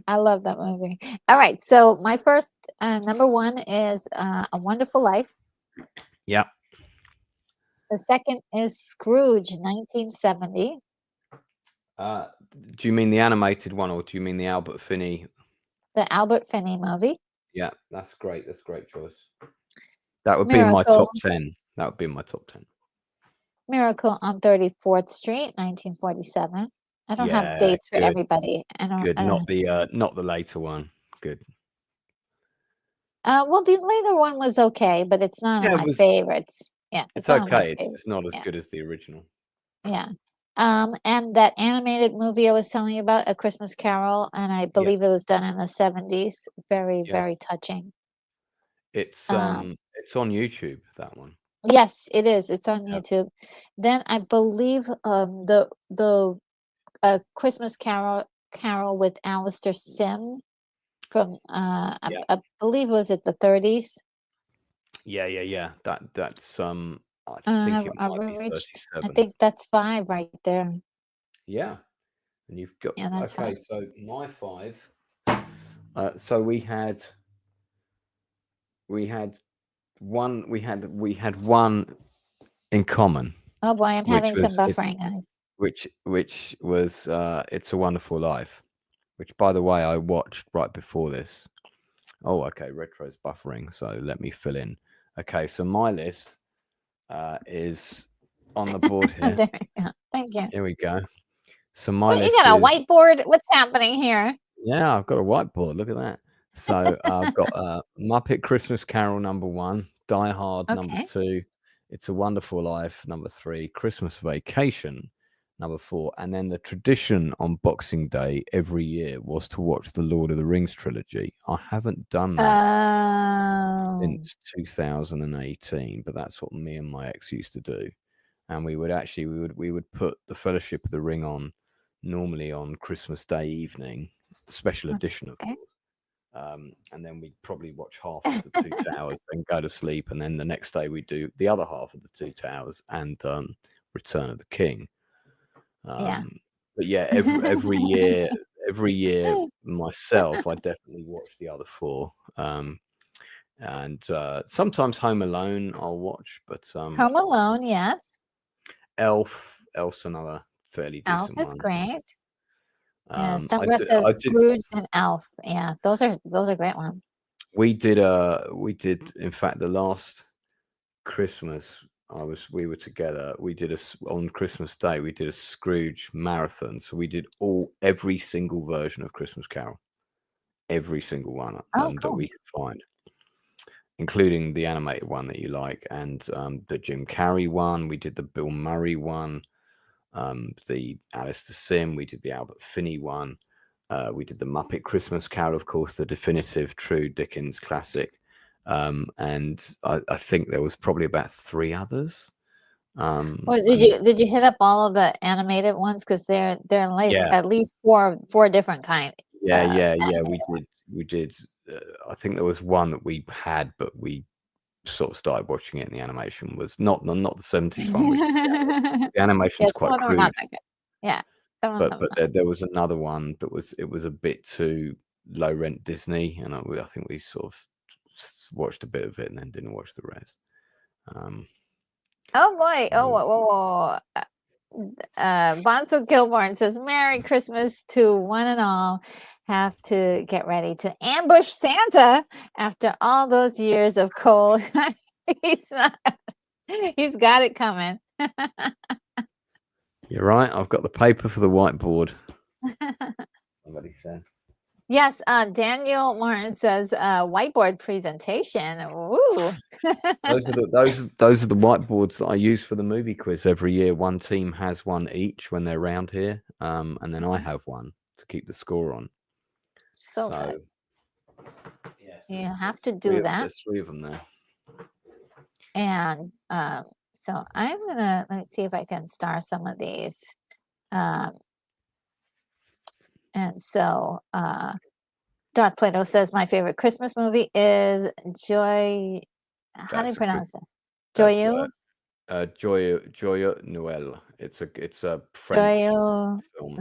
S1: I love that movie. All right, so my first number one is A Wonderful Life.
S2: Yeah.
S1: The second is Scrooge, 1970.
S2: Do you mean the animated one, or do you mean the Albert Finney?
S1: The Albert Finney movie.
S2: Yeah, that's great. That's a great choice. That would be in my
S1: Miracle.
S2: top 10. That would be in my top 10.
S1: Miracle on 34th Street, 1947. I don't have
S2: Yeah,
S1: dates for
S2: good.
S1: everybody.
S2: Good.
S1: I
S2: Not
S1: don't.
S2: the later one. Good.
S1: Well, the later one was okay, but it's not
S2: Yeah,
S1: on
S2: it
S1: my
S2: was.
S1: favorites. Yeah,
S2: It's
S1: not on my
S2: okay. It's
S1: favorites.
S2: just not as
S1: Yeah,
S2: good as the original.
S1: yeah. And that animated movie I was telling you about, A Christmas Carol, and I
S2: Yeah.
S1: believe it was done in the 70s. Very,
S2: Yeah.
S1: very touching.
S2: It's on YouTube, that one.
S1: Yes, it is. It's on
S2: Yeah.
S1: YouTube. Then I believe the Christmas Carol with Alistair Sim from
S2: Yeah.
S1: I believe it was at the 30s.
S2: Yeah. That's I think it
S1: Are
S2: might
S1: we
S2: be
S1: reached? I
S2: 37.
S1: think that's 5 right there.
S2: Yeah. And you've got
S1: Yeah, that's
S2: okay,
S1: 5.
S2: so my 5. So we had one in common,
S1: Oh boy, I'm
S2: which
S1: having some
S2: was
S1: buffering, guys.
S2: which was It's a Wonderful Life, which, by the way, I watched right before this. Oh, okay, retro's buffering, so let me fill in. Okay, so my list is on the board here.
S1: There we go. Thank you.
S2: Here we go. So my
S1: Well, you
S2: list
S1: got a
S2: is
S1: whiteboard. What's happening here?
S2: yeah, I've got a whiteboard. Look at that. So I've got Muppet Christmas Carol number 1, Die Hard number
S1: Okay.
S2: 2, It's a Wonderful Life number 3, Christmas Vacation number 4, and then the tradition on Boxing Day every year was to watch the Lord of the Rings trilogy. I haven't done that
S1: Oh,
S2: since 2018, but that's what me and my ex used to do. And we would put the Fellowship of the Ring on normally on Christmas Day evening, special edition, of
S1: okay.
S2: course. And then we'd probably watch half of the Two Towers, then go to sleep, and then the next day we do the other half of the Two Towers and Return of the King.
S1: Yeah.
S2: But yeah, every year myself, I definitely watch the other 4. And sometimes Home Alone I'll watch, but
S1: Home Alone, yes.
S2: Elf's another fairly
S1: Elf
S2: decent
S1: is
S2: one.
S1: great. Yeah,
S2: I
S1: Stumper
S2: did,
S1: says Scrooge and Elf. Yeah, those are great ones.
S2: we did in fact the last Christmas we were together, we did on Christmas Day we did a Scrooge marathon. So we did every single version of Christmas Carol, every single one
S1: Oh,
S2: that
S1: cool.
S2: we could find, including the animated one that you like, and the Jim Carrey one. We did the Bill Murray one, the Alistair Sim. We did the Albert Finney one. We did the Muppet Christmas Carol, of course, the definitive true Dickens classic. And I think there was probably about 3 others.
S1: Well, did you hit up all of the animated ones? Because they're like
S2: Yeah.
S1: at least four different kind.
S2: Yeah. We did. I think there was one that we had, but we sort of started watching it, and the animation was not the 70s one. Which the animation's quite
S1: some of them are
S2: crude.
S1: not that good. Yeah, some of them.
S2: But there was another one that was a bit too low rent Disney, and I think we sort of watched a bit of it and then didn't watch the rest.
S1: Oh boy! Oh, whoa. Bonzo Kilborn says, "Merry Christmas to one and all. Have to get ready to ambush Santa after all those years of cold." He's got it coming.
S2: You're right. I've got the paper for the whiteboard. Somebody said.
S1: Yes, Daniel Martin says whiteboard presentation. Ooh.
S2: Those are the whiteboards that I use for the movie quiz every year. One team has one each when they're around here, and then I have one to keep the score on.
S1: So good.
S2: Yes,
S1: You have to do that.
S2: There's 3 of them there.
S1: And so I'm gonna let me see if I can star some of these. And so Darth Plato says my favorite Christmas movie is Joy. How do you pronounce it? Joyu?
S2: Joyeux Noël. It's a French
S1: Joyeux
S2: film,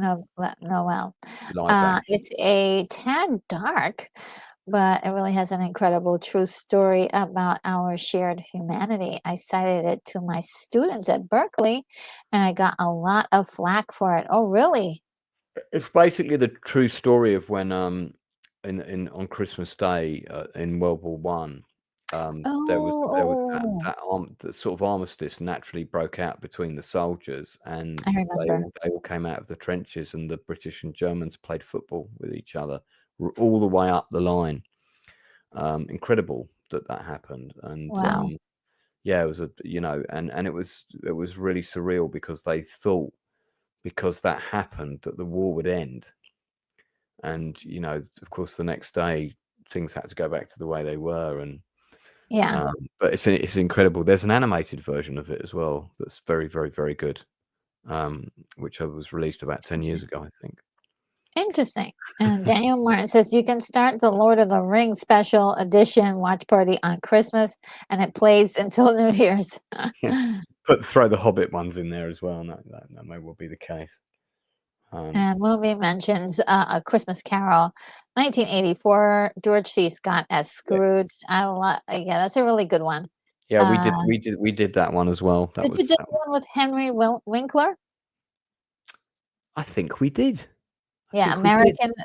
S1: Noel.
S2: live action.
S1: It's a tad dark, but it really has an incredible true story about our shared humanity. I cited it to my students at Berkeley, and I got a lot of flack for it. Oh, really?
S2: It's basically the true story of when in on Christmas Day in World War One, there was
S1: Oh,
S2: that sort of armistice naturally broke out between the soldiers, and
S1: I remember.
S2: they all came out of the trenches, and the British and Germans played football with each other all the way up the line. Incredible that happened, and
S1: Wow.
S2: yeah, it was and it was really surreal because they thought because that happened that the war would end. And of course the next day things had to go back to the way they were. And
S1: Yeah.
S2: but it's incredible. There's an animated version of it as well that's very, very, very good, which was released about 10 years ago, I think.
S1: Interesting. And Daniel Martin says you can start the Lord of the Rings special edition watch party on Christmas, and it plays until New Year's.
S2: Yeah. Throw the Hobbit ones in there as well, and that may well be the case.
S1: And movie mentions A Christmas Carol, 1984, George C. Scott as Scrooge. Yeah, that's a really good one.
S2: Yeah, we did that one as well.
S1: Did you do one with Henry Winkler?
S2: I think we did.
S1: Yeah,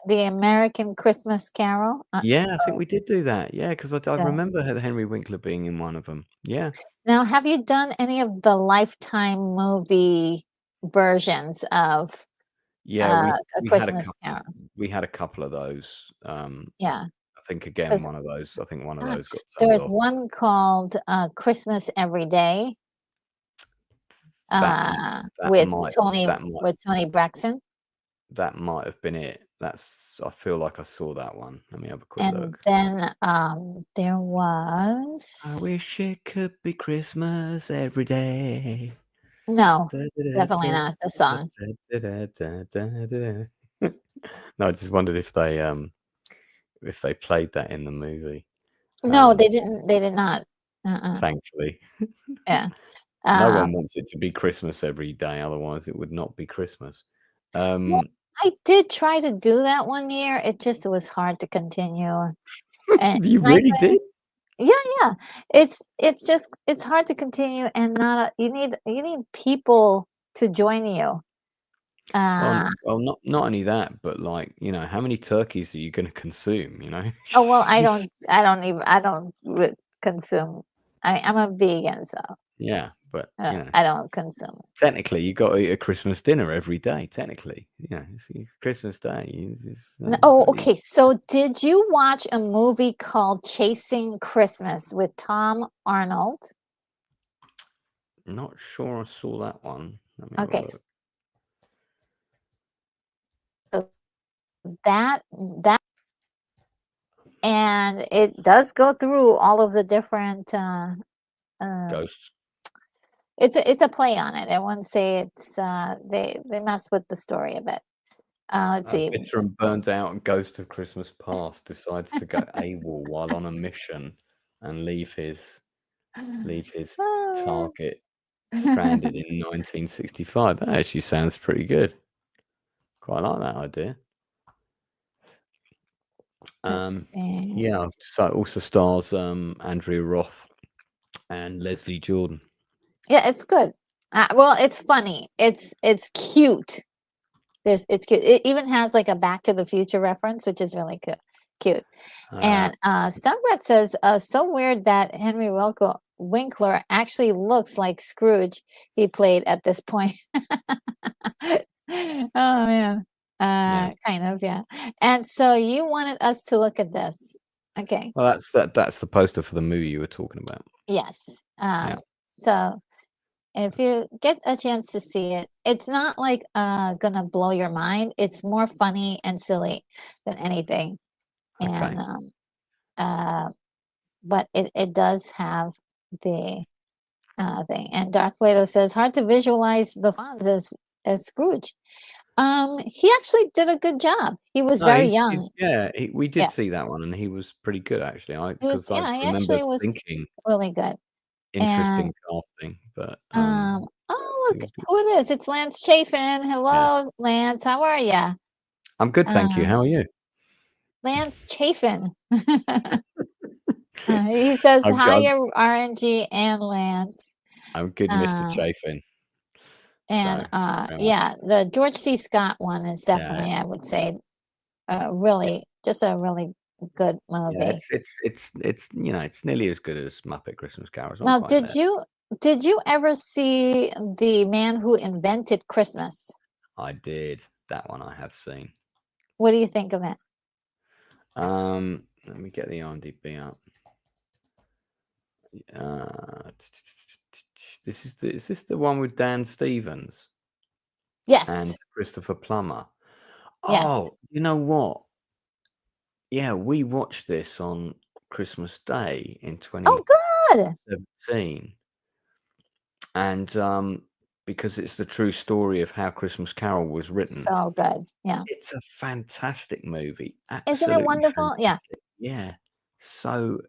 S1: the American Christmas Carol.
S2: Yeah, I think we did do that. Yeah, because I remember Henry Winkler being in one of them. Yeah.
S1: Now, have you done any of the Lifetime movie versions of
S2: Yeah,
S1: A Christmas Carol?
S2: we had a couple of those.
S1: Yeah.
S2: I think again one of those. I think one of those got
S1: There
S2: turned
S1: was
S2: off.
S1: one called Christmas Every Day with Tony Braxton.
S2: That might have been it. I feel like I saw that one. Let me have a quick look.
S1: And then there was
S2: I wish it could be Christmas every day.
S1: No, definitely not the song.
S2: No, I just wondered if they played that in the movie.
S1: No, they didn't. They did not.
S2: Thankfully.
S1: Yeah.
S2: No one wants it to be Christmas every day, otherwise it would not be Christmas.
S1: Well, I did try to do that one year. It just was hard to continue. And
S2: you really did?
S1: Yeah. It's hard to continue, and you need people to join you.
S2: Well, not only that, but like, how many turkeys are you going to consume,
S1: Oh, well, I don't consume. I'm a vegan, so
S2: yeah, but
S1: I don't consume it.
S2: Technically you got to eat a Christmas dinner every day, technically. It's Christmas Day.
S1: Okay, so did you watch a movie called Chasing Christmas with Tom Arnold?
S2: Not sure I saw that one.
S1: Okay, so that and it does go through all of the different
S2: ghosts.
S1: It's a play on it. I wouldn't say it's they mess with the story a bit. Let's see.
S2: Bitter and burnt out ghost of Christmas past decides to go AWOL while on a mission and leave his target stranded in 1965. That actually sounds pretty good. Quite like that idea. Yeah, so it also stars Andrea Roth and Leslie Jordan.
S1: Yeah, it's good. Well, it's funny. It's cute. It's cute. It even has like a Back to the Future reference, which is really cute. And Stumprat says, so weird that Henry Winkler actually looks like Scrooge he played at this point. Oh man. Kind of, yeah. And so you wanted us to look at this. Okay.
S2: Well, that's the poster for the movie you were talking about.
S1: Yes. So if you get a chance to see it, it's not like gonna blow your mind. It's more funny and silly than anything.
S2: Okay.
S1: And but it does have the thing. And Dark Plato says hard to visualize the Fonz as Scrooge. He actually did a good job. He was very young.
S2: We did see that one, and he was pretty good actually. I remember
S1: he actually was
S2: thinking
S1: really good.
S2: interesting casting, but
S1: oh,
S2: it
S1: look
S2: was good.
S1: who it is. It's Lance Chafin.
S2: Yeah.
S1: Hello, Lance. How are you?
S2: I'm good, thank you. How are you?
S1: Lance Chafin. He says,
S2: I'm
S1: hi,
S2: good.
S1: RNG and Lance.
S2: I'm good, Mr.
S1: Um,
S2: Chafin.
S1: And
S2: So very much.
S1: yeah, the George C. Scott one is
S2: Yeah.
S1: definitely, I would say, really just a really good
S2: Yeah,
S1: movie.
S2: it's you know, it's nearly as good as Muppet Christmas Carol. It's not
S1: Now,
S2: quite there.
S1: did you ever see The Man Who Invented Christmas?
S2: I did. That one I have seen.
S1: What do you think of it?
S2: Let me get the IMDb up. Is this the one with Dan Stevens
S1: Yes.
S2: and Christopher Plummer?
S1: Yes.
S2: Oh, you know what? Yeah, we watched this on Christmas Day in
S1: Oh, good.
S2: 2017, and because it's the true story of how Christmas Carol was written.
S1: So good. Yeah.
S2: It's a fantastic movie.
S1: Isn't
S2: Absolutely
S1: it wonderful? Yeah.
S2: fantastic. Yeah. So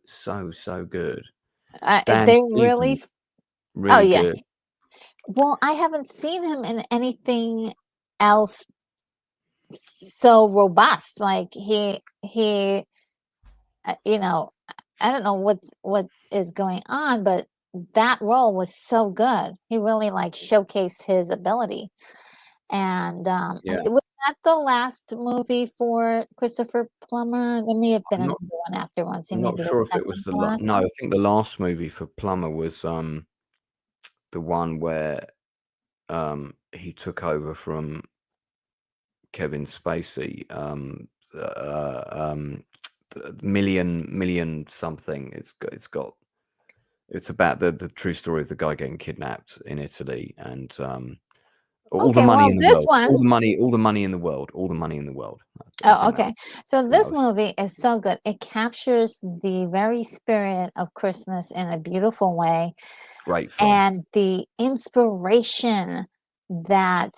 S2: good.
S1: They
S2: Dan
S1: really.
S2: Stevens,
S1: Oh,
S2: really
S1: yeah.
S2: good.
S1: Well, I haven't seen him in anything else so robust. Like he you know, I don't know what is going on, but that role was so good. He really like showcased his ability. And
S2: Yeah.
S1: was that the last movie for Christopher Plummer? There may have been
S2: I'm
S1: another one afterwards. He
S2: I'm
S1: may
S2: not
S1: be the
S2: sure if it was
S1: second
S2: the
S1: to last.
S2: no, I think the last movie for Plummer was the one where he took over from Kevin Spacey. Million something. It's about the true story of the guy getting kidnapped in Italy, and all the
S1: Okay,
S2: money
S1: well,
S2: in the
S1: this
S2: world,
S1: one.
S2: all the money in the world, all the money in the world. I
S1: Oh,
S2: think that
S1: okay.
S2: was
S1: So
S2: that
S1: this
S2: was
S1: movie is so good. It captures the very spirit of Christmas in a beautiful way,
S2: great film.
S1: and the inspiration that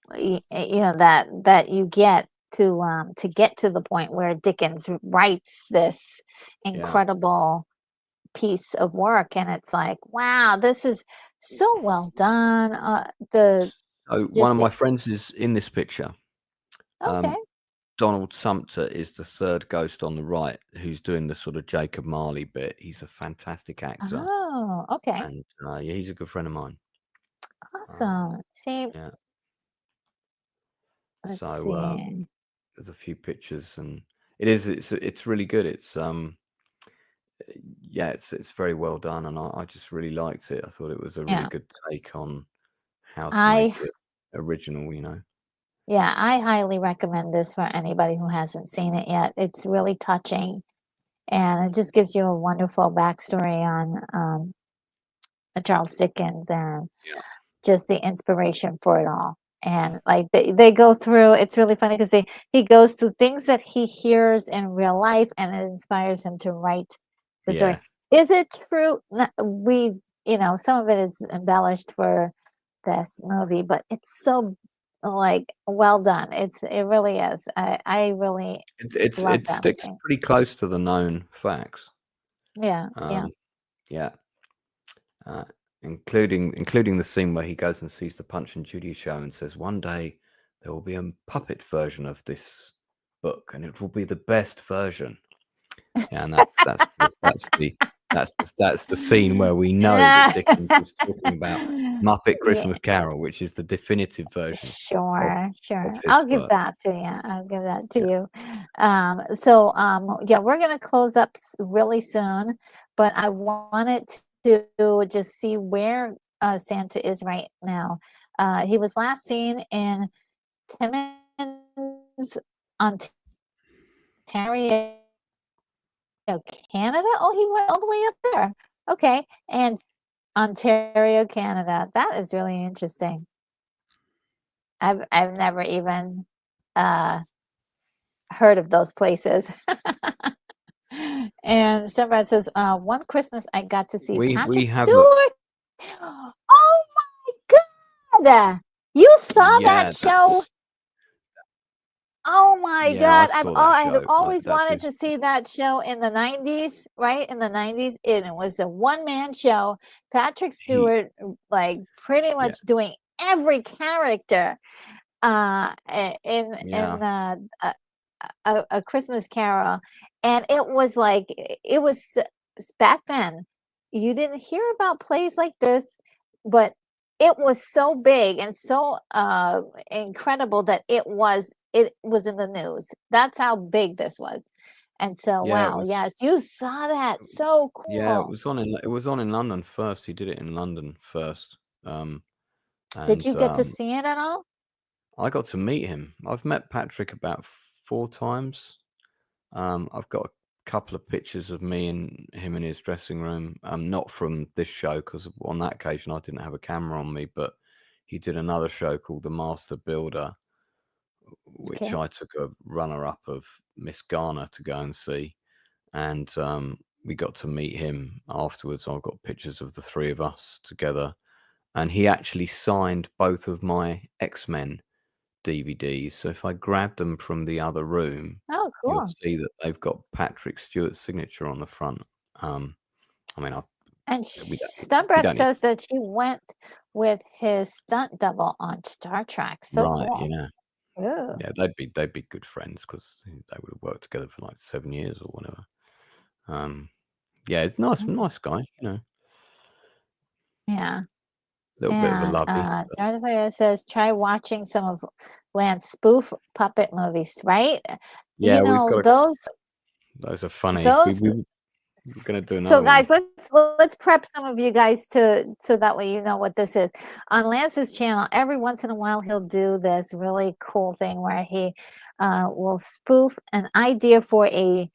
S1: that you get to get to the point where Dickens writes this
S2: Yeah.
S1: incredible piece of work, and it's like, wow, this is so well done.
S2: So one
S1: Just
S2: of my friends is in this picture.
S1: okay.
S2: Donald Sumter is the third ghost on the right, who's doing the sort of Jacob Marley bit. He's a fantastic actor,
S1: Oh, okay.
S2: and yeah, he's a good friend of mine.
S1: Awesome. See,
S2: Yeah.
S1: let's
S2: So
S1: see.
S2: there's a few pictures, and it's really good. Yeah, it's very well done, and I just really liked it. I thought it was a really
S1: Yeah.
S2: good take on how to
S1: I
S2: make it original, you know.
S1: Yeah, I highly recommend this for anybody who hasn't seen it yet. It's really touching, and it just gives you a wonderful backstory on Charles Dickens and
S2: Yeah.
S1: just the inspiration for it all. And like they go through, it's really funny because he goes through things that he hears in real life, and it inspires him to write the story.
S2: Yeah.
S1: Is it true? Some of it is embellished for this movie, but it's so like well done. It really is. I really love
S2: It
S1: that
S2: sticks
S1: movie.
S2: pretty close to the known facts.
S1: Yeah,
S2: Yeah. Uh, including the scene where he goes and sees the Punch and Judy show and says, "One day there will be a puppet version of this book, and it will be the best version." Yeah, and that's the scene where we know that Dickens was talking about Muppet
S1: yeah.
S2: Christmas Carol, which is the definitive version
S1: Sure,
S2: of
S1: sure.
S2: his
S1: I'll give
S2: work.
S1: that to you. I'll give that to
S2: Yeah.
S1: you. Yeah, we're gonna close up really soon, but I wanted to just see where Santa is right now. He was last seen in Timmins, Ontario, Canada. Oh, he went all the way up there. Okay, and Ontario, Canada. That is really interesting. I've never even heard of those places. And somebody says, one Christmas I got to see
S2: We
S1: Patrick
S2: have a
S1: Stewart. Oh my God. You saw that
S2: yeah,
S1: show? Oh my
S2: Yeah, I
S1: God.
S2: saw that
S1: I've
S2: show.
S1: always
S2: That's
S1: wanted
S2: his.
S1: to see that show in the 90s, right? In the 90s. And it was a one-man show. Patrick
S2: He.
S1: Stewart, like pretty
S2: Yeah.
S1: much doing every character in
S2: Yeah.
S1: a Christmas Carol. And it was like, it was back then, you didn't hear about plays like this, but it was so big and so incredible that it was in the news. That's how big this was. And so,
S2: Yeah. It
S1: wow,
S2: was.
S1: yes, you saw that. So
S2: Yeah. It
S1: cool.
S2: was on in. It was on in London first. He did it in London first.
S1: Did
S2: And
S1: you get to see it at all?
S2: I got to meet him. I've met Patrick about 4 times. I've got a couple of pictures of me and him in his dressing room. Not from this show, because on that occasion I didn't have a camera on me, but he did another show called The Master Builder, which
S1: Okay.
S2: I took a runner-up of Miss Garner to go and see. And we got to meet him afterwards. I've got pictures of the three of us together. And he actually signed both of my X-Men DVDs. So if I grab them from the other room,
S1: Oh,
S2: you'll
S1: cool.
S2: see that they've got Patrick Stewart's signature on the front. I mean,
S1: And
S2: we
S1: Stumbreck
S2: don't need.
S1: says that she went with his stunt double on Star Trek. So
S2: Right,
S1: cool.
S2: yeah.
S1: Ooh,
S2: Yeah, they'd be good friends, because they would have worked together for like 7 years or whatever. Yeah, it's nice guy,
S1: yeah.
S2: a little bit of a
S1: And
S2: lovey.
S1: Darth Vader says, try watching some of Lance's spoof puppet movies, right?
S2: Yeah, we've got those are funny.
S1: Those.
S2: We were gonna do
S1: So
S2: another one.
S1: guys, let's prep some of you guys to so that way you know what this is. On Lance's channel, every once in a while he'll do this really cool thing where he will spoof an idea for a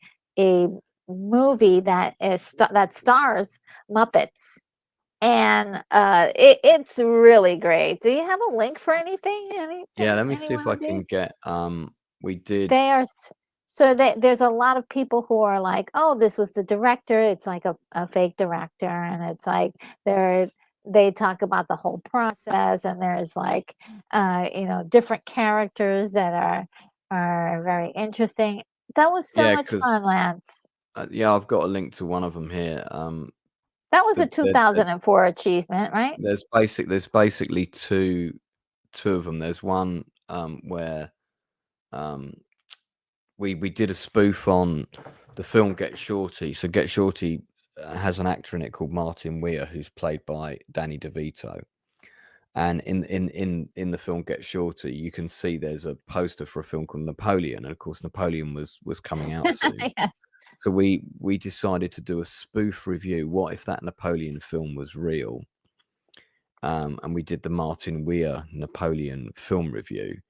S1: movie that that stars Muppets. And it's really great. Do you have a link for anything?
S2: Yeah, let me
S1: Any
S2: see if
S1: one
S2: I
S1: of
S2: can
S1: these?
S2: get. We did.
S1: They are so there's a lot of people who are like, oh, this was the director. It's like a fake director, and it's like they talk about the whole process, and there's like different characters that are very interesting. That was so
S2: Yeah,
S1: much
S2: because
S1: fun, Lance.
S2: yeah, I've got a link to one of them here.
S1: That was a
S2: The
S1: 2004 achievement, right?
S2: there's basically two of them. There's one where we did a spoof on the film Get Shorty. So Get Shorty has an actor in it called Martin Weir, who's played by Danny DeVito. And in the film Get Shorty, you can see there's a poster for a film called Napoleon, and of course Napoleon was coming out soon.
S1: Yes.
S2: So we decided to do a spoof review. What if that Napoleon film was real? And we did the Martin Weir Napoleon film review.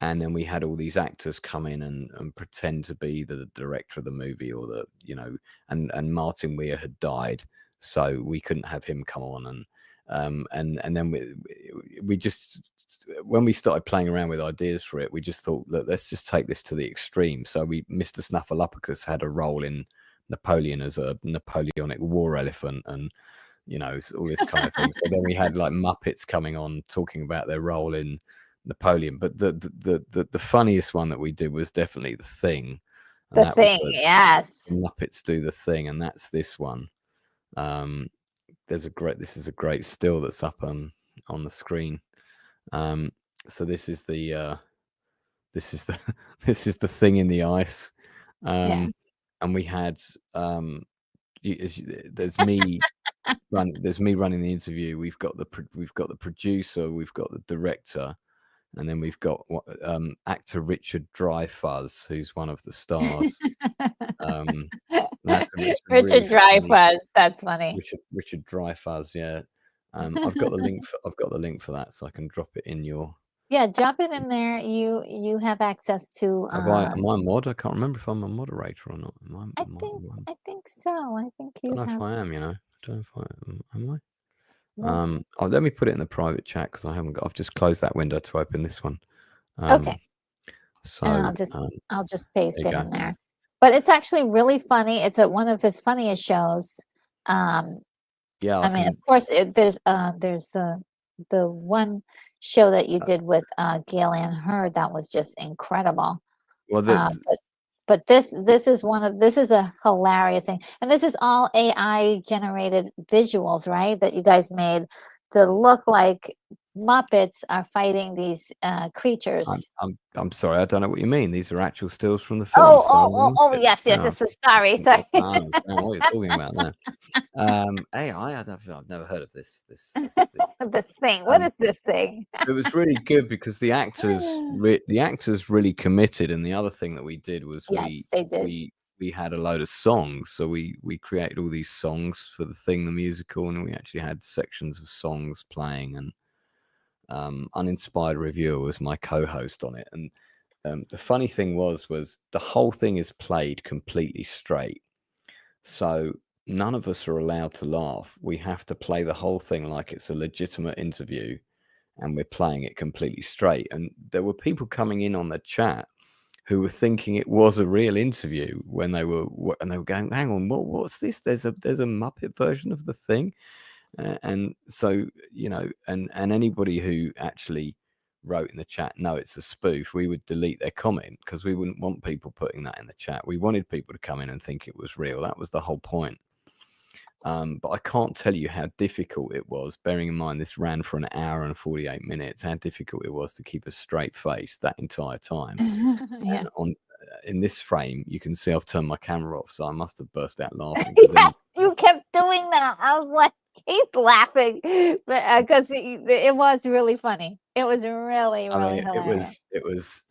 S2: And then we had all these actors come in and pretend to be the director of the movie, or and Martin Weir had died, so we couldn't have him come on. And then we just, when we started playing around with ideas for it, we just thought, look, let's just take this to the extreme. So Mr. Snuffleupagus had a role in Napoleon as a Napoleonic war elephant, and all this kind of thing. So then we had like Muppets coming on talking about their role in Napoleon. But the funniest one that we did was definitely The Thing, and
S1: The
S2: that was
S1: Thing,
S2: the
S1: yes.
S2: Muppets do The Thing, and that's this one. This is a great still that's up on the screen. So this is the this is the Thing in the ice.
S1: Yeah.
S2: And we had there's me running the interview. We've got the producer, we've got the director, and then we've got actor Richard Dreyfuss, who's one of the stars. That's it's a really
S1: Richard
S2: funny
S1: Dreyfuss. That's funny.
S2: Richard Dreyfuss. Yeah, I've got the link for that, so I can drop it in your.
S1: Yeah, drop it in there. You have access to.
S2: Am I a mod? I can't remember if I'm a moderator or not.
S1: I think so. I think
S2: I don't
S1: you
S2: know
S1: have.
S2: if I am. I don't know if I am. I?
S1: Well,
S2: Let me put it in the private chat, because I've just closed that window to open this one.
S1: okay.
S2: So
S1: And I'll just paste
S2: there
S1: it
S2: you
S1: in
S2: go.
S1: there. But it's actually really funny. It's one of his funniest shows.
S2: Yeah,
S1: I mean, of course, there's the one show that you did with Gail Ann Hurd that was just incredible.
S2: Well,
S1: But this is a hilarious thing, and this is all AI generated visuals, right? That you guys made to look like Muppets are fighting these creatures.
S2: I'm sorry, I don't know what you mean. These are actual stills from the film. So
S1: Yes, sorry.
S2: I understand what you're talking about there. AI, I've never heard of this.
S1: This thing. What is this thing?
S2: It was really good because the actors really committed, and the other thing that we did was
S1: Yes, they did.
S2: we had a load of songs, so we created all these songs for the thing, the musical, and we actually had sections of songs playing, and Uninspired Reviewer was my co-host on it, and the funny thing was the whole thing is played completely straight, so none of us are allowed to laugh. We have to play the whole thing like it's a legitimate interview, and we're playing it completely straight. And there were people coming in on the chat who were thinking it was a real interview when they were going, "Hang on, what's this? There's a Muppet version of the thing." And so, and anybody who actually wrote in the chat, "No, it's a spoof," we would delete their comment because we wouldn't want people putting that in the chat. We wanted people to come in and think it was real. That was the whole point. But I can't tell you how difficult it was, bearing in mind this ran for an hour and 48 minutes, how difficult it was to keep a straight face that entire time.
S1: Yeah.
S2: And in this frame, you can see I've turned my camera off, so I must have burst out laughing.
S1: Yes, you kept doing that. I was like, he's laughing, but because it was really funny. It was really hilarious.
S2: It was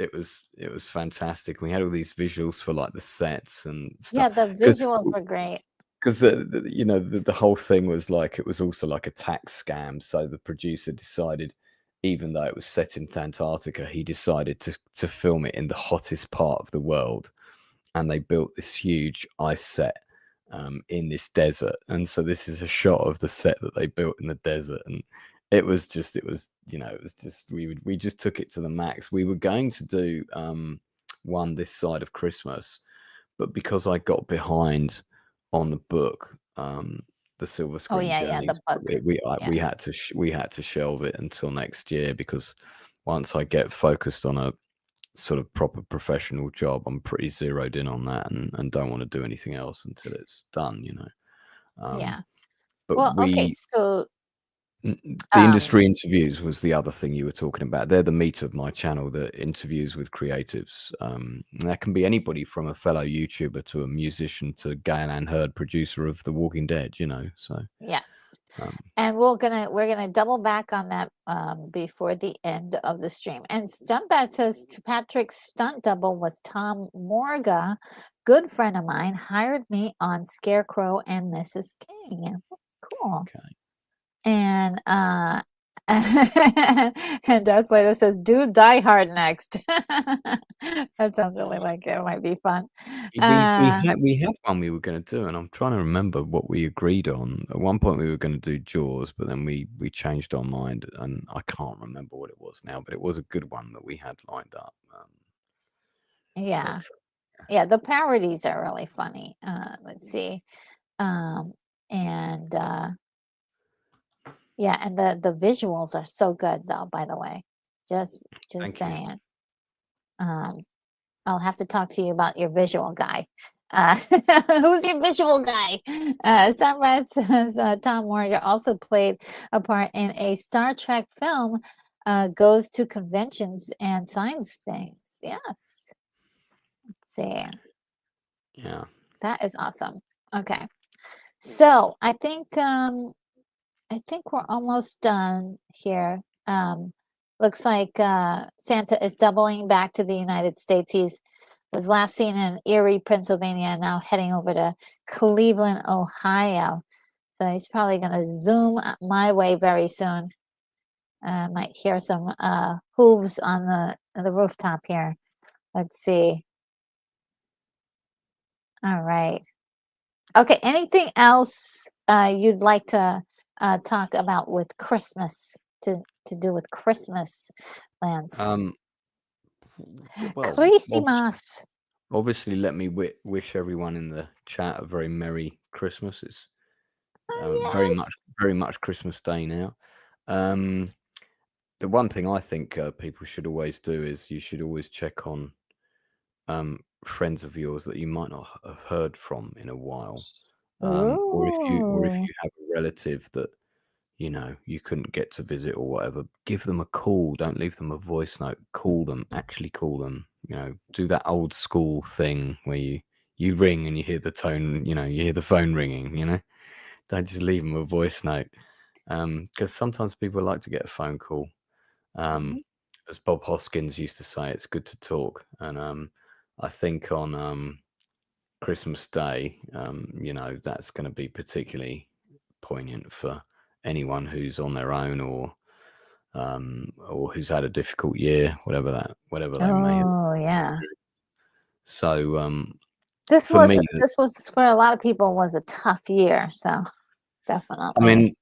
S2: fantastic. We had all these visuals for like the sets and
S1: Yeah,
S2: stuff.
S1: the visuals were great.
S2: Because the whole thing was like, it was also like a tax scam. So the producer decided, even though it was set in Antarctica, he decided to film it in the hottest part of the world, and they built this huge ice set in this desert. And so this is a shot of the set that they built in the desert, and we just took it to the max. We were going to do one this side of Christmas, but because I got behind on the book, the Silver Screen Journeys,
S1: the book.
S2: we had to shelve it until next year, because once I get focused on a sort of proper professional job, I'm pretty zeroed in on that, and don't want to do anything else until it's done,
S1: Yeah.
S2: But
S1: Well, okay, so
S2: the industry interviews was the other thing you were talking about. They're the meat of my channel, the interviews with creatives. That can be anybody from a fellow YouTuber to a musician to Galen Hurd, producer of The Walking Dead, so
S1: yes. And we're gonna double back on that before the end of the stream. And Stuntbat says Patrick's stunt double was Tom Morga, good friend of mine, hired me on Scarecrow and Mrs. King. Cool.
S2: Okay.
S1: And and Darth Vader says, "Do Die Hard next." That sounds really like it might be fun.
S2: We had one we were going to do, and I'm trying to remember what we agreed on. At one point, we were going to do Jaws, but then we changed our mind, and I can't remember what it was now. But it was a good one that we had lined up.
S1: Yeah, the parodies are really funny. Let's see, and and the visuals are so good, though. By the way, just saying. I'll have to talk to you about your visual guy. Who's your visual guy? Sunrise says Tom Morgan also played a part in a Star Trek film, goes to conventions and signs things. Yes. Let's see.
S2: Yeah.
S1: That is awesome. Okay. So I think we're almost done here. Looks like Santa is doubling back to the United States. Was last seen in Erie, Pennsylvania, and now heading over to Cleveland, Ohio. So he's probably going to zoom my way very soon. Might hear some hooves on the rooftop here. Let's see. All right. Okay. Anything else you'd like to talk about with Christmas, to do with Christmas plans?
S2: Well,
S1: Christmas.
S2: Obviously, let me wish everyone in the chat a very Merry Christmas. It's very much Christmas Day now. The one thing I think people should always do is you should always check on friends of yours that you might not have heard from in a while, or if
S1: Ooh.
S2: you have a relative that you couldn't get to visit or whatever, give them a call. Don't leave them a voice note. Call them. Actually call them. Do that old school thing where you ring and you hear the tone. You hear the phone ringing. Don't just leave them a voice note, because sometimes people like to get a phone call.
S1: Mhm.
S2: As Bob Hoskins used to say, it's good to talk. And I think on Christmas Day, that's going to be particularly poignant for anyone who's on their own or who's had a difficult year, whatever they may have.
S1: Oh, yeah.
S2: So
S1: This
S2: for me,
S1: was for a lot of people was a tough year, so
S2: I
S1: definitely.
S2: mean,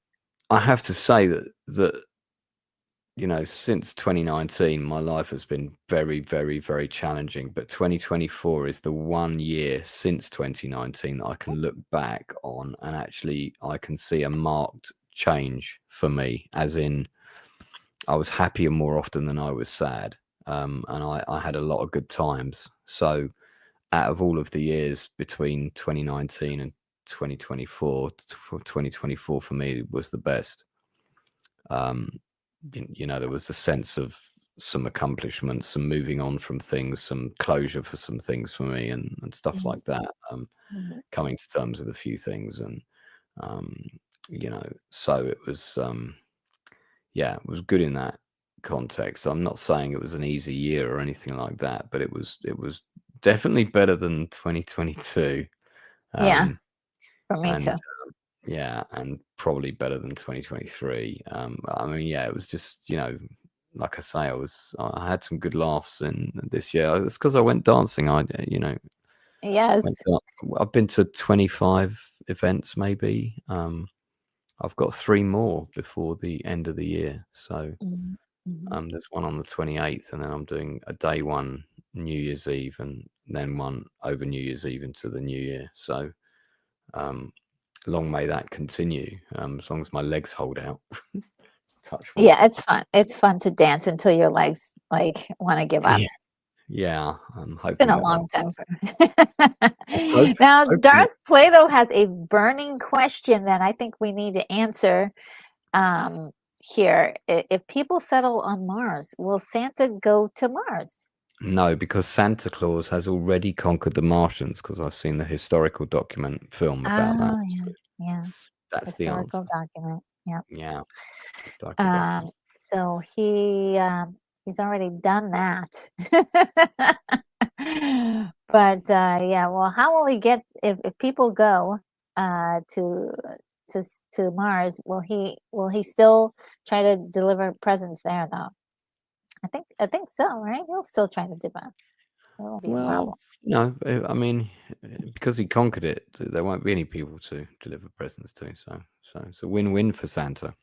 S2: I have to say that since 2019, my life has been very, very, very challenging. But 2024 is the one year since 2019 that I can look back on, and actually I can see a marked change for me, as in I was happier more often than I was sad. And I had a lot of good times. So out of all of the years between 2019 and 2024, 2024 for me was the best. There was a sense of some accomplishments, some moving on from things, some closure for some things for me, and stuff
S1: Mhm.
S2: like that.
S1: Mhm.
S2: Coming to terms with a few things, and so it was. It was good in that context. I'm not saying it was an easy year or anything like that, but it was definitely better than 2022.
S1: Yeah,
S2: Um,
S1: for me
S2: and
S1: too.
S2: and probably better than 2023. I mean, it was just, like I say, I had some good laughs in this year. It's because I went dancing.
S1: Yes.
S2: I've been to 25 events maybe. I've got 3 more before the end of the year. So
S1: Mhm. Mhm.
S2: there's one on the 28th, and then I'm doing a day one New Year's Eve, and then one over New Year's Eve into the new year. So long may that continue, as long as my legs hold out. Touch wood.
S1: Yeah, it's fun. It's fun to dance until your legs like want to give up.
S2: Yeah, I'm
S1: It's been
S2: hoping
S1: a
S2: that
S1: long time.
S2: hope,
S1: Now,
S2: hoping it,
S1: Darth Plato has a burning question that I think we need to answer here. If people settle on Mars, will Santa go to Mars?
S2: no, because Santa Claus has already conquered the Martians, because I've seen the historical document film about that.
S1: Oh,
S2: So
S1: yeah, yeah.
S2: that's the answer.
S1: Historical document. Yeah.
S2: Yeah, historical document.
S1: So he's already done that. But yeah, well, how will he get if people go to to Mars? Will he still try to deliver presents there though? I think so, right? He'll still try to do that. It won't be a
S2: Well,
S1: problem.
S2: I mean, because he conquered it, there won't be any people to deliver presents to. So it's a win-win for Santa.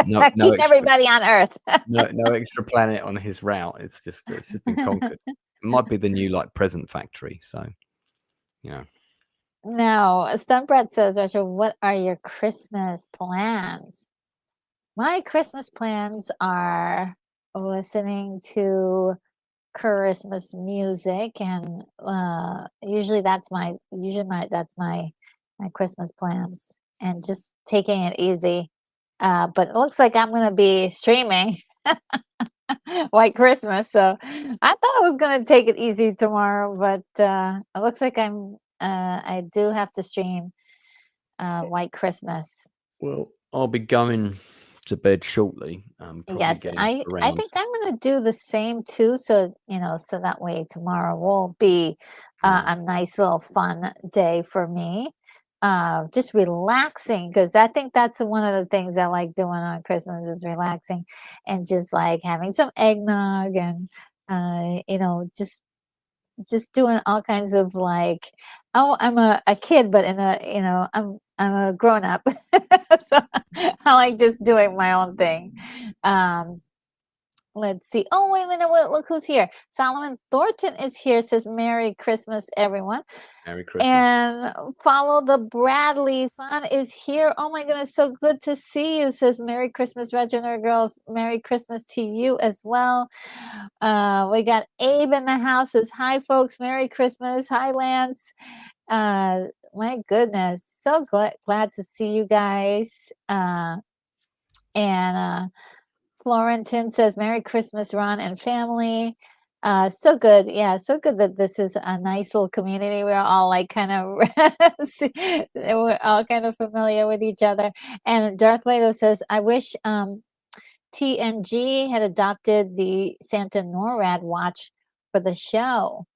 S2: No
S1: Keep
S2: extra,
S1: everybody on Earth.
S2: no extra planet on his route. It's just been conquered. It might be the new present factory. So yeah.
S1: Now, Stuntbread says, Rachel, what are your Christmas plans? My Christmas plans are listening to Christmas music, and that's my Christmas plans, and just taking it easy. But it looks like I'm gonna be streaming White Christmas, so I thought I was gonna take it easy tomorrow, but it looks like I do have to stream White Christmas.
S2: Well, I'll be going to bed shortly. Probably
S1: Yes,
S2: getting
S1: I
S2: around.
S1: think I'm gonna do the same too. So so that way tomorrow will be
S2: Yeah.
S1: a nice little fun day for me. Just relaxing because I think that's one of the things I like doing on Christmas is relaxing and just like having some eggnog and just doing all kinds of like, oh, I'm a kid, but in a I'm a grown up, so I like just doing my own thing. Um, let's see. Oh, wait a minute. Look who's here. Solomon Thornton is here. Says Merry Christmas, everyone.
S2: Merry Christmas.
S1: And Follow the Bradley Fun is here. Oh my goodness, so good to see you. Says Merry Christmas, Reginald Girls. Merry Christmas to you as well. We got Abe in the house. Says hi, folks. Merry Christmas. Hi, Lance. My goodness, so glad to see you guys. And Florentin says Merry Christmas, Ron and family. So good. Yeah, so good that this is a nice little community. We're all like kind of we're all kind of familiar with each other. And Darth Vader says, I wish TNG had adopted the Santa NORAD watch for the show.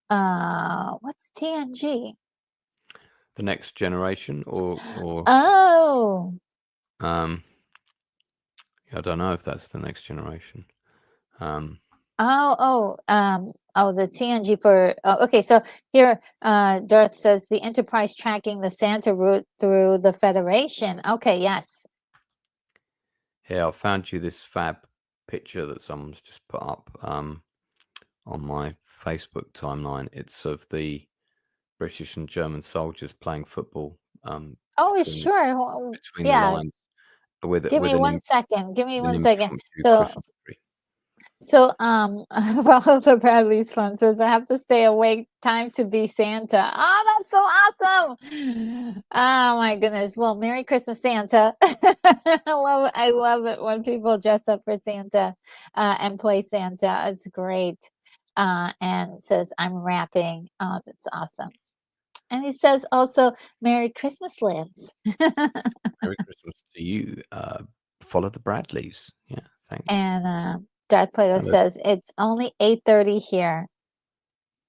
S1: What's TNG?
S2: The Next Generation, or
S1: Oh,
S2: I don't know if that's the Next Generation.
S1: the TNG for okay. So here, Darth says the Enterprise tracking the Santa route through the Federation. Okay, yes.
S2: Yeah, I found you this fab picture that someone's just put up on my Facebook timeline. It's of the British and German soldiers playing football.
S1: Oh,
S2: between,
S1: sure.
S2: between the
S1: Yeah.
S2: lines. With
S1: Give me
S2: an
S1: 1 second. Give me
S2: an
S1: 1 second.
S2: impromptu
S1: So,
S2: Christmas tree.
S1: Follow the Bradley's fun says I have to stay awake. Time to be Santa. Oh, that's so awesome! Oh my goodness. Well, Merry Christmas, Santa. I love it when people dress up for Santa and play Santa. It's great. And says I'm rapping. Oh, that's awesome. And he says also Merry Christmas, Lance.
S2: Merry Christmas to you. Follow the Bradleys. Yeah, thanks.
S1: And Darth Plato says it's only 8:30 here.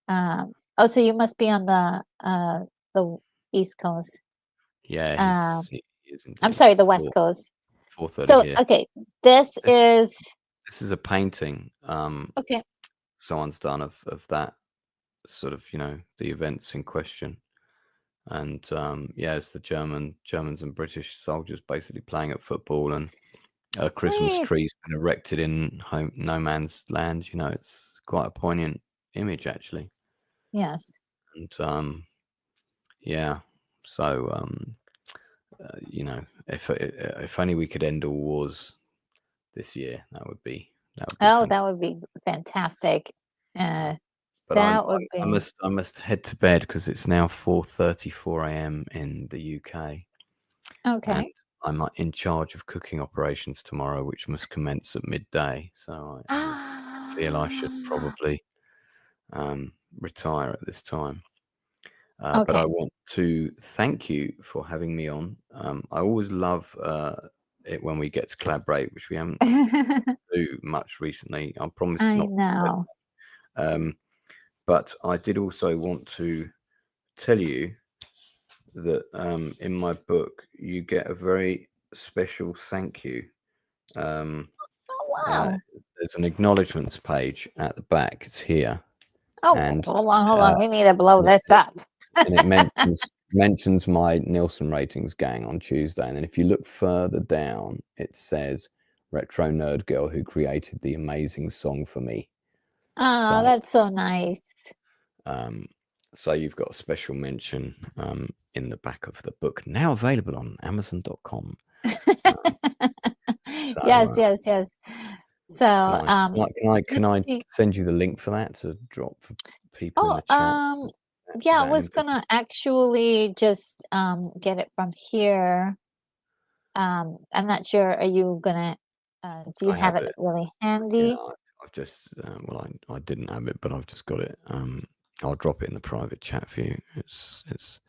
S1: So you must be on the East Coast.
S2: Yeah, he is indeed.
S1: I'm sorry, the West Coast.
S2: 4:30
S1: So
S2: here.
S1: okay, this
S2: is a painting.
S1: Okay.
S2: Someone's done of that sort of, the events in question. And it's the Germans and British soldiers basically playing at football, and a Christmas tree's been erected in no man's land. It's quite a poignant image, actually.
S1: Yes.
S2: And so if only we could end all wars this year, that would be
S1: fantastic. That would be fantastic.
S2: But I must head to bed because it's now 4:34 a.m. in the UK.
S1: Okay.
S2: And I'm in charge of cooking operations tomorrow, which must commence at midday. So I feel I should probably retire at this time. But I want to thank you for having me on. I always love it when we get to collaborate, which we haven't do much recently. I promise not. I know. But I did also want to tell you that in my book, you get a very special thank you.
S1: Oh, wow.
S2: There's an acknowledgements page at the back. It's here.
S1: Oh,
S2: and,
S1: hold on. We need to blow this up.
S2: And it mentions my Nielsen ratings gang on Tuesday. And then if you look further down, it says Retro Nerd Girl who created the amazing song for me.
S1: Oh, that's so nice.
S2: So you've got a special mention in the back of the book, now available on Amazon.com.
S1: Yes. So
S2: can I send you the link for that to drop for people in the chat?
S1: I was gonna actually just get it from here. I'm not sure. Are you gonna? Do you have it really handy?
S2: Yeah, I've just I didn't have it, but I've just got it. I'll drop it in the private chat for you. It's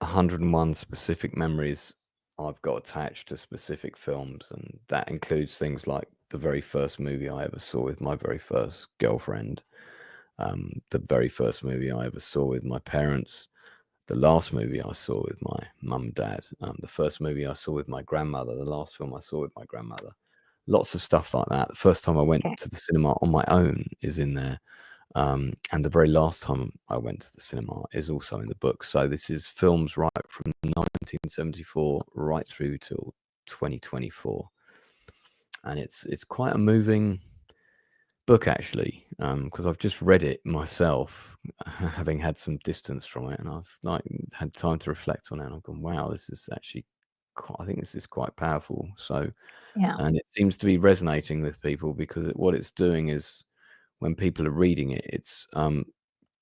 S2: 101 specific memories I've got attached to specific films, and that includes things like the very first movie I ever saw with my very first girlfriend, the very first movie I ever saw with my parents, the last movie I saw with my mum and dad, the first movie I saw with my grandmother, the last film I saw with my grandmother. Lots of stuff like that. The first time I went to the cinema on my own is in there. And the very last time I went to the cinema is also in the book. So this is films right from 1974 right through till 2024. and it's quite a moving book actually, because I've just read it myself, having had some distance from it, and I've like had time to reflect on it, and I've gone, wow, this is actually I think this is quite powerful. So,
S1: Yeah.
S2: and it seems to be resonating with people because what it's doing is when people are reading it, it's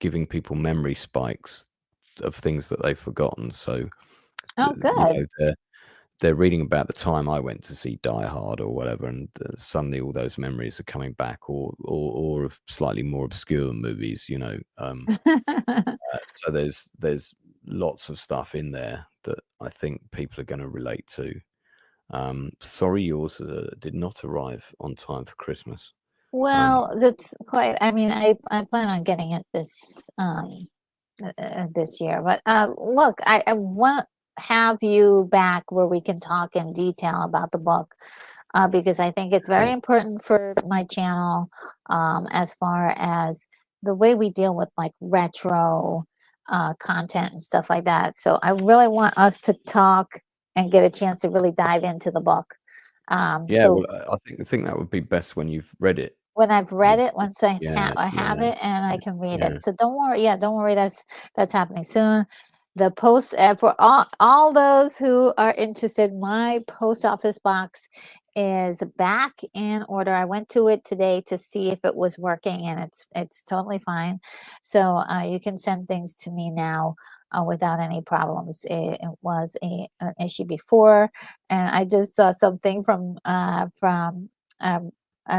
S2: giving people memory spikes of things that they've forgotten. So,
S1: Oh, good.
S2: they're reading about the time I went to see Die Hard or whatever, and suddenly all those memories are coming back, or of slightly more obscure movies, so there's lots of stuff in there that I think people are going to relate to. Sorry, yours did not arrive on time for Christmas.
S1: Well, that's quite. I mean, I plan on getting it this year, but look, I want to have you back where we can talk in detail about the book, because I think it's very
S2: Sure.
S1: important for my channel, as far as the way we deal with like retro content and stuff like that. So I really want us to talk and get a chance to really dive into the book.
S2: Yeah,
S1: So
S2: well, I think that would be best when you've read it.
S1: when I've read it, once I
S2: Yeah,
S1: have
S2: yeah,
S1: it and I can read
S2: yeah.
S1: it. So don't worry. Yeah, don't worry. That's happening soon. The post for all those who are interested, my post office box is back in order. I went to it today to see if it was working, and it's totally fine. So you can send things to me now without any problems. It was an issue before, and I just saw something from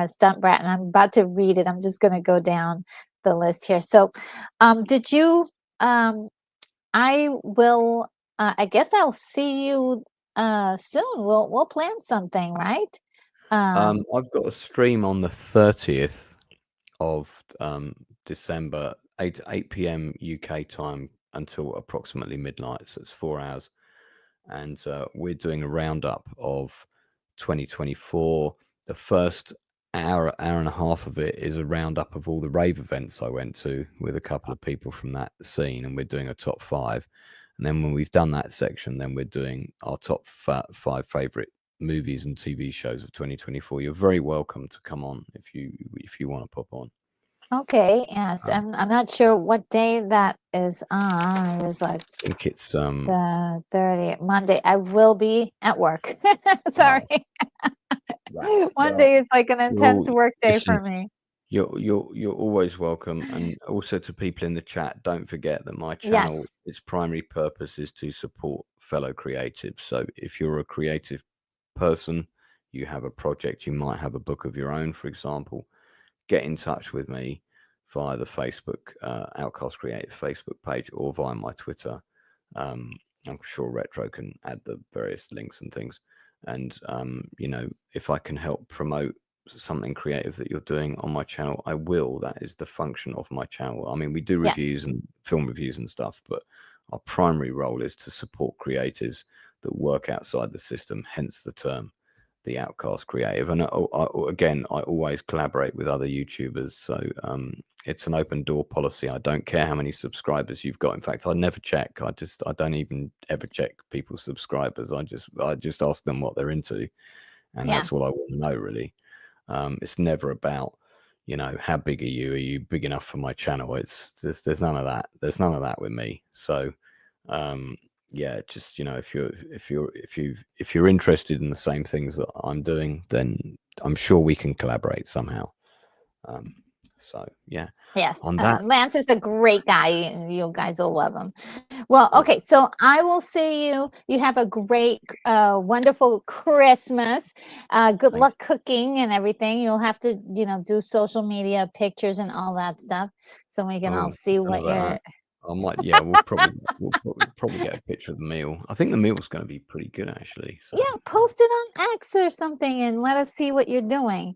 S1: Stunt Brat, and I'm about to read it. I'm just going to go down the list here. So, did you? I will. I guess I'll see you soon. We'll plan something, right?
S2: I've got a stream on the 30th of December, 8 p.m. UK time until approximately midnight. So it's 4 hours, and we're doing a roundup of 2024. The first hour and a half of it is a roundup of all the rave events I went to with a couple of people from that scene, and we're doing a top 5. And then when we've done that section, then we're doing our top 5 favorite movies and TV shows of 2024. You're very welcome to come on if you want to pop on.
S1: Okay. Yes.
S2: Um,
S1: I'm not sure what day that is on. It was like
S2: I think it's
S1: the 30th Monday. I will be at work. Sorry.
S2: right. Well,
S1: Monday is like an intense work day
S2: listen,
S1: for me.
S2: you're always welcome, and also to people in the chat, don't forget that my channel,
S1: Yes.
S2: its primary purpose is to support fellow creatives. So if you're a creative person, you have a project, you might have a book of your own, for example, get in touch with me via the Facebook Outcast Creative Facebook page or via my Twitter. I'm sure Retro can add the various links and things. And if I can help promote something creative that you're doing on my channel, I will. That is the function of my channel. I mean, we do
S1: Yes.
S2: reviews and film reviews and stuff, but our primary role is to support creatives that work outside the system, hence the term the Outcast Creative. And again, I always collaborate with other YouTubers, so it's an open door policy. I don't care how many subscribers you've got. In fact, I never check. I don't even ever check people's subscribers. I just ask them what they're into, and
S1: Yeah.
S2: that's what I want to know, really. It's never about how big are you? Are you big enough for my channel? There's none of that. There's none of that with me. So yeah, just if you're interested in the same things that I'm doing, then I'm sure we can collaborate somehow. So yeah,
S1: Yes.
S2: on that,
S1: Lance is a great guy, and you guys will love him. Well,
S2: yeah,
S1: okay, so I will see you. You have a great, wonderful Christmas. Good
S2: thank
S1: luck cooking and everything. You'll have to, do social media pictures and all that stuff, so we
S2: you.
S1: can all
S2: Oh,
S1: see
S2: I don't know
S1: what
S2: about
S1: you're.
S2: that. I might, yeah, we'll probably get a picture of the meal. I think the meal's going to be pretty good actually. So
S1: Yeah, post it on X or something, and let us see what you're doing.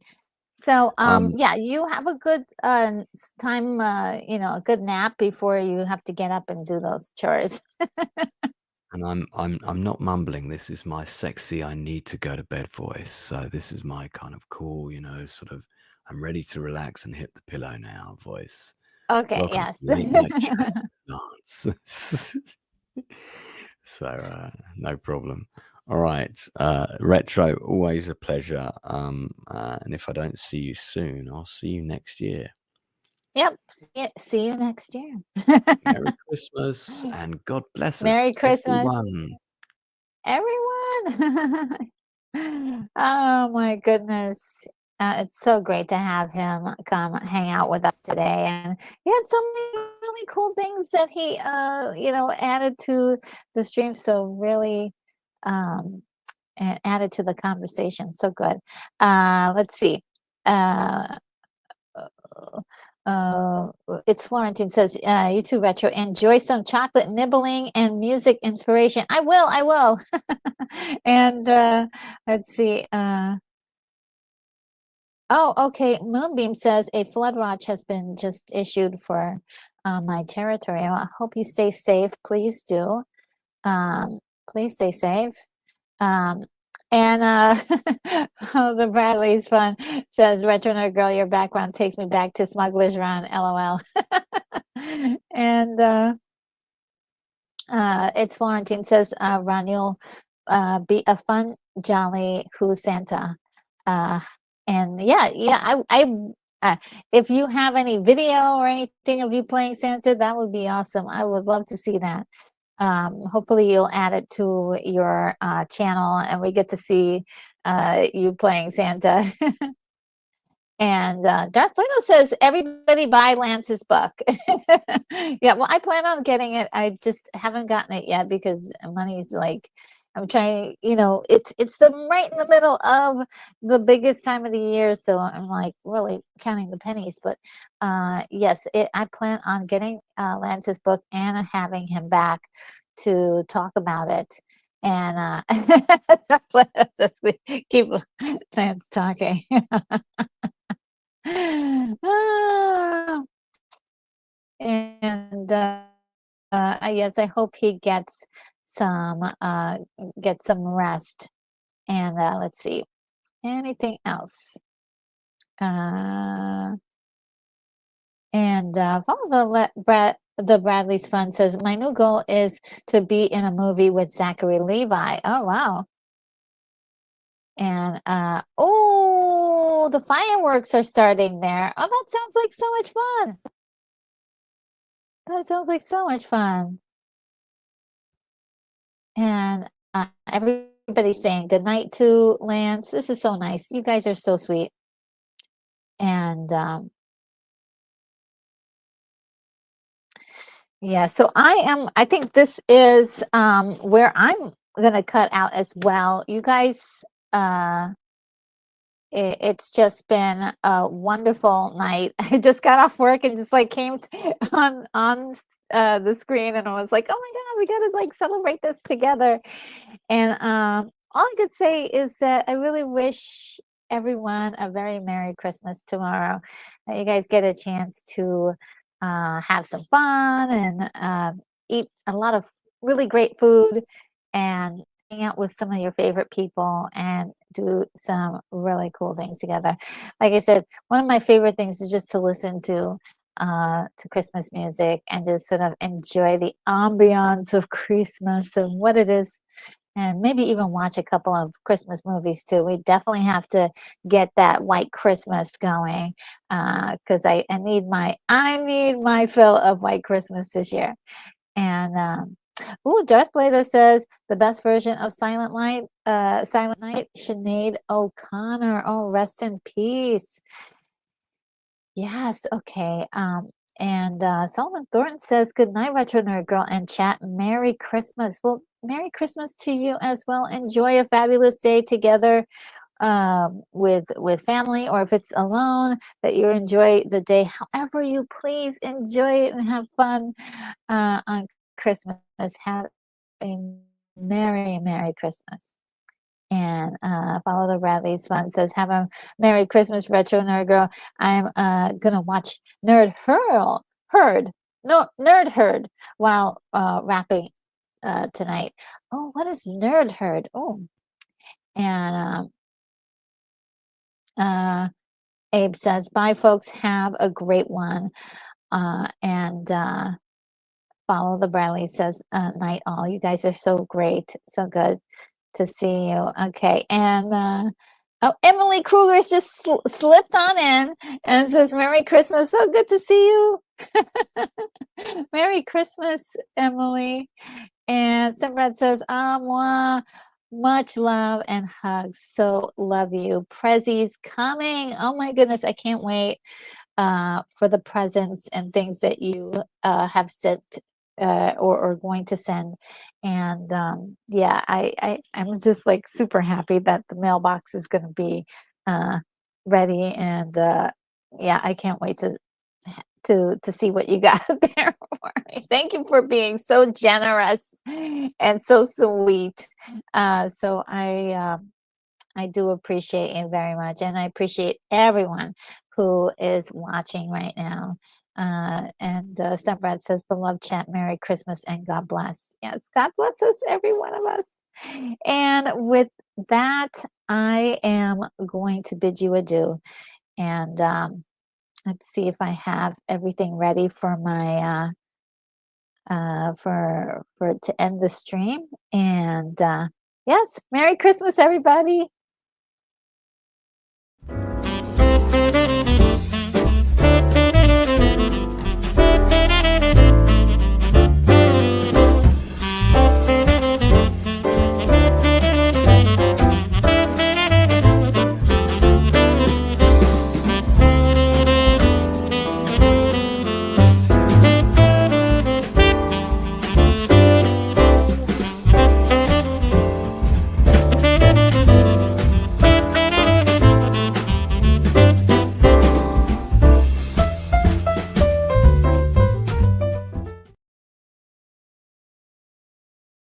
S1: So,
S2: um,
S1: yeah, you have a good time, a good nap before you have to get up and do those chores.
S2: and I'm not mumbling. This is my sexy I need to go to bed voice. So this is my kind of cool, sort of I'm ready to relax and hit the pillow now voice.
S1: Okay,
S2: Welcome to
S1: yes.
S2: Late Night Chat Dance. So no problem.
S3: All right. Retro, always a pleasure. And if I don't see you soon, I'll see you next year.
S1: Yep. See you next year.
S3: Merry Christmas and God bless
S1: Merry
S3: us,
S1: Christmas,
S3: everyone.
S1: everyone. Oh my goodness. It's so great to have him come hang out with us today. And he had so many really cool things that he, added to the stream. So really, and added to the conversation. So good. Let's see. Uh, it's Florentine says, you too, Retro. Enjoy some chocolate nibbling and music inspiration. I will. And let's see. Oh, okay. Moonbeam says a flood watch has been just issued for my territory. I hope you stay safe. Please do. Please stay safe. Um, and oh, the Bradley's fun says, Retro Nerd Girl, your background takes me back to Smuggler's Run, LOL. And it's Florentine says, Ron, you'll be a fun, jolly Who Santa. And if you have any video or anything of you playing Santa, that would be awesome. I would love to see that. Hopefully you'll add it to your channel and we get to see you playing Santa. And Darth Plato says, everybody buy Lance's book. Yeah, well, I plan on getting it. I just haven't gotten it yet because money's like, I'm trying, it's right in the middle of the biggest time of the year. So I'm like really counting the pennies. But yes, I plan on getting Lance's book and having him back to talk about it. And keep Lance talking. Ah, and yes, I hope he gets some rest. And let's see, anything else? And follow the Bradley's Fun says, my new goal is to be in a movie with Zachary Levi. Oh wow. And the fireworks are starting there. Oh, that sounds like so much fun. That sounds like so much fun. And everybody's saying good night to Lance. This is so nice. You guys are so sweet. And yeah, so I think this is where I'm gonna cut out as well. You guys, it's just been a wonderful night. I just got off work and just like came on the screen and I was like, oh my God, we gotta like celebrate this together. And all I could say is that I really wish everyone a very Merry Christmas tomorrow. That you guys get a chance to have some fun and eat a lot of really great food and hang out with some of your favorite people and do some really cool things together. Like I said, one of my favorite things is just to listen to Christmas music and just sort of enjoy the ambiance of Christmas and what it is, and maybe even watch a couple of Christmas movies too. We definitely have to get that White Christmas going because I need my fill of White Christmas this year. And Darth Plato says the best version of Silent Night, Sinead O'Connor. Oh, rest in peace. Yes, okay. And Solomon Thornton says, good night, Retro Nerd Girl and chat. Merry Christmas. Well, Merry Christmas to you as well. Enjoy a fabulous day together with family, or if it's alone, that you enjoy the day however you please. Enjoy it and have fun on Christmas. Have a Merry Christmas. And Follow the Bradley's Fun says, have a Merry Christmas, Retro Nerd Girl. I'm gonna watch Nerd Herd while rapping tonight. Oh, what is Nerd Herd? Oh, and Abe says, bye folks, have a great one. And Follow the Bradley says, night all. You guys are so great, so good. to see you. Okay, and oh, Emily Kruger's just slipped on in and says, "Merry Christmas! So good to see you." Merry Christmas, Emily. And Simrad says, "Moi, much love and hugs. So love you. Prezzy's coming. Oh my goodness, I can't wait for the presents and things that you have sent or going to send. And yeah, I'm just like super happy that the mailbox is going to be ready. And yeah, I can't wait to see what you got there for me. Thank you for being so generous and so sweet. So I do appreciate you very much, and I appreciate everyone who is watching right now. And Sunbrad says, "Beloved chat, Merry Christmas and God bless." Yes, God bless us, every one of us. And with that, I am going to bid you adieu. And let's see if I have everything ready for my for to end the stream. And yes, Merry Christmas, everybody.